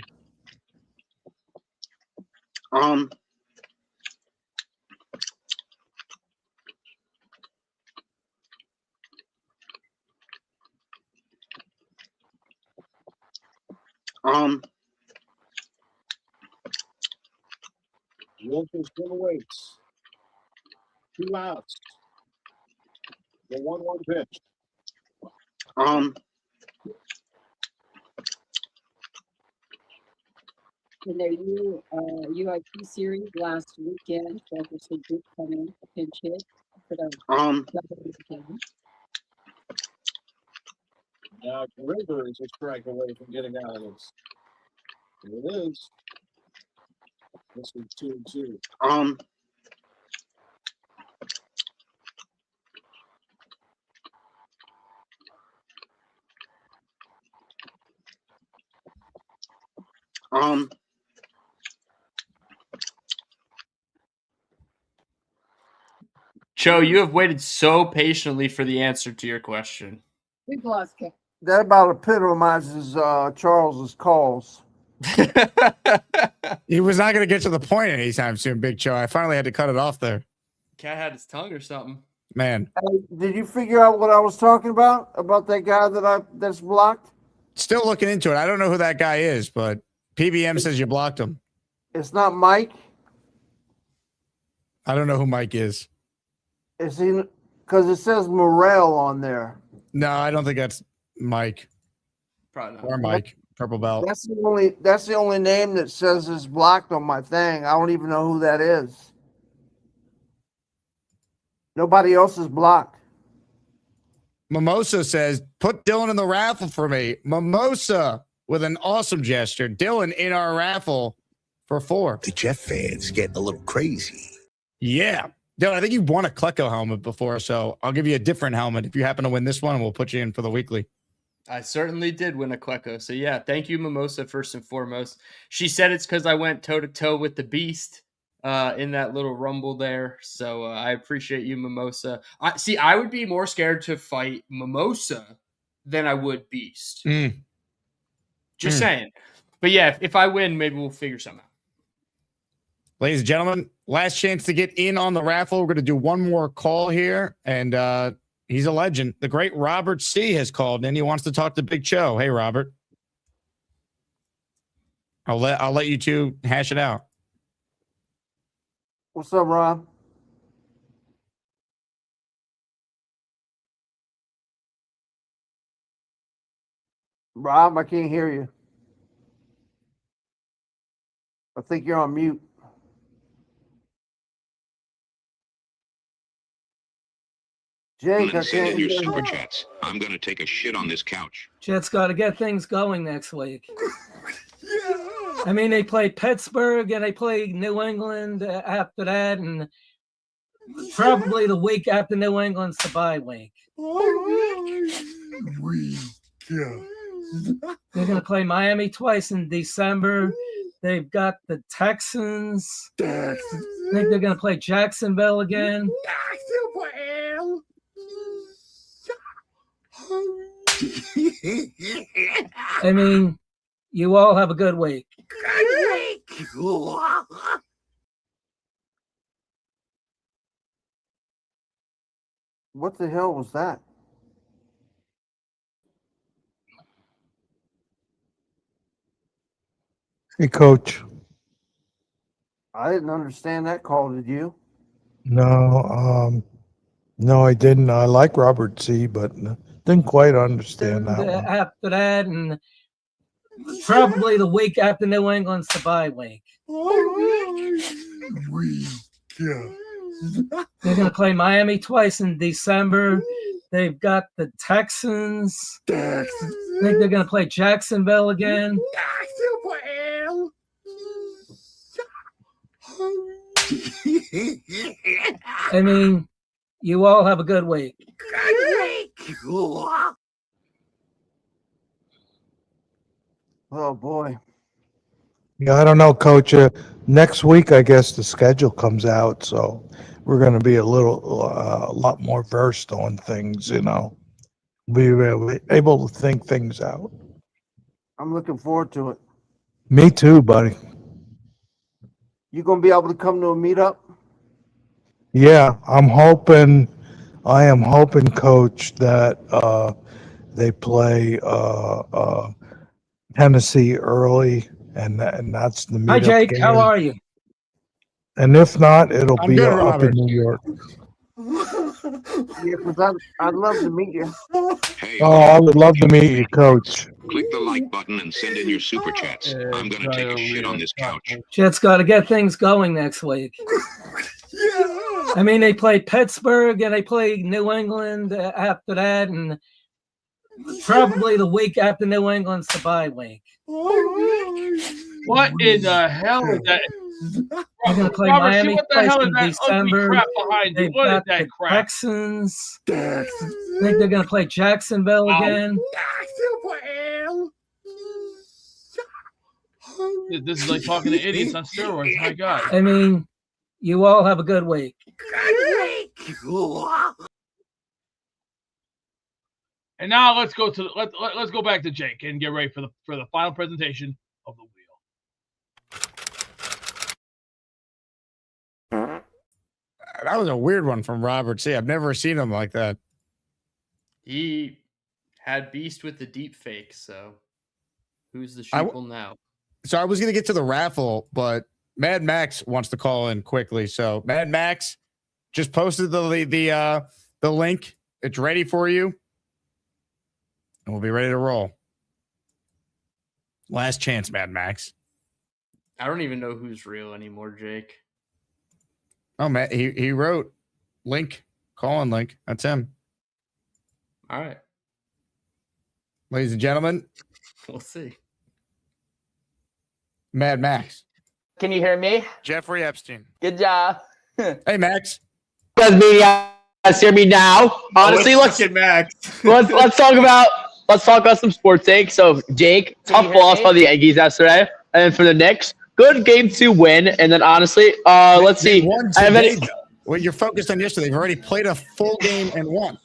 Wilkins still awaits. 2 outs. The 1-1 pitch. In their UIP series last weekend, Jefferson did come in a pinch hit for the game. Now River is a strike away from getting out of this. Here it is. This is 2-2. Joe, you have waited so patiently for the answer to your question. We've lost him. That about epitomizes Charles's calls. He was not going to get to the point anytime soon, Big Joe. I finally had to cut it off there. Cat had his tongue or something. Man. Hey, did you figure out what I was talking about? About that guy that's blocked? Still looking into it. I don't know who that guy is, but PBM says you blocked him. It's not Mike. I don't know who Mike is. Is he? Because it says Morel on there. No, I don't think that's Mike. Probably not. Or Mike. Purple belt. That's the only name that says it's blocked on my thing. I don't even know who that is. Nobody else is blocked. Mimosa says, put Dylan in the raffle for me. Mimosa with an awesome gesture. Dylan in our raffle for 4. The Jet fans getting a little crazy. Yeah. Dylan, I think you won a Klecko helmet before, so I'll give you a different helmet if you happen to win this one, and we'll put you in for the weekly. I certainly did win a Quecco. So yeah, thank you, Mimosa, first and foremost. She said it's because I went toe to toe with the Beast in that little rumble there. So I appreciate you, Mimosa. I would be more scared to fight Mimosa than I would Beast. Just saying. But yeah, if I win, maybe we'll figure something out. Ladies and gentlemen, last chance to get in on the raffle. We're going to do one more call here, and he's a legend. The great Robert C. has called in. He wants to talk to Big Cho. Hey, Robert. I'll let you two hash it out. What's up, Rob? Rob, I can't hear you. I think you're on mute. Jake, I Send can't in your hear super you. chats. I'm going to take a shit on this couch. Jets got to get things going next week. I mean, they play Pittsburgh and they play New England after that, and probably the week after New England's the bye week. They're going to play Miami twice in December. They've got the Texans. I think they're going to play Jacksonville again. I mean, you all have a good week. What the hell was that? Hey, Coach. I didn't understand that call, did you? No, no, I didn't. I like Robert C., but didn't quite understand that one. After that, and probably the week after New England's the bye week. They're going to play Miami twice in December. They've got the Texans. I think they're going to play Jacksonville again. I mean, you all have a good week. Oh, boy. Yeah, I don't know, Coach. Next week, I guess the schedule comes out, so we're going to be a lot more versed on things, you know. Be able to think things out. I'm looking forward to it. Me too, buddy. You going to be able to come to a meetup? Yeah, I am hoping, Coach, that they play Tennessee early, and that's the meetup. Hi, Jake. game. How are you? And if not, it'll I'm be good, up Robert. in New York. Yeah, because I'd love to meet you. Hey, Oh, I would love to meet you, Coach. click the like button and send in your super chats. I'm going to take a shit on this couch. Jets got to get things going next week. I mean, they play Pittsburgh and they play New England after that, and probably the week after New England's the bye week. What in the hell is that? They're going to play Robert, see Miami what the twice hell is in that ugly December. crap behind you? They've What is got that the crap? Texans. I think they're going to play Jacksonville again. This is like talking to idiots on steroids. My God. I mean, you all have a good week. And now let's go to let's go back to Jake and get ready for the final presentation of the wheel. That was a weird one from Robert C. I've never seen him like that. He had Beast with the deep fake, so who's the sheeple now? So I was going to get to the raffle, but Mad Max wants to call in quickly. So Mad Max just posted the link. It's ready for you. And we'll be ready to roll. Last chance, Mad Max. I don't even know who's real anymore, Jake. Oh, man, he wrote link, call in link. That's him. All right. Ladies and gentlemen. We'll see. Mad Max. Can you hear me? Jeffrey Epstein. Good job. Hey, Max. Does me hear me now? Honestly, let's Max. let's talk about let's talk about some sports takes. So, Jake, tough loss by the Yankees yesterday. And then for the Knicks, good game 2 win. And then honestly, let's see. Well, you're focused on yesterday. They've already played a full game and won.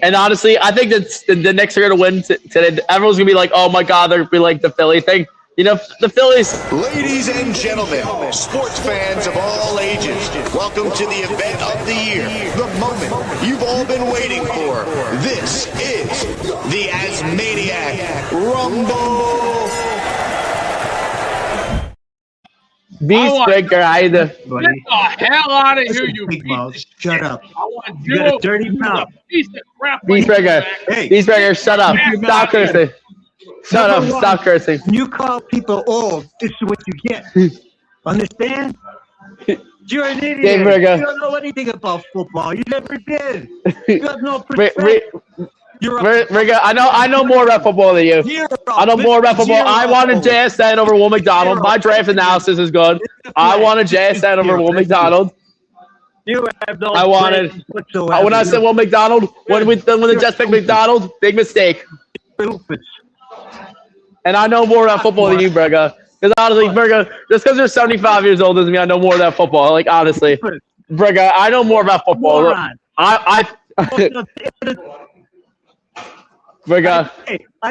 And honestly, I think that the Knicks are going to win today. Everyone's going to be like, oh my God, they're going to be like the Philly thing. You know, the Phillies. Ladies and gentlemen, sports fans of all ages, welcome to the event of the year, the moment you've all been waiting for. This is the Asmaniac Rumble. Beast Breaker, either. Get the hell out of here, you piece of Shut up. I want You got a dirty mouth. Piece of crap. Beast Breaker. Hey. Beast Breaker, shut up. Stop cursing. Shut up. Stop cursing. When you call people old, this is what you get. Understand? You're an idiot. Dave You Berger. don't know anything about football. You never did. You have no perspective. Riga, I know more about football than you. I know more about football. I wanted JSN over Will McDonald. My draft analysis is good. I wanted JSN over Will McDonald. You have no I wanted whatsoever. when I said Will McDonald, when the Jets picked McDonald, big mistake. And I know more about football than you, Berga. Because honestly, Berga, just because you're 75 years old doesn't mean I know more about football. Like honestly, Berga, I know more about football. Briga,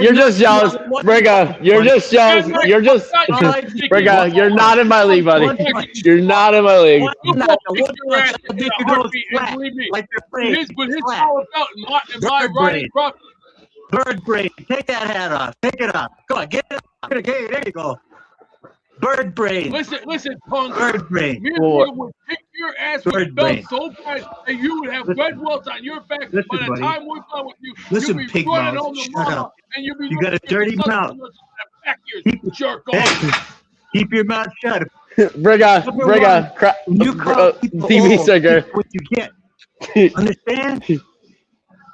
you're just jealous. Briga, you're just jealous. You're just Briga, you're not in my league, buddy. You're not in my league. Bird brain. Take that hat off. Take it off. Go on, get it. Okay, there you go. Bird brain. Listen, punk. Bird brain. Me and you would kick your ass with belts so bad that you would have red welts on your back by the time we're done with you. Listen, you'll be pig running mouth. on the Shut mama, up. and you'll be You got a dirty mouth. Jerk off. Keep your mouth shut. Briga, TV sticker. What you get. Understand?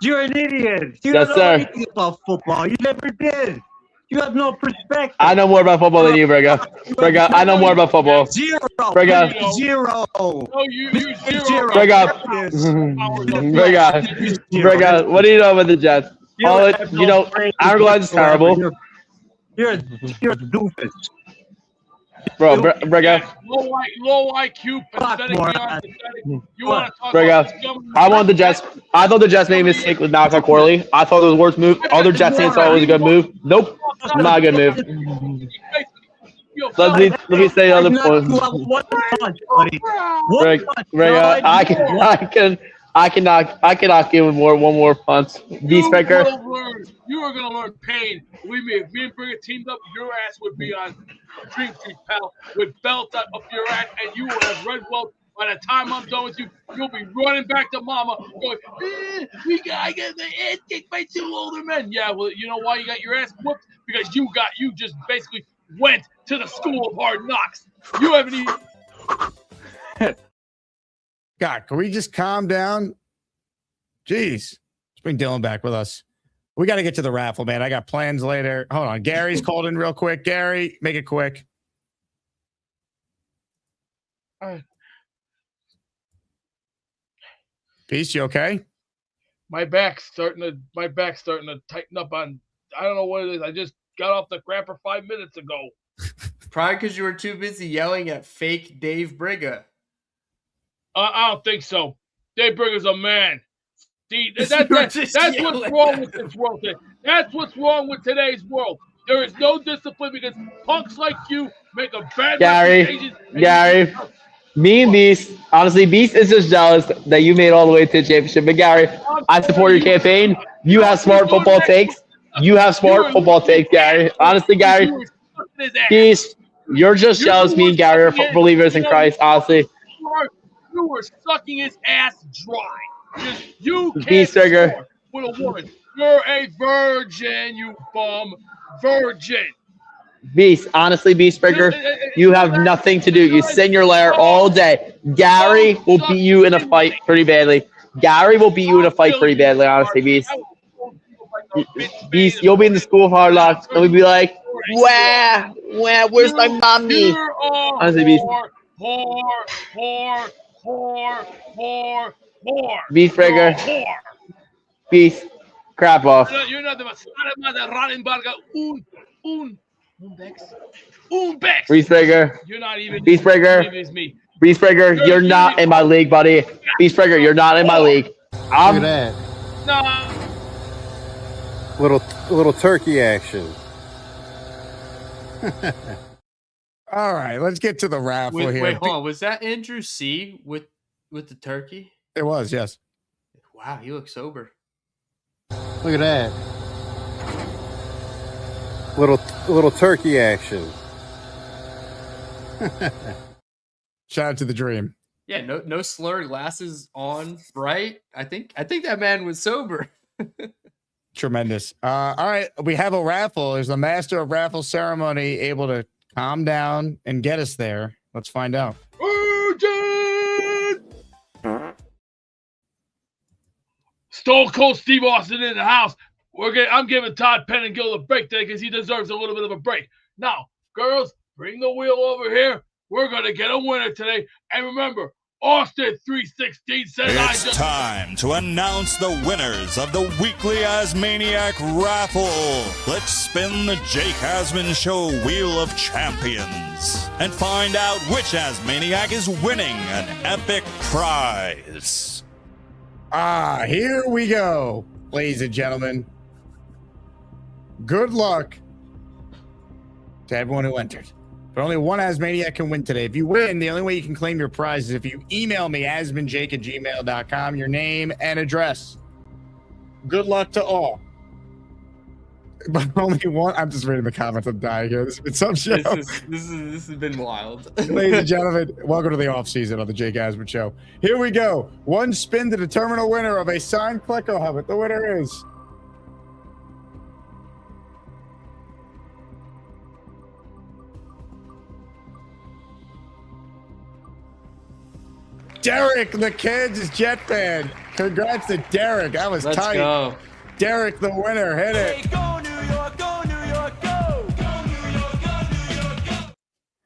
You're an idiot. You Yes, don't know sir. anything about football. You never did. You have no perspective. I know more about football than you, Briga. Briga, I know more about football. Zero. Briga. Zero. No, you zero. Briga. Briga, what do you know about the Jets? Aaron Glenn is terrible. You're a doofus. Bro, Briga. Low IQ, pathetic, beyond pathetic. You want to talk Briga, about scum? I want the Jets. I thought the Jets made a mistake with Malachi Corley. I thought it was the worst move. Other Jets fans thought it was a good move. Nope, not a good move. Let me say the other point. Briga, I cannot give him one more punch. Beastmaker. You are gonna learn pain. Believe me, if me and Briga teamed up, your ass would be on Dream Street, pal, with belt up your ass, and you will have red welt. By the time I'm done with you, you'll be running back to mama, going, I got the ass kicked by 2 older men. Yeah, well, you know why you got your ass whooped? Because you just basically went to the school of hard knocks. You haven't even. God, can we just calm down? Jeez. Let's bring Dylan back with us. We got to get to the raffle, man. I got plans later. Hold on. Gary's called in real quick. Gary, make it quick. Peace, you okay? My back's starting to tighten up on. I don't know what it is. I just got off the crapper 5 minutes ago. Probably because you were too busy yelling at fake Dave Briga. I don't think so. Dave Briga's a man. See, that's what's wrong with this world today. That's what's wrong with today's world. There is no discipline because punks like you make a bad reputation. Gary, me and Beast, honestly, Beast is just jealous that you made it all the way to the championship. But Gary, I support your campaign. You have smart football takes. Gary. Honestly, Gary, Beast, you're just jealous. Me and Gary are believers in Christ, honestly. You were sucking his ass dry. You can't Beast Trigger with a woman. You're a virgin, you bum. Virgin. Beast, honestly, Beastbreaker, you have nothing to do. You sit in your lair all day. Gary will beat you in a fight pretty badly. Honestly, Beast. Beast, you'll be in the school of hard knocks, and we'll be like, wah, where's my mommy? Honestly, Beast. Whore. Whore. Beastbreaker. Beast. Crap off. You're not the Rattenberger. Un Bex. Beastbreaker. You're not even. Beastbreaker. It's me. Beastbreaker, you're not in my league, buddy. Beastbreaker, you're not in my league. Look at that. No. Little turkey action. All right, let's get to the raffle here. Wait, hold on. Was that Andrew C with the turkey? It was, yes. Wow, you look sober. Look at that. Little turkey action. Shout out to the dream. Yeah, no slur, glasses on, bright. I think that man was sober. Tremendous. All right, we have a raffle. Is the master of raffle ceremony able to calm down and get us there? Let's find out. Stone Cold Steve Austin in the house. I'm giving Todd Pettengill a break today because he deserves a little bit of a break. Now, girls, bring the wheel over here. We're going to get a winner today. And remember, Austin 316 says It's time to announce the winners of the weekly Asmaniac raffle. Let's spin the Jake Asman Show Wheel of Champions and find out which Asmaniac is winning an epic prize. Here we go, ladies and gentlemen. Good luck to everyone who entered. But only one Asmaniac can win today. If you win, the only way you can claim your prize is if you email me, asmanjake@gmail.com, your name and address. Good luck to all. But only one. I'm just reading the comments. I'm dying here. This has been some show. This has been wild. Ladies and gentlemen, welcome to the off season of the Jake Asman Show. Here we go. One spin to determine a winner of a signed Klecko helmet. The winner is Derek, the Kansas Jet fan. Congrats to Derek. That was Let's tight. go. Derek, the winner. Hit it. Hey, go New York, go New York, go! Go New York, go New York, go!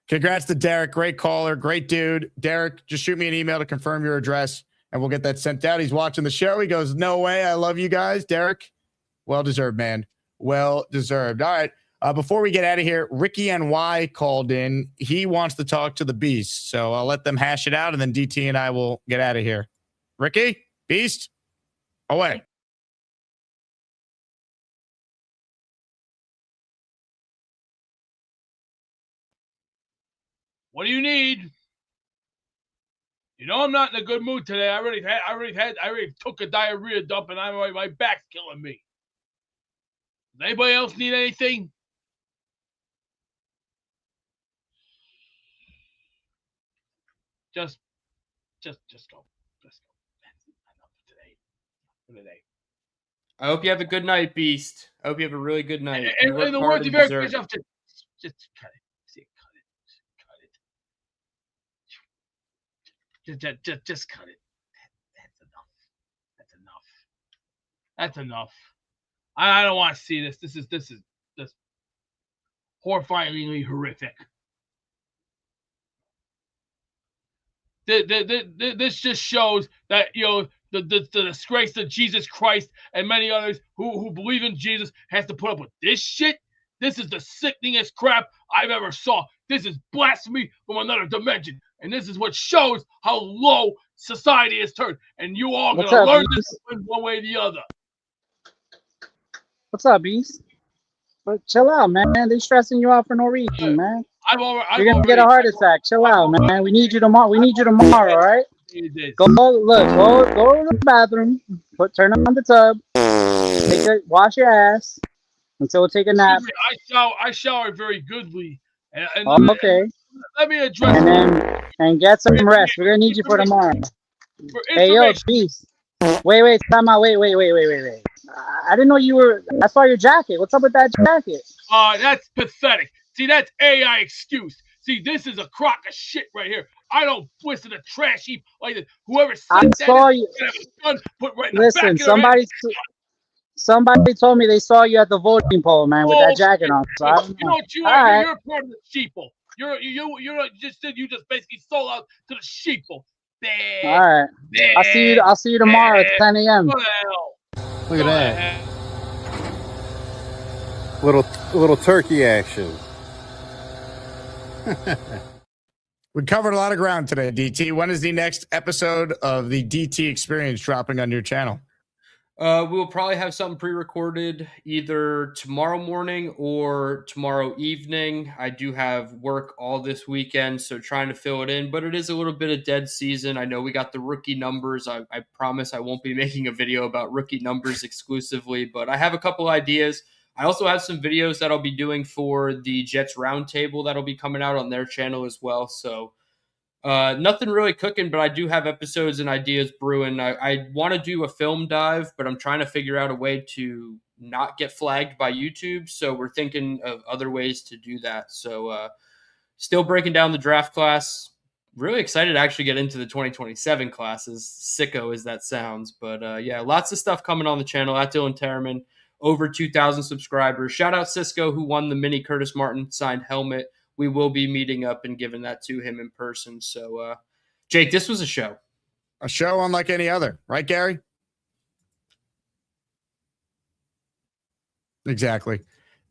Congrats to Derek. Great caller. Great dude. Derek, just shoot me an email to confirm your address, and we'll get that sent out. He's watching the show. He goes, no way. I love you guys. Derek, well deserved, man. Well deserved. All right. Before we get out of here, Ricky NY called in. He wants to talk to the Beast, so I'll let them hash it out, and then DT and I will get out of here. Ricky, Beast, away. What do you need? You know I'm not in a good mood today. I already took a diarrhea dump, and my back's killing me. Does anybody else need anything? Just go. Just go. That's enough for today. I hope you have a good night, Beast. I hope you have a really good night. And the words of Eric Bischoff, just cut it. See, cut it. Just cut it. That's enough. I don't want to see this. This is horrifyingly horrific. This just shows that, you know, the disgrace of Jesus Christ and many others who believe in Jesus has to put up with this shit. This is the sickeningest crap I've ever saw. This is blasphemy from another dimension. And this is what shows how low society has turned. And you all going to learn this one way or the other. What's up, Beast? But chill out, man. They stressing you out for no reason, man. You're gonna get a heart attack. Chill out, man. We need you tomorrow. All right? Go to the bathroom. Turn on the tub. Wash your ass until we take a nap. I shower very goodly. And Okay. Let me address And get some rest. We're gonna need you for tomorrow. Hey, yo, Beast. Wait. Time out. Wait. I didn't know you were. I saw your jacket. What's up with that jacket? That's pathetic. See, that's AI excuse. See, this is a crock of shit right here. I don't twist in a trash heap like this. Whoever said that saw you. Put right in Listen, the back of somebody told me they saw you at the voting poll, man, with that jacket on. So I don't know. You know what you All are? right. You're part of the sheeple. You just basically sold out to the sheeple. All right. I'll see you tomorrow at 10 a.m. Look at that. Little turkey action. We covered a lot of ground today, DT. When is the next episode of the DT Experience dropping on your channel? We'll probably have something pre-recorded either tomorrow morning or tomorrow evening. I do have work all this weekend, so trying to fill it in, but it is a little bit of dead season. I know we got the rookie numbers. I promise I won't be making a video about rookie numbers exclusively, but I have a couple ideas. I also have some videos that I'll be doing for the Jets Roundtable that'll be coming out on their channel as well. So nothing really cooking, but I do have episodes and ideas brewing. I want to do a film dive, but I'm trying to figure out a way to not get flagged by YouTube. So we're thinking of other ways to do that. So still breaking down the draft class. Really excited to actually get into the 2027 classes. Sicko as that sounds. But yeah, lots of stuff coming on the channel at Dylan Tereman. Over 2,000 subscribers. Shout out Cisco, who won the mini Curtis Martin signed helmet. We will be meeting up and giving that to him in person. So, Jake, this was a show. A show unlike any other. Right, Gary? Exactly.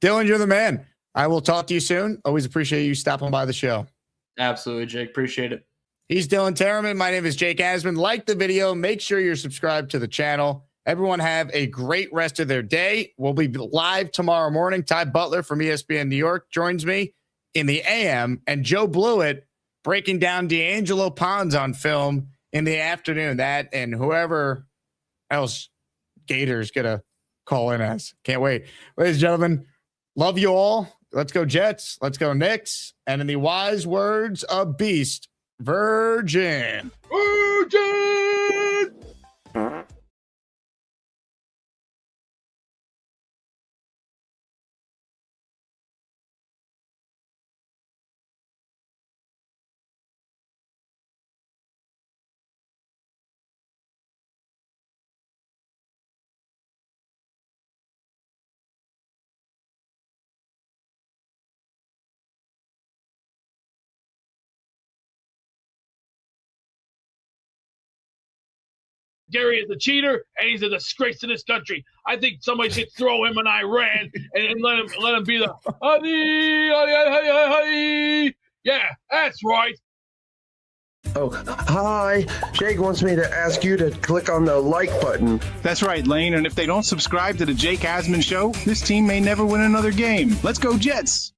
Dylan, you're the man. I will talk to you soon. Always appreciate you stopping by the show. Absolutely, Jake. Appreciate it. He's Dylan Tereman. My name is Jake Asman. Like the video. Make sure you're subscribed to the channel. Everyone have a great rest of their day. We'll be live tomorrow morning. Ty Butler from ESPN New York joins me in the AM, and Joe Blewett breaking down D'Angelo Pons on film in the afternoon. That and whoever else Gator's going to call in as. Can't wait. Ladies and gentlemen, love you all. Let's go Jets. Let's go Knicks. And in the wise words of Beast, Virgin. Virgin! Gary is a cheater and he's a disgrace to this country. I think somebody should throw him in Iran and let him be the yeah, that's right. Oh, hi. Jake wants me to ask you to click on the like button. That's right, Lane. And if they don't subscribe to the Jake Asman Show, this team may never win another game. Let's go Jets.